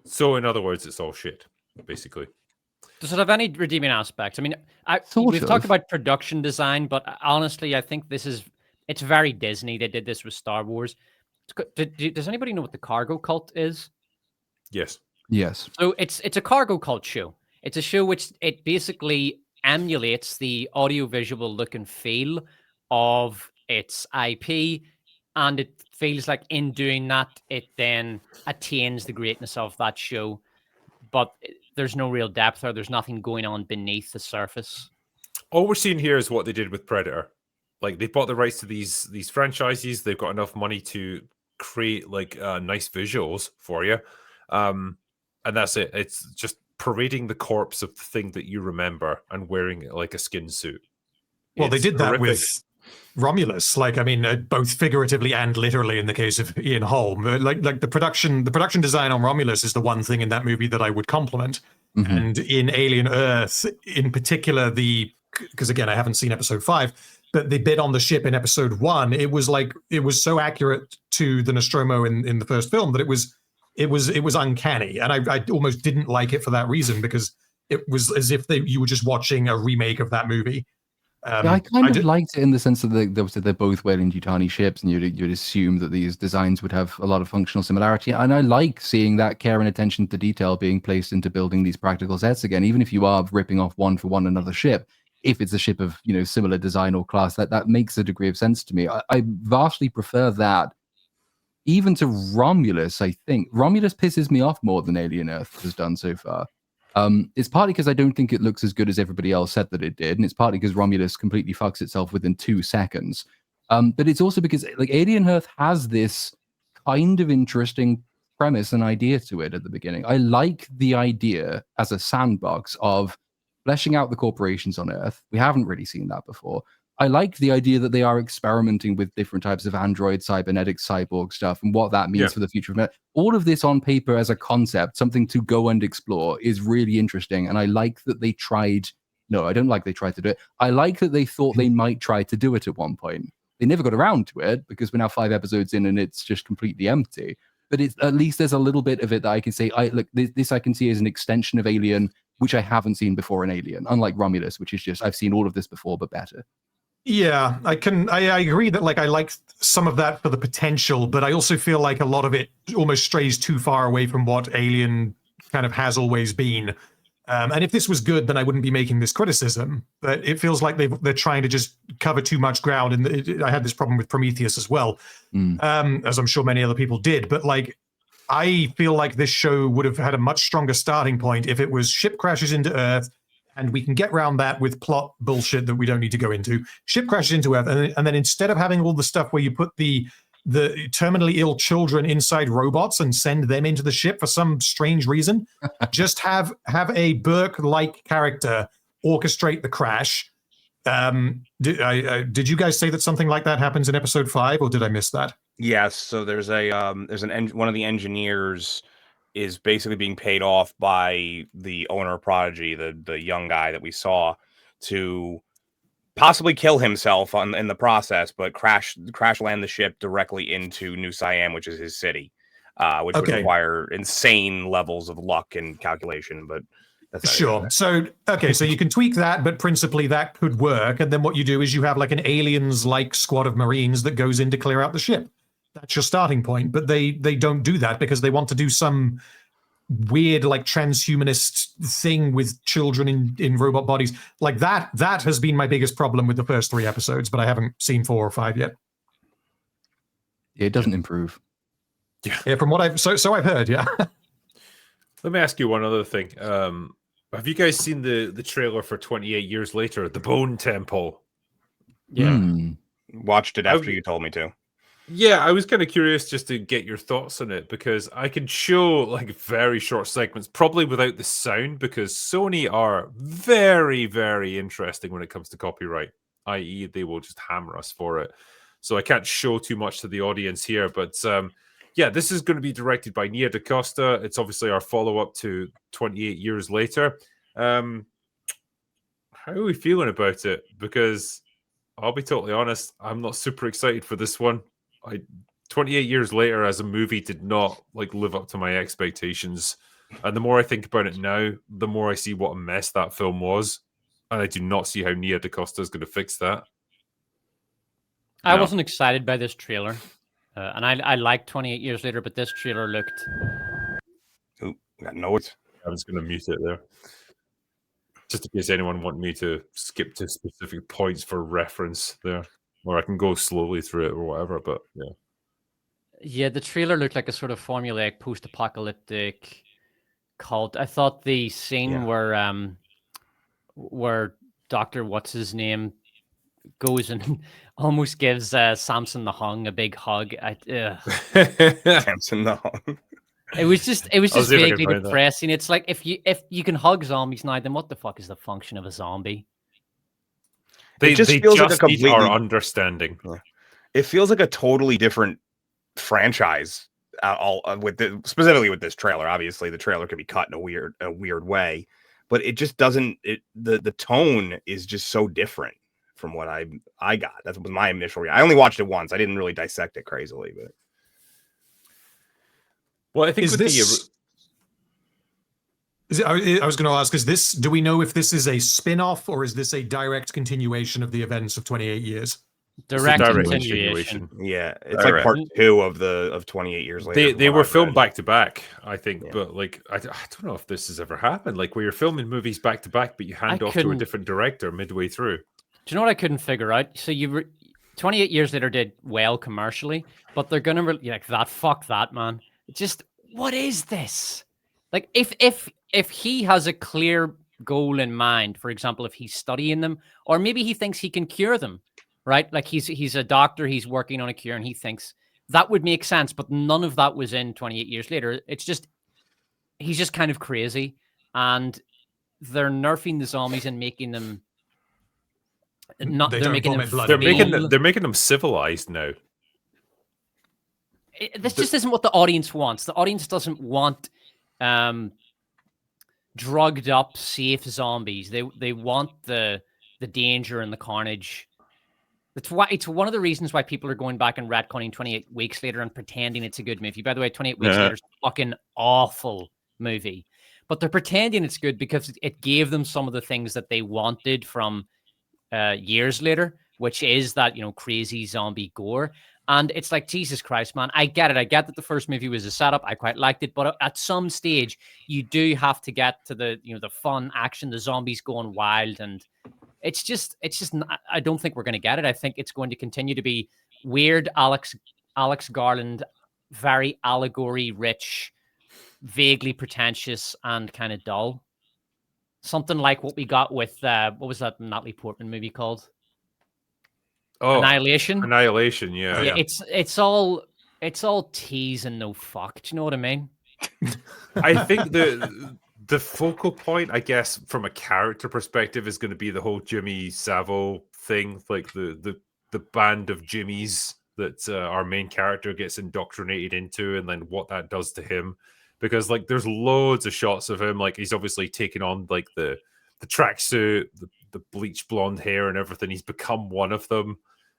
So, in other words, it's all shit, basically. Does it have any redeeming aspects? I mean, we've talked about production design, but honestly, I think it's very Disney. They did this with Star Wars. Does anybody know what the Cargo Cult is? Yes. Yes. So it's a cargo cult show. It's a show which it basically emulates the audiovisual look and feel of its IP, and it feels like in doing that, it then attains the greatness of that show. But there's no real depth, or there's nothing going on beneath the surface. All we're seeing here is what they did with Predator. Like they bought the rights to these franchises. They've got enough money to create like nice visuals for you, and that's it. It's just parading the corpse of the thing that you remember and wearing it like a skin suit. Well, they did that with Romulus, like, I mean, both figuratively and literally in the case of Ian Holm. Like the production design on Romulus is the one thing in that movie that I would compliment. Mm-hmm. And in Alien Earth, in particular, because again, I haven't seen episode 5, but the bit on the ship in episode 1, it was so accurate to the Nostromo in the first film that it was uncanny. And I almost didn't like it for that reason, because it was as if you were just watching a remake of that movie. Yeah, I kind of liked it in the sense that they're both Weyland-Yutani ships, and you'd assume that these designs would have a lot of functional similarity. And I like seeing that care and attention to detail being placed into building these practical sets again, even if you are ripping off one for one another ship. If it's a ship of similar design or class, that makes a degree of sense to me. I vastly prefer that, even to Romulus. I think Romulus pisses me off more than Alien Earth has done so far. It's partly because I don't think it looks as good as everybody else said that it did, and it's partly because Romulus completely fucks itself within 2 seconds. But it's also because like Alien Earth has this kind of interesting premise and idea to it at the beginning. I like the idea as a sandbox of fleshing out the corporations on Earth. We haven't really seen that before. I like the idea that they are experimenting with different types of android, cybernetic, cyborg stuff, and what that means for the future of it. All of this on paper as a concept, something to go and explore, is really interesting. And I like that they tried. No, I don't like they tried to do it. I like that they thought they might try to do it at one point. They never got around to it because we're now 5 episodes in and it's just completely empty. But at least there's a little bit of it that I can say, this I can see as an extension of Alien, which I haven't seen before in Alien, unlike Romulus, which is just, I've seen all of this before, but better. Yeah, I agree that like I like some of that for the potential, but I also feel like a lot of it almost strays too far away from what Alien kind of has always been. And if this was good, then I wouldn't be making this criticism. But it feels like they're trying to just cover too much ground. And I had this problem with Prometheus as well, as I'm sure many other people did. But like, I feel like this show would have had a much stronger starting point if it was ship crashes into Earth. And we can get around that with plot bullshit that we don't need to go into. Ship crashes into Earth, and then instead of having all the stuff where you put the terminally ill children inside robots and send them into the ship for some strange reason, just have a Burke-like character orchestrate the crash. Did you guys say that something like that happens in episode 5, or did I miss that? Yes. So there's one of the engineers is basically being paid off by the owner of Prodigy, the young guy that we saw, to possibly kill himself in the process, but crash land the ship directly into New Siam, which is his city, which would require insane levels of luck and calculation. But that's sure. So you can tweak that, but principally that could work. And then what you do is you have like an aliens-like squad of Marines that goes in to clear out the ship. That's your starting point. But they don't do that because they want to do some weird like transhumanist thing with children in robot bodies. Like that has been my biggest problem with the first 3 episodes, but I haven't seen 4 or 5 yet. It doesn't improve. Yeah, from what I've I've heard, yeah. Let me ask you one other thing. Have you guys seen the trailer for 28 Years Later, The Bone Temple? Yeah. Watched it after you told me to. Yeah, I was kind of curious just to get your thoughts on it, because I could show like very short segments, probably without the sound, because Sony are very, very interesting when it comes to copyright, i.e. they will just hammer us for it. So I can't show too much to the audience here, but yeah, this is going to be directed by Nia DaCosta. It's obviously our follow-up to 28 Years Later. How are we feeling about it? Because I'll be totally honest, I'm not super excited for this one. 28 Years Later as a movie did not like live up to my expectations. And the more I think about it now, the more I see what a mess that film was. And I do not see how Nia DaCosta is going to fix that. I wasn't excited by this trailer. And I like 28 Years Later, but this trailer looked... Oh, got notes. I was going to mute it there. Just in case anyone want me to skip to specific points for reference there. Or I can go slowly through it or whatever, but yeah. Yeah, the trailer looked like a sort of formulaic post-apocalyptic cult. I thought the scene where Dr. What's-his-name goes and almost gives Samson the Hung a big hug. Samson the Hung. It was just vaguely depressing. It's like if you can hug zombies now, then what the fuck is the function of a zombie? They just feels like a completely our understanding. It feels like a totally different franchise. Specifically with this trailer. Obviously, the trailer could be cut in a weird way, but it just doesn't. The tone is just so different from what I got. That was my initial reaction. I only watched it once. I didn't really dissect it crazily, but. Well, I think I was going to ask, do we know if this is a spin-off or is this a direct continuation of the events of 28 years? Direct continuation. Yeah, it's like part 2 of 28 Years Later. They were filmed back to back, I think, but like I don't know if this has ever happened. Like where you're filming movies back to back, but you hand off to a different director midway through. Do you know what I couldn't figure out? So 28 Years Later did well commercially, but they're gonna like that. Fuck that, man. Just what is this? Like if he has a clear goal in mind, for example, if he's studying them, or maybe he thinks he can cure them, right? Like he's a doctor, he's working on a cure, and he thinks that would make sense. But none of that was in 28 Years Later. It's just he's just kind of crazy, and they're nerfing the zombies and making them not. They're making them civilized now. This just isn't what the audience wants. The audience doesn't want drugged up, safe zombies. They want the danger and the carnage. It's one of the reasons why people are going back and retconning 28 Weeks Later and pretending it's a good movie. By the way, 28 Weeks Later is a fucking awful movie. But they're pretending it's good because it gave them some of the things that they wanted from Years Later, which is that, crazy zombie gore. And it's like, Jesus Christ, man, I get it. I get that the first movie was a setup. I quite liked it. But at some stage, you do have to get to the fun action, the zombies going wild. And it's just, I don't think we're going to get it. I think it's going to continue to be weird Alex Garland, very allegory rich, vaguely pretentious, and kind of dull. Something like what we got with, what was that Natalie Portman movie called? Oh, Annihilation. Yeah. It's all tease and no fuck. Do you know what I mean? I think the focal point, I guess, from a character perspective, is going to be the whole Jimmy Savile thing, like the band of Jimmys that our main character gets indoctrinated into, and then what that does to him. because like there's loads of shots of him, like he's obviously taken on like the tracksuit, the bleach blonde hair and everything. He's become one of them.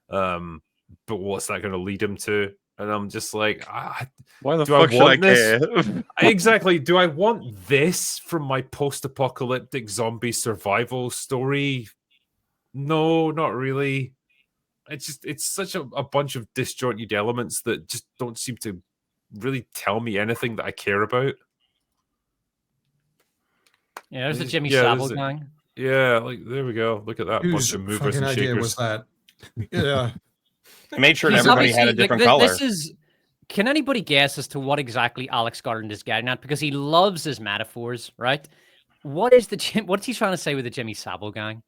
But what's that going to lead him to? And I'm just like, why the fuck should I care? Exactly. Do I want this from my post-apocalyptic zombie survival story? No, not really. It's such a bunch of disjointed elements that just don't seem to really tell me anything that I care about. Yeah, there's the Jimmy Savile guy. Yeah, like there we go. Look at that bunch of movers and shakers. Idea was that? Yeah. I made sure that everybody had a different color. Can anybody guess as to what exactly Alex Garland is getting at? Because he loves his metaphors, right? What's he trying to say with the Jimmy Savile gang?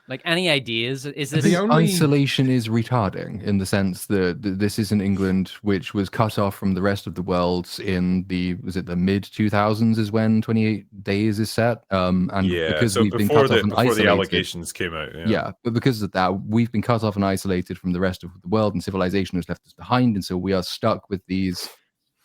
Like, any ideas? Is this isolation is retarding in the sense that this is in England, which was cut off from the rest of the world in the mid 2000s is when 28 Days is set. And because so we've been cut off and isolated, the allegations came out. Yeah, but because of that, we've been cut off and isolated from the rest of the world, and civilization has left us behind, and so we are stuck with these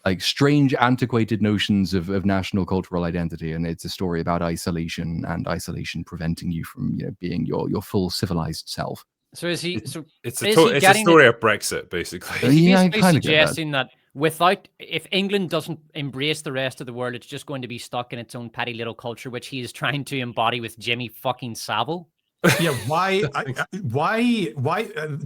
like strange, antiquated notions of national cultural identity, and it's a story about isolation and isolation preventing you from being your full civilized self. So is he? So it's a story of Brexit, basically. Is he basically suggesting that if England doesn't embrace the rest of the world, it's just going to be stuck in its own petty little culture, which he is trying to embody with Jimmy fucking Savile? Yeah, why?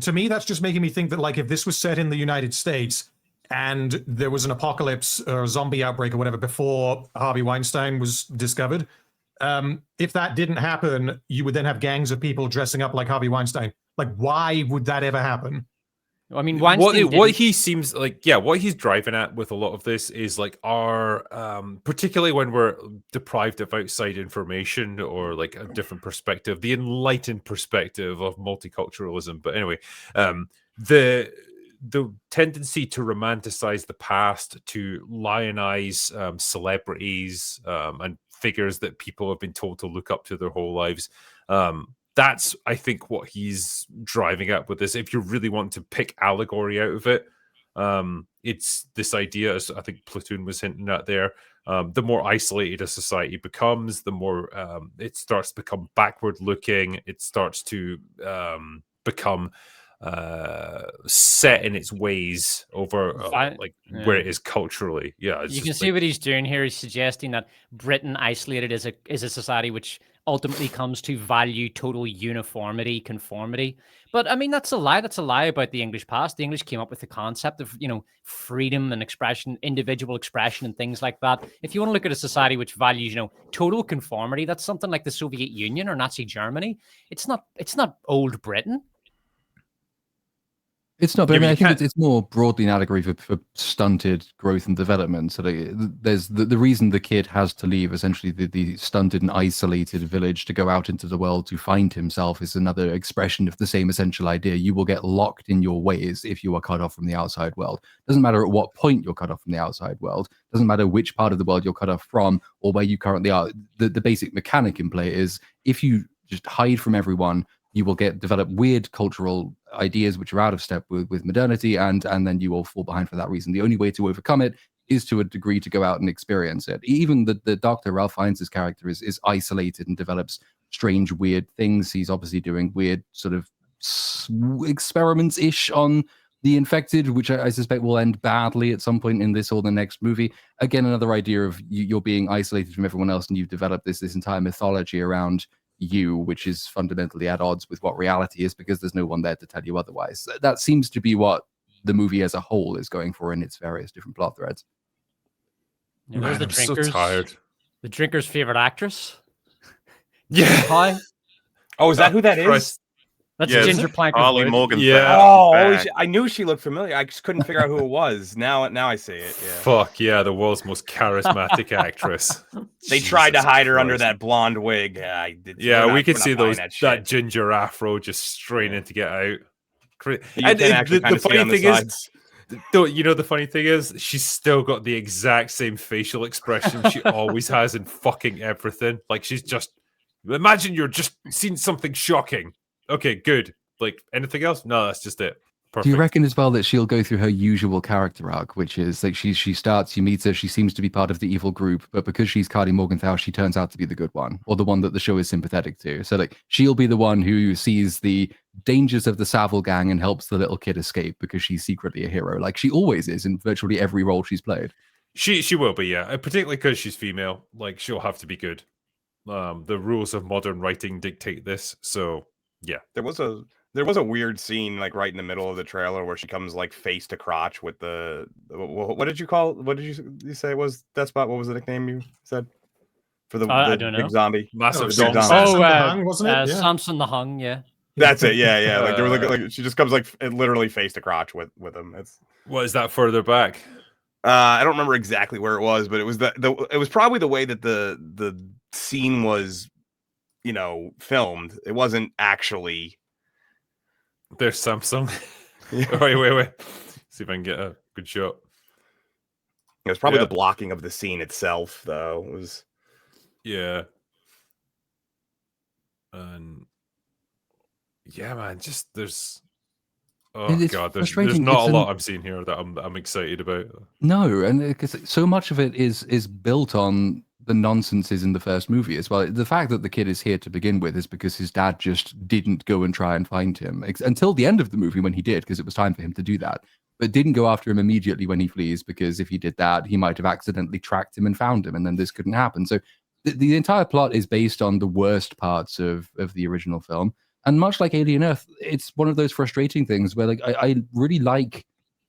To me, that's just making me think that like if this was set in the United States and there was an apocalypse or a zombie outbreak or whatever before Harvey Weinstein was discovered, if that didn't happen, you would then have gangs of people dressing up like Harvey Weinstein. Like, why would that ever happen? I mean, what he seems like, what he's driving at with a lot of this is like our, particularly when we're deprived of outside information or like a different perspective, the enlightened perspective of multiculturalism. But anyway, the tendency to romanticize the past, to lionize celebrities and figures that people have been told to look up to their whole lives. That's, I think, what he's driving at with this. If you really want to pick allegory out of it, it's this idea, as I think Platoon was hinting at there. The more isolated a society becomes, the more it starts to become backward looking. It starts to become set in its ways over where it is culturally. Yeah, you can see what he's doing here. He's suggesting that Britain isolated is a society which ultimately comes to value total uniformity, conformity. But I mean, that's a lie. That's a lie about the English past. The English came up with the concept of freedom and expression, individual expression, and things like that. If you want to look at a society which values total conformity, that's something like the Soviet Union or Nazi Germany. It's not old Britain. It's not, but I think it's more broadly an allegory for stunted growth and development. So there's the reason the kid has to leave, essentially the stunted and isolated village to go out into the world to find himself, is another expression of the same essential idea. You will get locked in your ways if you are cut off from the outside world. Doesn't matter at what point you're cut off from the outside world. Doesn't matter which part of the world you're cut off from or where you currently are. The basic mechanic in play is if you just hide from everyone, you will develop weird cultural ideas which are out of step with modernity, and then you will fall behind for that reason. The only way to overcome it is to a degree to go out and experience it. Even the doctor, Ralph Fiennes' character, is isolated and develops strange, weird things. He's obviously doing weird sort of experiments-ish on the infected, which I suspect will end badly at some point in this or the next movie. Again, another idea of you're being isolated from everyone else, and you've developed this entire mythology around you, which is fundamentally at odds with what reality is, because there's no one there to tell you otherwise. That seems to be what the movie as a whole is going for in its various different plot threads. Yeah, there's the drinkers. So tired. The drinker's favorite actress. Yeah. Hi. Oh, is that who that is? That's Ginger Plank. Harley Morgan. Yeah. Oh, I knew she looked familiar. I just couldn't figure out who it was. Now I see it. Yeah. Fuck yeah, the world's most charismatic actress. They tried to hide her under that blonde wig. We could see that ginger afro just straining to get out. And the funny thing is, the funny thing is, she's still got the exact same facial expression she always has in fucking everything. Like she's just imagine you're just seeing something shocking. Okay, good. Like anything else? No, that's just it. Do you reckon as well that she'll go through her usual character arc, which is like she starts, you meet her, she seems to be part of the evil group, but because she's Carly Morgenthau, she turns out to be the good one, or the one that the show is sympathetic to. So like she'll be the one who sees the dangers of the Savile gang and helps the little kid escape because she's secretly a hero. Like she always is in virtually every role she's played. She will be, yeah. Particularly because she's female. Like she'll have to be good. The rules of modern writing dictate this, so yeah. There was a weird scene like right in the middle of the trailer where she comes like face to crotch with what did you say it was Despot? What was the nickname you said for the I don't know. big zombie? Massive zombie. zombie. The Hung, wasn't it? Yeah. Samson the Hung, yeah. That's it. Yeah. Like there was like she just comes like literally face to crotch with him. It's what is that further back? I don't remember exactly where it was, but it was it was probably the way that the scene was, filmed. It wasn't actually. There's Samsung. Wait. See if I can get a good shot. It was probably the blocking of the scene itself, though. It was. Yeah. And yeah, man, just there's. Oh god, there's not a lot I'm seeing here that I'm excited about. No, and because so much of it is built on the nonsenses in the first movie as well. The fact that the kid is here to begin with is because his dad just didn't go and try and find him until the end of the movie when he did, because it was time for him to do that. But didn't go after him immediately when he flees, because if he did that, he might have accidentally tracked him and found him, and then this couldn't happen. So the entire plot is based on the worst parts of the original film. And much like Alien Earth, it's one of those frustrating things where like I really like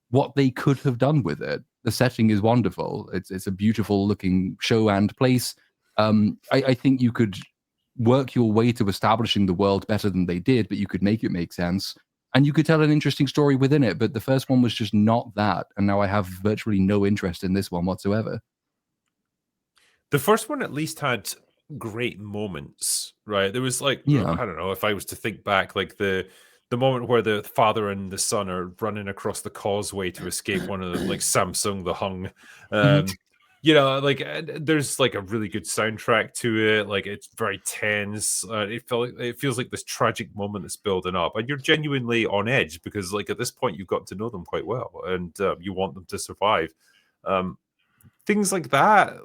what they could have done with it. The setting is wonderful. It's a beautiful looking show and place. I think you could work your way to establishing the world better than they did, but you could make it make sense. And you could tell an interesting story within it. But the first one was just not that. And now I have virtually no interest in this one whatsoever. The first one at least had great moments, right? There was like, I don't know, if I was to think back, like the moment where the father and the son are running across the causeway to escape one of the like Samsung the Hung. Like there's like a really good soundtrack to it. Like it's very tense. It feels like this tragic moment that's building up, and you're genuinely on edge because like at this point you've got to know them quite well, and you want them to survive. Things like that,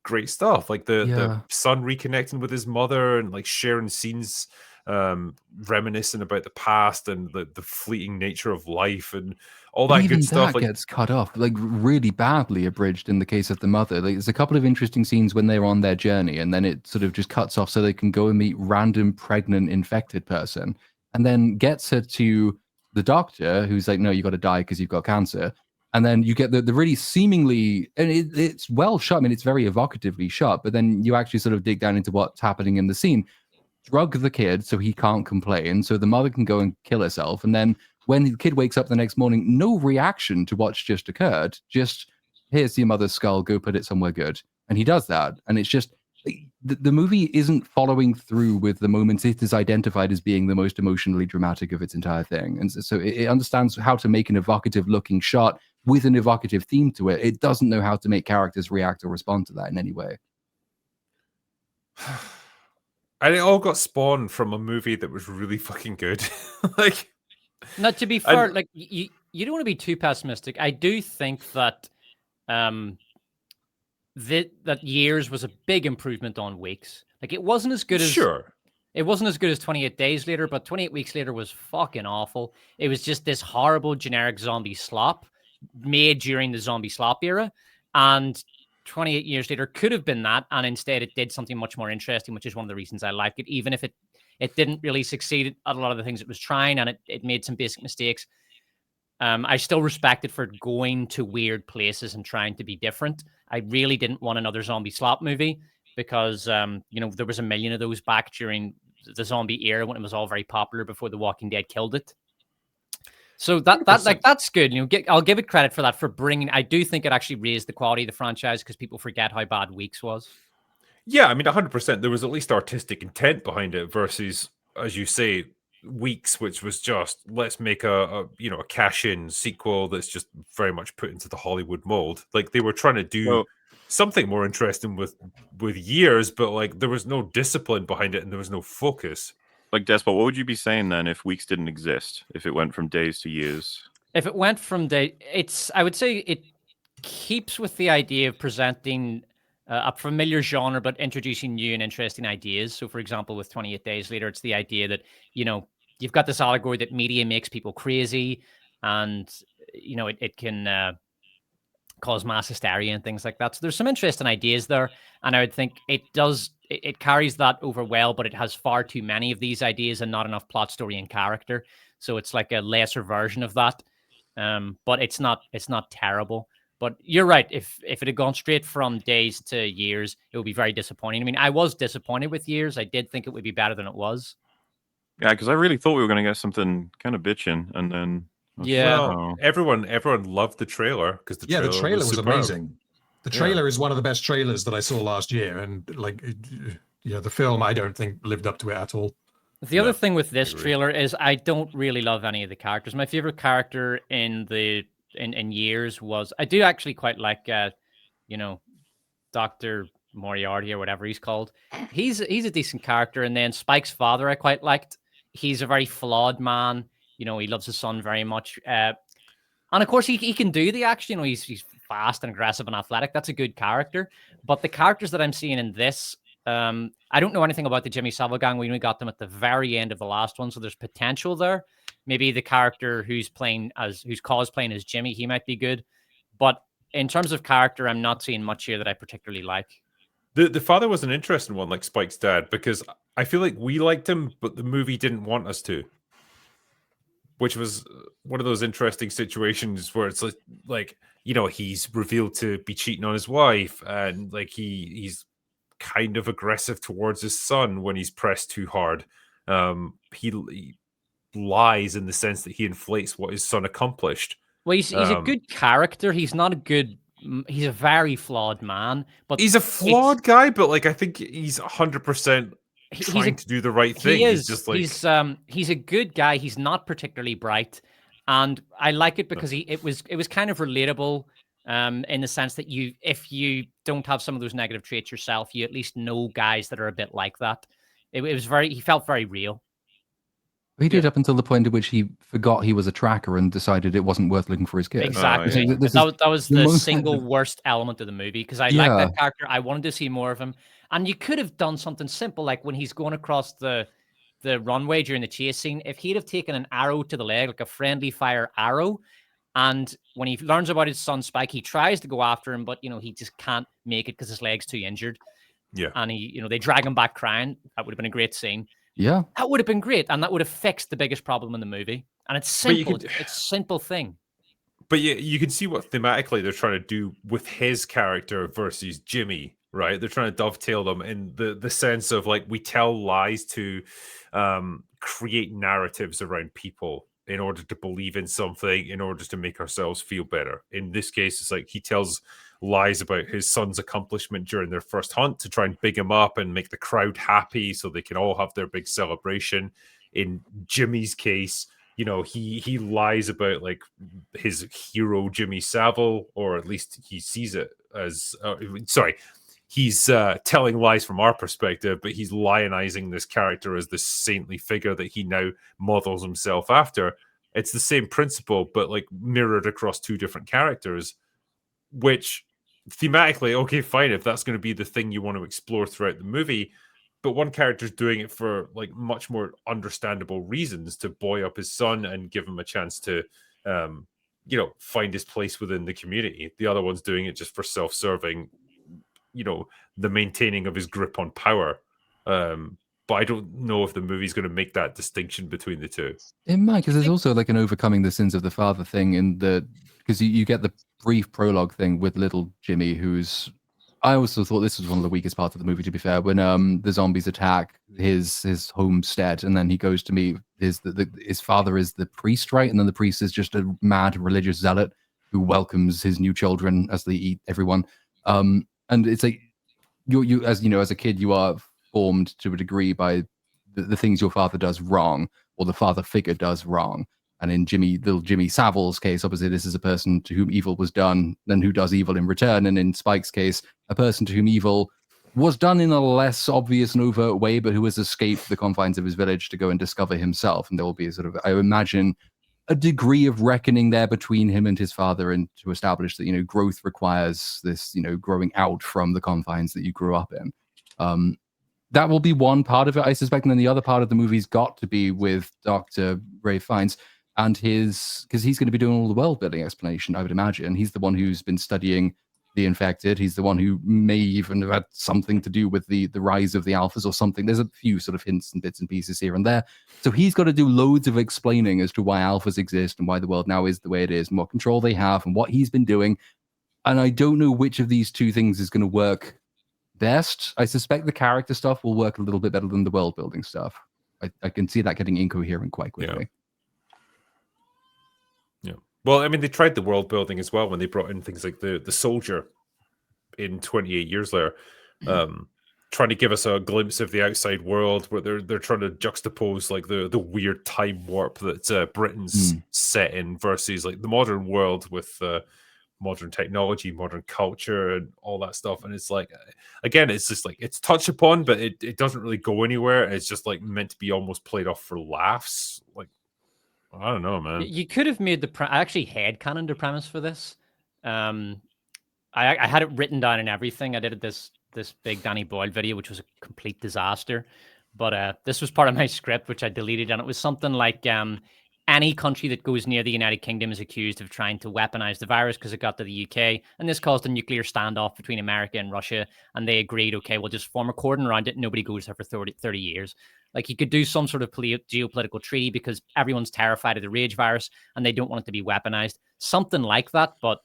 great stuff. Like the son reconnecting with his mother and like sharing scenes, reminiscing about the past and the fleeting nature of life and all that good stuff. Like gets cut off like really badly, abridged in the case of the mother. Like, there's a couple of interesting scenes when they're on their journey, and then it sort of just cuts off so they can go and meet random pregnant infected person, and then gets her to the doctor who's like, no, you got to die because you've got cancer. And then you get the really seemingly, and it's well shot. I mean, it's very evocatively shot, but then you actually sort of dig down into what's happening in the scene. Drug the kid so he can't complain, so the mother can go and kill herself. And then when the kid wakes up the next morning, no reaction to what's just occurred. Just, here's your mother's skull, go put it somewhere good. And he does that. And it's just, the movie isn't following through with the moments it is identified as being the most emotionally dramatic of its entire thing. And so it understands how to make an evocative looking shot with an evocative theme to it. It doesn't know how to make characters react or respond to that in any way. And it all got spawned from a movie that was really fucking good. Like, not to be fair, like you don't want to be too pessimistic. I do think that that Years was a big improvement on Weeks. Like it wasn't as good as it wasn't as good as 28 Days Later, but 28 Weeks Later was fucking awful. It was just this horrible generic zombie slop made during the zombie slop era, and 28 Years Later could have been that, and instead it did something much more interesting, which is one of the reasons I like it, even if it didn't really succeed at a lot of the things it was trying, and it made some basic mistakes. I still respect it for going to weird places and trying to be different. I really didn't want another zombie slop movie because there was a million of those back during the zombie era when it was all very popular before The Walking Dead killed it. So that's good. I'll give it credit for that, for bringing. I do think it actually raised the quality of the franchise because people forget how bad Weeks was. Yeah, I mean, 100%. There was at least artistic intent behind it versus, as you say, Weeks, which was just let's make a cash-in sequel that's just very much put into the Hollywood mold. Like they were trying to do something more interesting with Years, but like there was no discipline behind it and there was no focus. like Despot, what would you be saying then if weeks didn't exist? If it went from days to years? If it went from day, I would say it keeps with the idea of presenting a familiar genre, but introducing new and interesting ideas. So, for example, with 28 Days Later, it's the idea that, you've got this allegory that media makes people crazy, and, it can cause mass hysteria and things like that. So there's some interesting ideas there. And I would think it carries that over well, but it has far too many of these ideas and not enough plot, story, and character. So it's like a lesser version of that. But it's not terrible. But you're right. If it had gone straight from days to years, it would be very disappointing. I mean, I was disappointed with years. I did think it would be better than it was. Yeah, because I really thought we were going to get something kind of bitching, and then well, everyone loved the trailer because the trailer was amazing. The trailer is one of the best trailers that I saw last year, and the film I don't think lived up to it at all. The other thing with this trailer is I don't really love any of the characters. My favorite character in years was, I do actually quite like Dr. Moriarty or whatever he's called. He's a decent character. And then Spike's father I quite liked. He's a very flawed man. He loves his son very much. And of course he can do the action. He's fast and aggressive and athletic. That's a good character. But the characters that I'm seeing in this, I don't know anything about the Jimmy Savile gang. We only got them at the very end of the last one, so there's potential there. Maybe the character who's cosplaying as Jimmy, he might be good. But in terms of character, I'm not seeing much here that I particularly like. The father was an interesting one, like Spike's dad, because I feel like we liked him, but the movie didn't want us to. Which was one of those interesting situations where it's like he's revealed to be cheating on his wife, and like he's kind of aggressive towards his son when he's pressed too hard. He lies in the sense that he inflates what his son accomplished. Well, he's a good character. He's not a good. He's a very flawed man, but he's a flawed guy. But like, I think he's 100% trying to do the right thing. He's just like he's a good guy. He's not particularly bright, and I like it because it was kind of relatable. In the sense that if you don't have some of those negative traits yourself, you at least know guys that are a bit like that. He felt very real. He did up until the point at which he forgot he was a tracker and decided it wasn't worth looking for his kids. Exactly. That was the single worst element of the movie, because I like that character. I wanted to see more of him. And you could have done something simple, like when he's going across the runway during the chase scene, if he'd have taken an arrow to the leg, like a friendly fire arrow, and when he learns about his son Spike, he tries to go after him, but he just can't make it because his leg's too injured. Yeah. And they drag him back crying. That would have been a great scene. Yeah. That would have been great, and that would have fixed the biggest problem in the movie. And it's simple. It's a simple thing. But you can see what thematically they're trying to do with his character versus Jimmy, right? They're trying to dovetail them in the sense of like, we tell lies to create narratives around people in order to believe in something, in order to make ourselves feel better. In this case, it's like he tells lies about his son's accomplishment during their first hunt to try and big him up and make the crowd happy so they can all have their big celebration. In Jimmy's case, he lies about like his hero Jimmy Savile, or at least he sees it as he's telling lies from our perspective, but he's lionizing this character as this saintly figure that he now models himself after. It's the same principle, but like mirrored across two different characters, which thematically, okay, fine, if that's going to be the thing you want to explore throughout the movie, but one character's doing it for like much more understandable reasons, to buoy up his son and give him a chance to find his place within the community. The other one's doing it just for self-serving, the maintaining of his grip on power. But I don't know if the movie's going to make that distinction between the two. It might, because there's also like an overcoming the sins of the father thing because you get the brief prologue thing with little Jimmy, I also thought this was one of the weakest parts of the movie, to be fair, when the zombies attack his homestead, and then he goes to meet his father is the priest, right? And then the priest is just a mad religious zealot who welcomes his new children as they eat everyone. And it's like you as a kid, you are formed to a degree by the things your father does wrong, or the father figure does wrong. And in little Jimmy Savile's case, obviously this is a person to whom evil was done and who does evil in return. And in Spike's case, a person to whom evil was done in a less obvious and overt way, but who has escaped the confines of his village to go and discover himself. And there will be a sort of, I imagine, a degree of reckoning there between him and his father, and to establish that, growth requires this, growing out from the confines that you grew up in. That will be one part of it, I suspect. And then the other part of the movie's got to be with Dr. Ralph Fiennes and because he's going to be doing all the world building explanation, I would imagine. He's the one who's been studying the infected. He's the one who may even have had something to do with the rise of the alphas or something. There's a few sort of hints and bits and pieces here and there. So he's got to do loads of explaining as to why alphas exist and why the world now is the way it is and what control they have and what he's been doing. And I don't know which of these two things is going to work best. I suspect the character stuff will work a little bit better than the world building stuff. I can see that getting incoherent quite quickly. Yeah. Well, I mean, they tried the world building as well when they brought in things like the soldier in 28 Years Later, trying to give us a glimpse of the outside world, where they're trying to juxtapose like the weird time warp that Britain's set in versus like the modern world with modern technology, modern culture, and all that stuff. And it's like, again, it's just like it's touched upon, but it doesn't really go anywhere. It's just like meant to be almost played off for laughs. Like, I don't know, man. You could have made I actually headcanoned the premise for this. I had it written down and everything. I did this big Danny Boyle video, which was a complete disaster. But this was part of my script, which I deleted, and it was something like any country that goes near the United Kingdom is accused of trying to weaponize the virus because it got to the UK, and this caused a nuclear standoff between America and Russia, and they agreed, okay, we'll just form a cordon around it. Nobody goes there for 30 years. Like, you could do some sort of geopolitical treaty because everyone's terrified of the rage virus and they don't want it to be weaponized. Something like that. But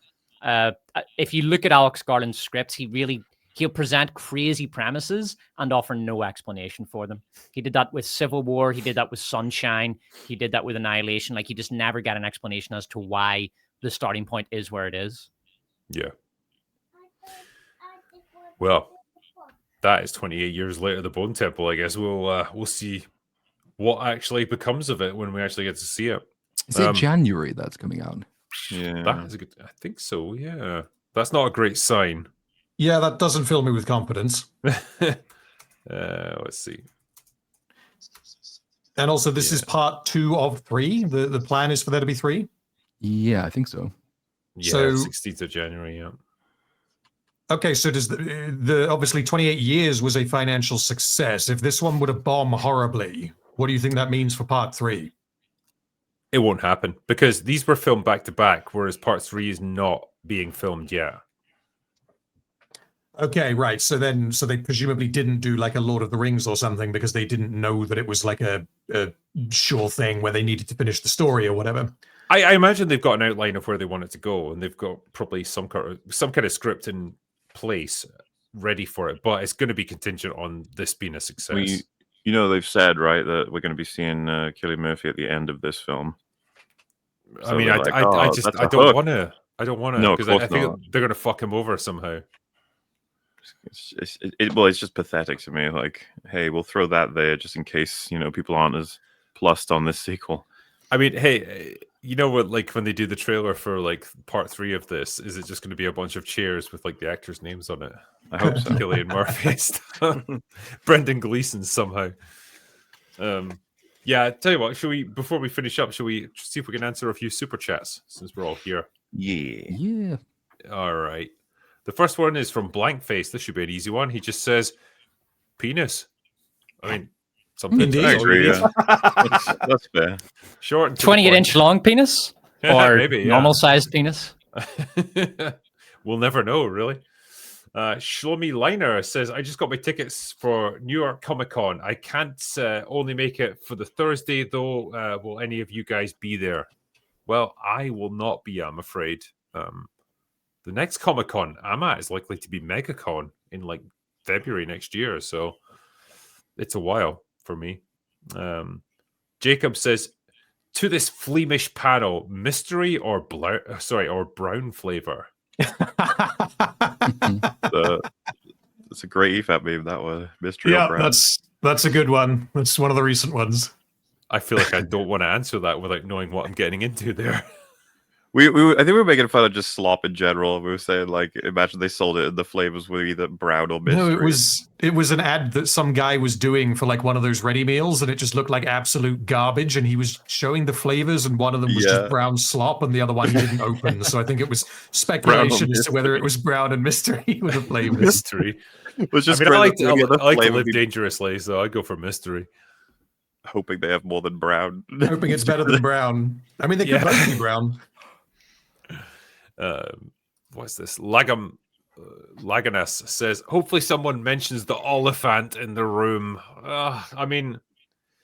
if you look at Alex Garland's scripts, he'll present crazy premises and offer no explanation for them. He did that with Civil War. He did that with Sunshine. He did that with Annihilation. Like, he just never got an explanation as to why the starting point is where it is. Yeah. Well, that is 28 years later, The Bone Temple. I guess we'll see what actually becomes of it when we actually get to see it. Is it January that's coming out? Yeah, that is a good. I think so. Yeah, that's not a great sign. Yeah, that doesn't fill me with confidence. Let's see. And also, this is part 2 of 3. The plan is for there to be 3. Yeah, I think so. Yeah, so, 16th of January. Yeah. Okay, so does the obviously 28 Years was a financial success. If this one were to bomb horribly, what do you think that means for part 3? It won't happen because these were filmed back to back, whereas part 3 is not being filmed yet. Okay, right. So they presumably didn't do like a Lord of the Rings or something because they didn't know that it was like a sure thing where they needed to finish the story or whatever. I imagine they've got an outline of where they want it to go, and they've got probably some kind of script in place ready for it, but it's going to be contingent on this being a success. They've said, right, that we're going to be seeing Cillian Murphy at the end of this film. So I mean, I don't want to. I don't want to. No, because I think they're going to fuck him over somehow. It's just pathetic to me. Like, hey, we'll throw that there just in case people aren't as plussed on this sequel. I mean, hey, you know what? Like when they do the trailer for like part 3 of this, is it just going to be a bunch of chairs with like the actors' names on it? I hope so. Cillian Murphy, Brendan Gleeson somehow. Yeah, tell you what, before we finish up, should we see if we can answer a few super chats since we're all here? Yeah. All right. The first one is from Blankface. This should be an easy one. He just says, "Penis." I mean, something. That's fair. Short, 28-inch long penis, or maybe normal-sized penis. We'll never know, really. Shlomi Liner says, "I just got my tickets for New York Comic Con. I can't only make it for the Thursday, though. Will any of you guys be there?" Well, I will not be, I'm afraid. The next Comic Con I'm at is likely to be MegaCon in like February next year, so it's a while for me. Jacob says, "To this Fleamish panel, mystery or brown flavor?" It's a great EFAP meme, that one. Mystery or brown. That's a good one. That's one of the recent ones. I feel like I don't want to answer that without knowing what I'm getting into there. I think we were making fun of just slop in general. We were saying like, imagine they sold it and the flavors were either brown or mystery. No, it was an ad that some guy was doing for like one of those ready meals, and it just looked like absolute garbage. And he was showing the flavors, and one of them was just brown slop, and the other one he didn't open. So I think it was speculation as to whether it was brown and mystery with the flavors. Mystery. Was just I like to live dangerously, so I'd go for mystery. Hoping they have more than brown. Hoping it's better than brown. I mean, they could both be brown. What's this? Laganus says, hopefully someone mentions the Oliphant in the room. I mean,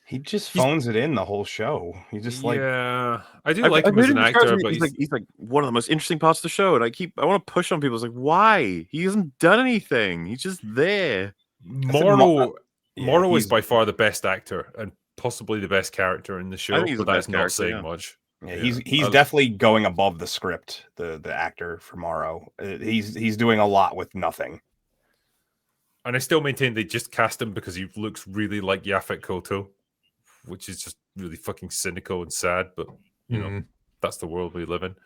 he just phones it in the whole show. He just like, I do like him as an actor, but he's like one of the most interesting parts of the show, and I want to push on people. It's like, why? He hasn't done anything. He's just there. Morrow is by far the best actor and possibly the best character in the show. I think he's but the that's best not character, saying much. Yeah, he's definitely going above the script. The actor for Morrow, he's doing a lot with nothing. And I still maintain they just cast him because he looks really like Yaphet Kotto, which is just really fucking cynical and sad. But you know, that's the world we live in.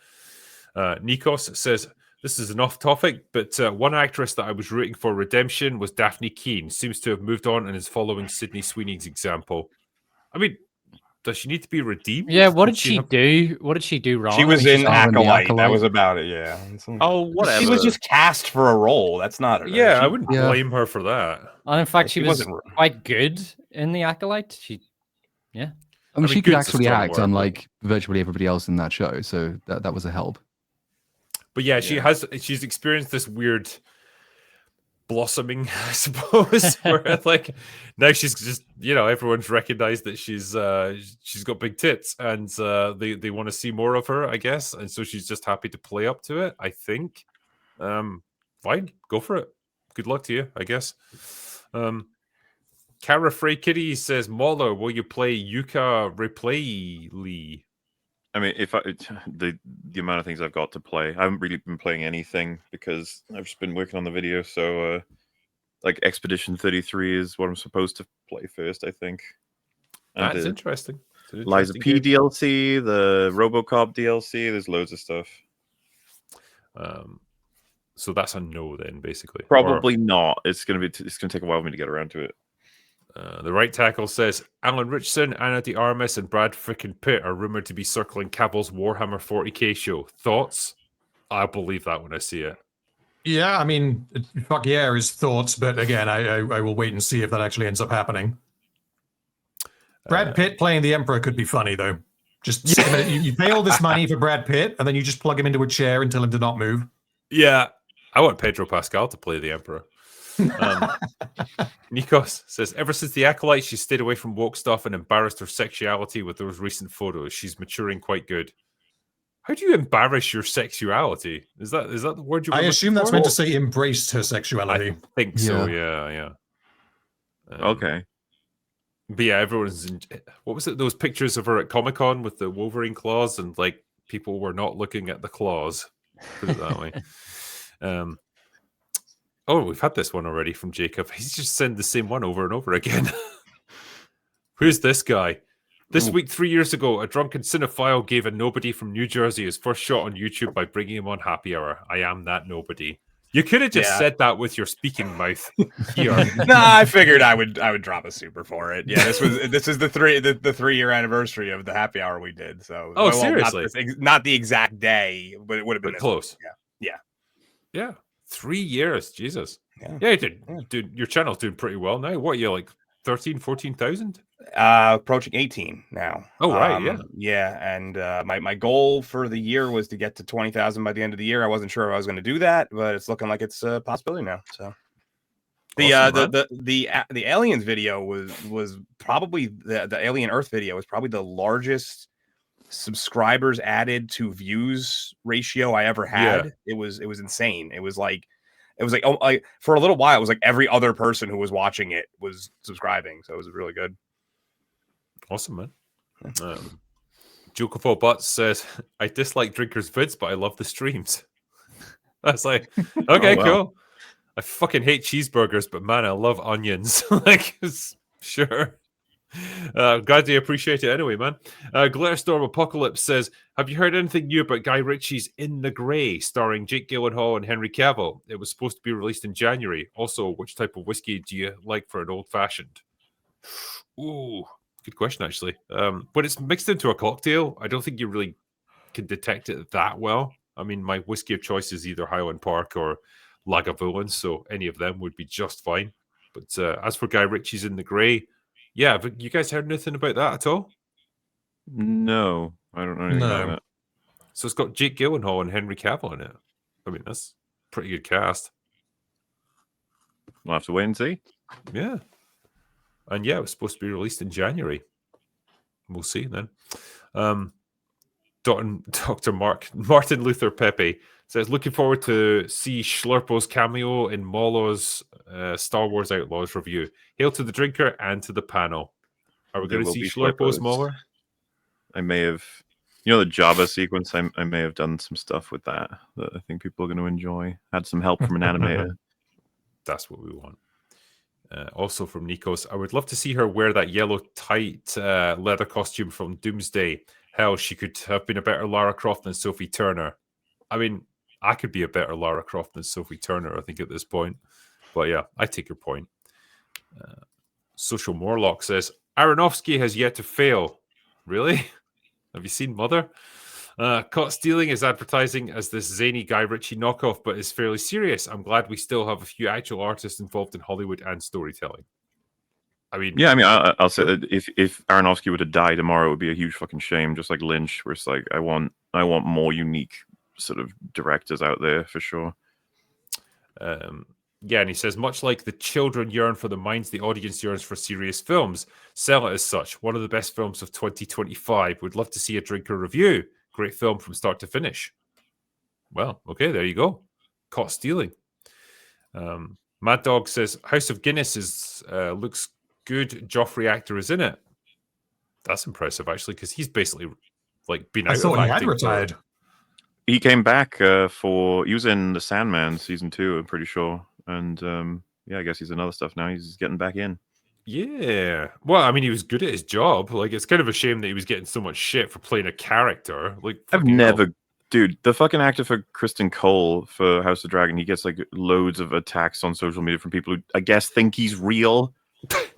Nikos says, this is an off topic, but one actress that I was rooting for redemption was Daphne Keane. Seems to have moved on and is following Sydney Sweeney's example. I mean, does she need to be redeemed? Yeah, what did she do? What did she do wrong? She was in Acolyte. That was about it, yeah. Oh, whatever. She was just cast for a role. That's not her. Yeah, I wouldn't blame her for that. And in fact, she was quite good in The Acolyte. I mean, she could actually act unlike virtually everybody else in that show, so that was a help. But yeah, she's experienced this weird blossoming, I suppose, where like now she's just, everyone's recognized that she's got big tits, and they want to see more of her, I guess, and so she's just happy to play up to it, I think. Fine, go for it. Good luck to you, I guess. Kara Frey Kitty says, Mauler, will you play Yuka Replay Lee? I mean, the amount of things I've got to play, I haven't really been playing anything because I've just been working on the video. So, like Expedition 33 is what I'm supposed to play first, I think. And that's interesting. Liza P DLC, the RoboCop DLC. There's loads of stuff. So that's a no then, basically. Probably not. It's gonna take a while for me to get around to it. The right tackle says Alan Richardson, Anna de Armas, and Brad frickin' Pitt are rumored to be circling Cavill's Warhammer 40k show. Thoughts? I'll believe that when I see it. Yeah, I mean, fuck yeah, his thoughts, but again, I will wait and see if that actually ends up happening. Brad Pitt playing the Emperor could be funny though. Just you pay all this money for Brad Pitt, and then you just plug him into a chair and tell him to not move. Yeah, I want Pedro Pascal to play the Emperor. Nikos says, ever since The Acolyte, she's stayed away from woke stuff and embarrassed her sexuality with those recent photos. She's maturing quite good. How do you embarrass your sexuality? Is that the word you were I assume that's meant to say embraced her sexuality. I think so, yeah. Okay. But yeah, everyone's what was it? Those pictures of her at Comic-Con with the Wolverine claws, and like people were not looking at the claws. Put it that way. Oh, we've had this one already from Jacob. He's just sent the same one over and over again. Who's this guy? This week, 3 years ago, a drunken cinephile gave a nobody from New Jersey his first shot on YouTube by bringing him on Happy Hour. I am that nobody. You could have just said that with your speaking mouth. Here. I figured I would drop a super for it. Yeah, this is the 3-year anniversary of the Happy Hour we did. So seriously, not the exact day, but it would have been close. Yeah. 3 years, Jesus. Yeah, dude, your channel's doing pretty well now. What are you, like 13, 14,000? Approaching 18 now. Oh, right, yeah. And my goal for the year was to get to 20,000 by the end of the year. I wasn't sure if I was going to do that, but it's looking like it's a possibility now. So the aliens video was probably the Alien Earth video was probably the largest subscribers added to views ratio I ever had. It was insane. It was like for a little while it was like every other person who was watching it was subscribing, so it was really good. Awesome, man. Joke of all butts says, I dislike drinkers vids, but I love the streams. I was like, okay, cool. I fucking hate cheeseburgers, but man, I love onions. Like, sure. Glad you appreciate it anyway, man. Glitterstorm Apocalypse says, have you heard anything new about Guy Ritchie's In the Grey, starring Jake Gyllenhaal and Henry Cavill? It was supposed to be released in January. Also, which type of whiskey do you like for an old-fashioned? Ooh, good question, actually. When it's mixed into a cocktail, I don't think you really can detect it that well. I mean, my whiskey of choice is either Highland Park or Lagavulin, so any of them would be just fine. But as for Guy Ritchie's In the Grey, yeah, have you guys heard anything about that at all? No, I don't know anything about that. So it's got Jake Gyllenhaal and Henry Cavill in it. I mean, that's a pretty good cast. We'll have to wait and see. Yeah. And yeah, it was supposed to be released in January. We'll see then. Dr. Martin Luther Pepe says, looking forward to see Schlurpo's cameo in Molo's Star Wars Outlaws review. Hail to the drinker and to the panel. Are we going to see Schlurpo's Mauler? I may have, the Jabba sequence, I may have done some stuff with that I think people are going to enjoy. Had some help from an animator. That's what we want. Also from Nikos, I would love to see her wear that yellow tight leather costume from Doomsday. Hell, she could have been a better Lara Croft than Sophie Turner. I mean, I could be a better Lara Croft than Sophie Turner, I think, at this point. But yeah, I take your point. Social Morlock says, Aronofsky has yet to fail. Really? Have you seen Mother? Caught Stealing is advertising as this zany Guy Ritchie knockoff, but is fairly serious. I'm glad we still have a few actual artists involved in Hollywood and storytelling. I mean, yeah, I'll say that if Aronofsky were to die tomorrow, it would be a huge fucking shame. Just like Lynch, where it's like I want more unique sort of directors out there for sure. Yeah, and he says, much like the children yearn for the minds, the audience yearns for serious films. Sell it as such. One of the best films of 2025. Would love to see a drinker review. Great film from start to finish. Well, okay, there you go. Caught Stealing. Mad Dog says, House of Guinness looks good. Joffrey actor is in it. That's impressive, actually, because he's basically like been out. I thought he had retired. He came back he was in The Sandman season 2, I'm pretty sure. And I guess he's in other stuff now. He's getting back in. Yeah. Well, I mean, he was good at his job. Like, it's kind of a shame that he was getting so much shit for playing a character. Like, dude, the fucking actor for Kristen Cole for House of Dragon, he gets like loads of attacks on social media from people who I guess think he's real.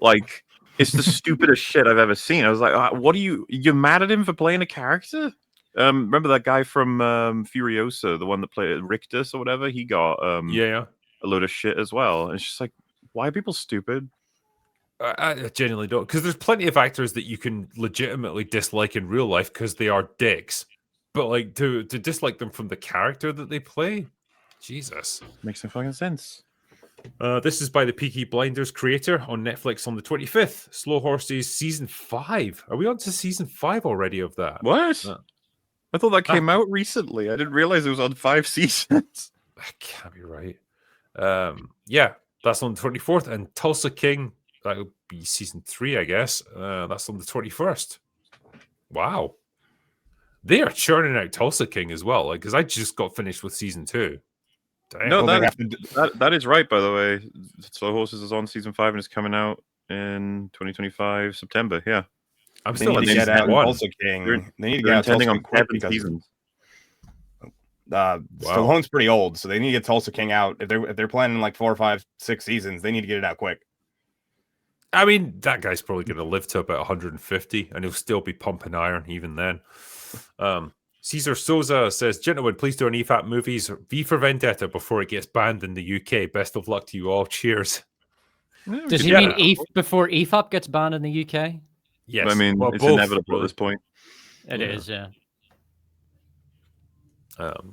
Like, it's the stupidest shit I've ever seen. I was like, what are you're mad at him for playing a character? Remember that guy from Furiosa, the one that played Rictus or whatever? He got a load of shit as well. And it's just like, why are people stupid? I genuinely don't, because there's plenty of actors that you can legitimately dislike in real life because they are dicks, but like to dislike them from the character that they play, Jesus, makes no fucking sense. This is by the Peaky Blinders creator on Netflix on the 25th. Slow Horses season 5. Are we on to season 5 already of that? What? I thought that came out recently. I didn't realize it was on 5 seasons. That can't be right. Yeah, that's on the 24th, and Tulsa King. That would be season 3, I guess. That's on the 21st. Wow. They are churning out Tulsa King as well. Like, because I just got finished with season 2. Damn. No, that is right, by the way. Slow Horses is on season 5 and it's coming out in 2025, September. Yeah. I'm still on season 1. Tulsa King. They need to get intending on 7 seasons. Stallone's pretty old, so they need to get Tulsa King out. If they're planning like 4, 5, 6 seasons, they need to get it out quick. I mean, that guy's probably going to live to about 150, and he'll still be pumping iron even then. Caesar Souza says, gentlemen, please do an EFAP movies V for Vendetta before it gets banned in the UK. Best of luck to you all. Cheers. Does he mean before EFAP gets banned in the UK? Yes. I mean, it's inevitable at this point. It is, yeah.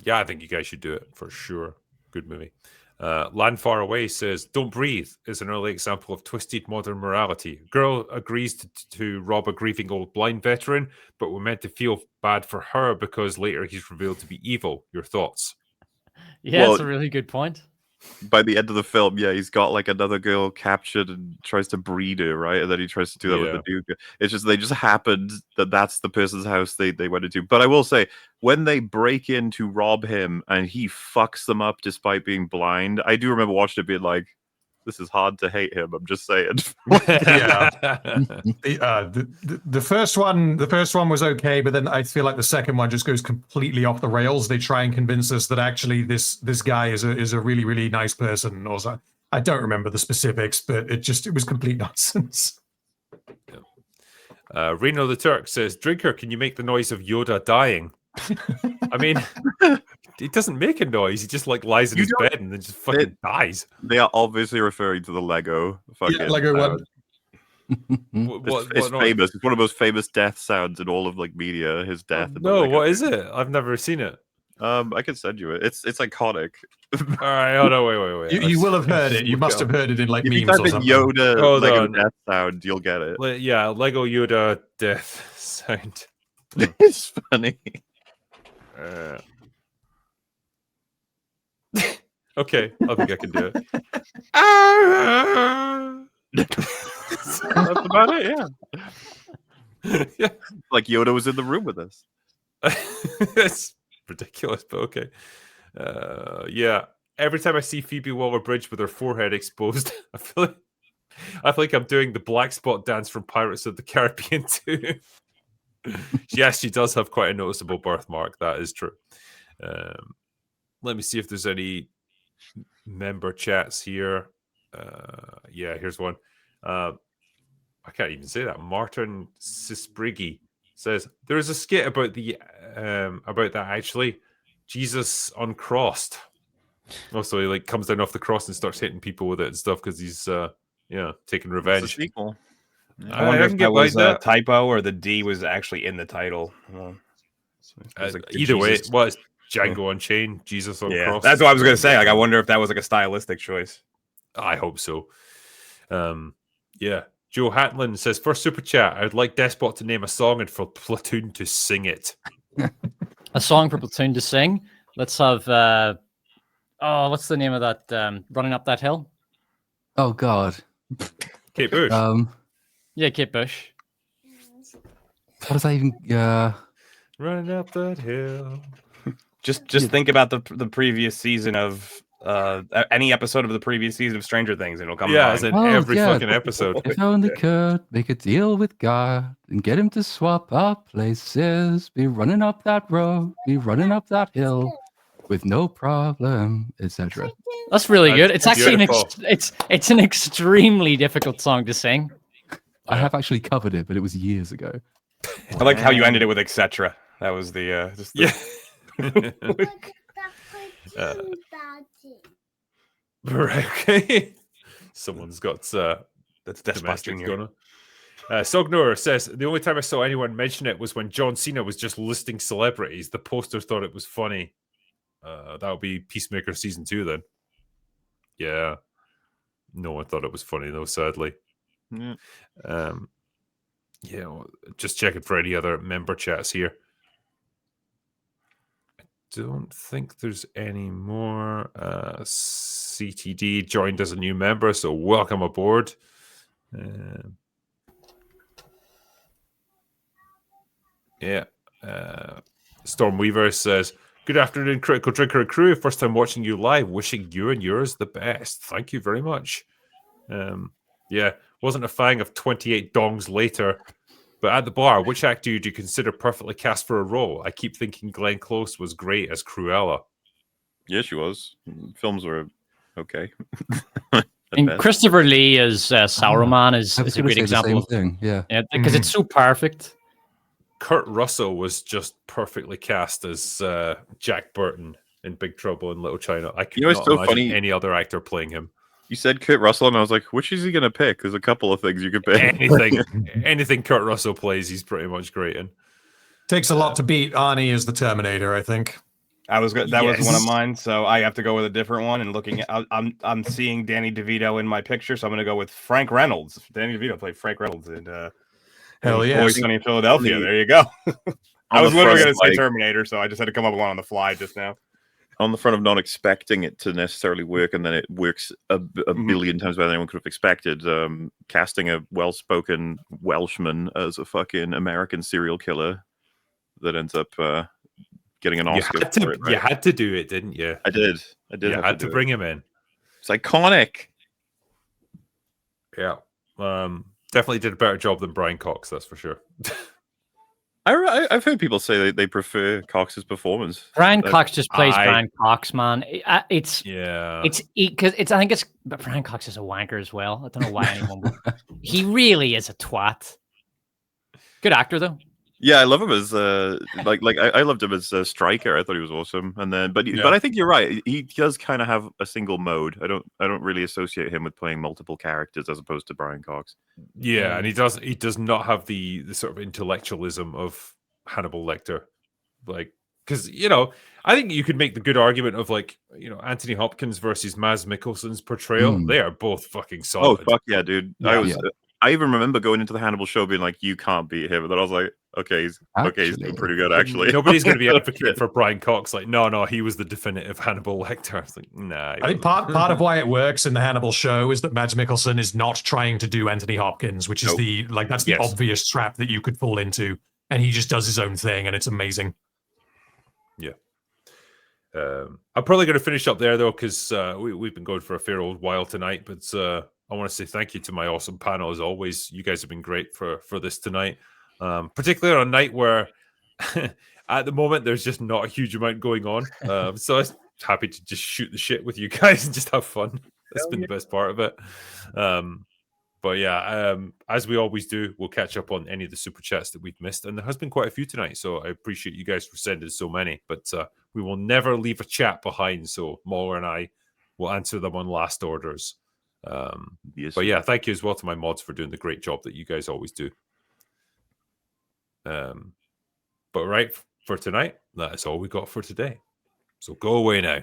Yeah, I think you guys should do it for sure. Good movie. Land Far Away says, Don't Breathe is an early example of twisted modern morality. Girl agrees to rob a grieving old blind veteran, but we're meant to feel bad for her because later he's revealed to be evil. Your thoughts? Yeah, that's a really good point. By the end of the film, yeah, he's got like another girl captured and tries to breed her, right? And then he tries to do that with the Duke. It's just, they just happened that's the person's house they went into. But I will say, when they break in to rob him and he fucks them up despite being blind, I do remember watching it being like, This is hard to hate him. I'm just saying. Yeah. The first one was okay, but then I feel like the second one just goes completely off the rails. They try and convince us that actually this guy is a really, really nice person. Or so, I don't remember the specifics, but it was complete nonsense. Reno the Turk says, Drinker, can you make the noise of Yoda dying? I mean, he doesn't make a noise. He just like lies in his bed and then just fucking dies. They are obviously referring to the Lego fucking Lego one. It's famous. It's one of the most famous death sounds in all of like media. His death. No, what is it? I've never seen it. I can send you it. It's iconic. All right. Oh no, wait. You will have heard it. You must have heard it in like if memes you type or in something. Yoda Lego death sound, you'll get it. Yeah, Lego Yoda death sound. It's funny. Okay, I think I can do it. That's about it. Yeah. Like Yoda was in the room with us. It's ridiculous, but okay. Yeah. Every time I see Phoebe Waller-Bridge with her forehead exposed, I feel like I'm doing the black spot dance from Pirates of the Caribbean 2. Yes, she does have quite a noticeable birthmark. That is true. Let me see if there's any member chats here. Yeah, here's one. I can't even say that. Martin Sisbriggy says there is a skit about that actually. Jesus uncrossed. Also, he like comes down off the cross and starts hitting people with it and stuff because he's taking revenge. It's a sequel. I wonder if that was a typo or the D was actually in the title. Either way, it was Django Unchained, Jesus on Cross. That's what I was going to say. Like, I wonder if that was like a stylistic choice. I hope so. Yeah. Joe Hatlin says, first super chat, I would like Despot to name a song and for Platoon to sing it. A song for Platoon to sing? Let's have, what's the name of that? Running Up That Hill? Oh, God. Kate Bush. Yeah, Kate Bush. What does that even... Running up that hill. Just think about the previous season of any episode of the previous season of Stranger Things, and it'll come. Yeah, as in every fucking episode. If only could make a deal with God and get him to swap our places. Be running up that road, be running up that hill with no problem, etc. That's really good. It's actually it's an extremely difficult song to sing. I have actually covered it, but it was years ago. I like how you ended it with etc. That was the Right, okay. Someone's got that's Despot going on. Sognor says the only time I saw anyone mention it was when John Cena was just listing celebrities. The posters thought it was funny. That would be Peacemaker season 2 then. Yeah. No one thought it was funny though, sadly. Just checking for any other member chats here. I don't think there's any more. CTD joined as a new member, so welcome aboard. Stormweaver says, good afternoon, Critical Drinker and crew. First time watching you live. Wishing you and yours the best. Thank you very much. Wasn't a fan of 28 dongs later, but at the bar, which actor do you consider perfectly cast for a role? I keep thinking Glenn Close was great as Cruella. Yeah, she was. Films were okay. And Christopher Lee as Sauron is a great example of thing. Yeah, because it's so perfect. Kurt Russell was just perfectly cast as Jack Burton in Big Trouble in Little China. I could not imagine any other actor playing him. You said Kurt Russell, and I was like, which is he going to pick? There's a couple of things you could pick. Anything Kurt Russell plays, he's pretty much great in. Takes a lot to beat Arnie as the Terminator, I think. That was one of mine, so I have to go with a different one. And looking at, I'm seeing Danny DeVito in my picture, so I'm going to go with Frank Reynolds. Danny DeVito played Frank Reynolds in hell yeah, Always Sunny in Philadelphia. There you go. I was literally going to say Terminator, so I just had to come up with one on the fly just now. On the front of not expecting it to necessarily work, and then it works a billion times better than anyone could have expected. Casting a well-spoken Welshman as a fucking American serial killer that ends up getting an Oscar. You had to do it, didn't you? I did. You had to bring him in. It's iconic. Yeah. Definitely did a better job than Brian Cox, that's for sure. I've heard people say they prefer Cox's performance. Brian Cox just plays Brian Cox, man. It's because I think it's but Brian Cox is a wanker as well. I don't know why anyone would. He really is a twat. Good actor though. Yeah, I love him as I loved him as Stryker. I thought he was awesome. And then but I think you're right. He does kind of have a single mode. I don't really associate him with playing multiple characters as opposed to Brian Cox. Yeah, and he does not have the sort of intellectualism of Hannibal Lecter. Like, because I think you could make the good argument of Anthony Hopkins versus Mads Mikkelsen's portrayal. They are both fucking solid. Oh fuck yeah, dude! Yeah. I even remember going into the Hannibal show being like, you can't beat him. And then I was like, okay, he's doing pretty good, actually. Nobody's going to be advocating for Brian Cox. Like, no, he was the definitive Hannibal Lecter. I was like, nah. I think part of why it works in the Hannibal show is that Mads Mikkelsen is not trying to do Anthony Hopkins, which is the obvious trap that you could fall into. And he just does his own thing, and it's amazing. Yeah. I'm probably going to finish up there, though, because we've been going for a fair old while tonight. But I want to say thank you to my awesome panel, as always. You guys have been great for this tonight, particularly on a night where, at the moment, there's just not a huge amount going on. So I'm happy to just shoot the shit with you guys and just have fun. That's been the best part of it. But yeah, as we always do, we'll catch up on any of the super chats that we've missed. And there has been quite a few tonight, so I appreciate you guys for sending so many. But we will never leave a chat behind, so Mauler and I will answer them on last orders. But yeah, thank you as well to my mods for doing the great job that you guys always do. But right, for tonight, that is all we got for today. So go away now.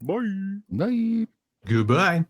Bye. Bye. Goodbye.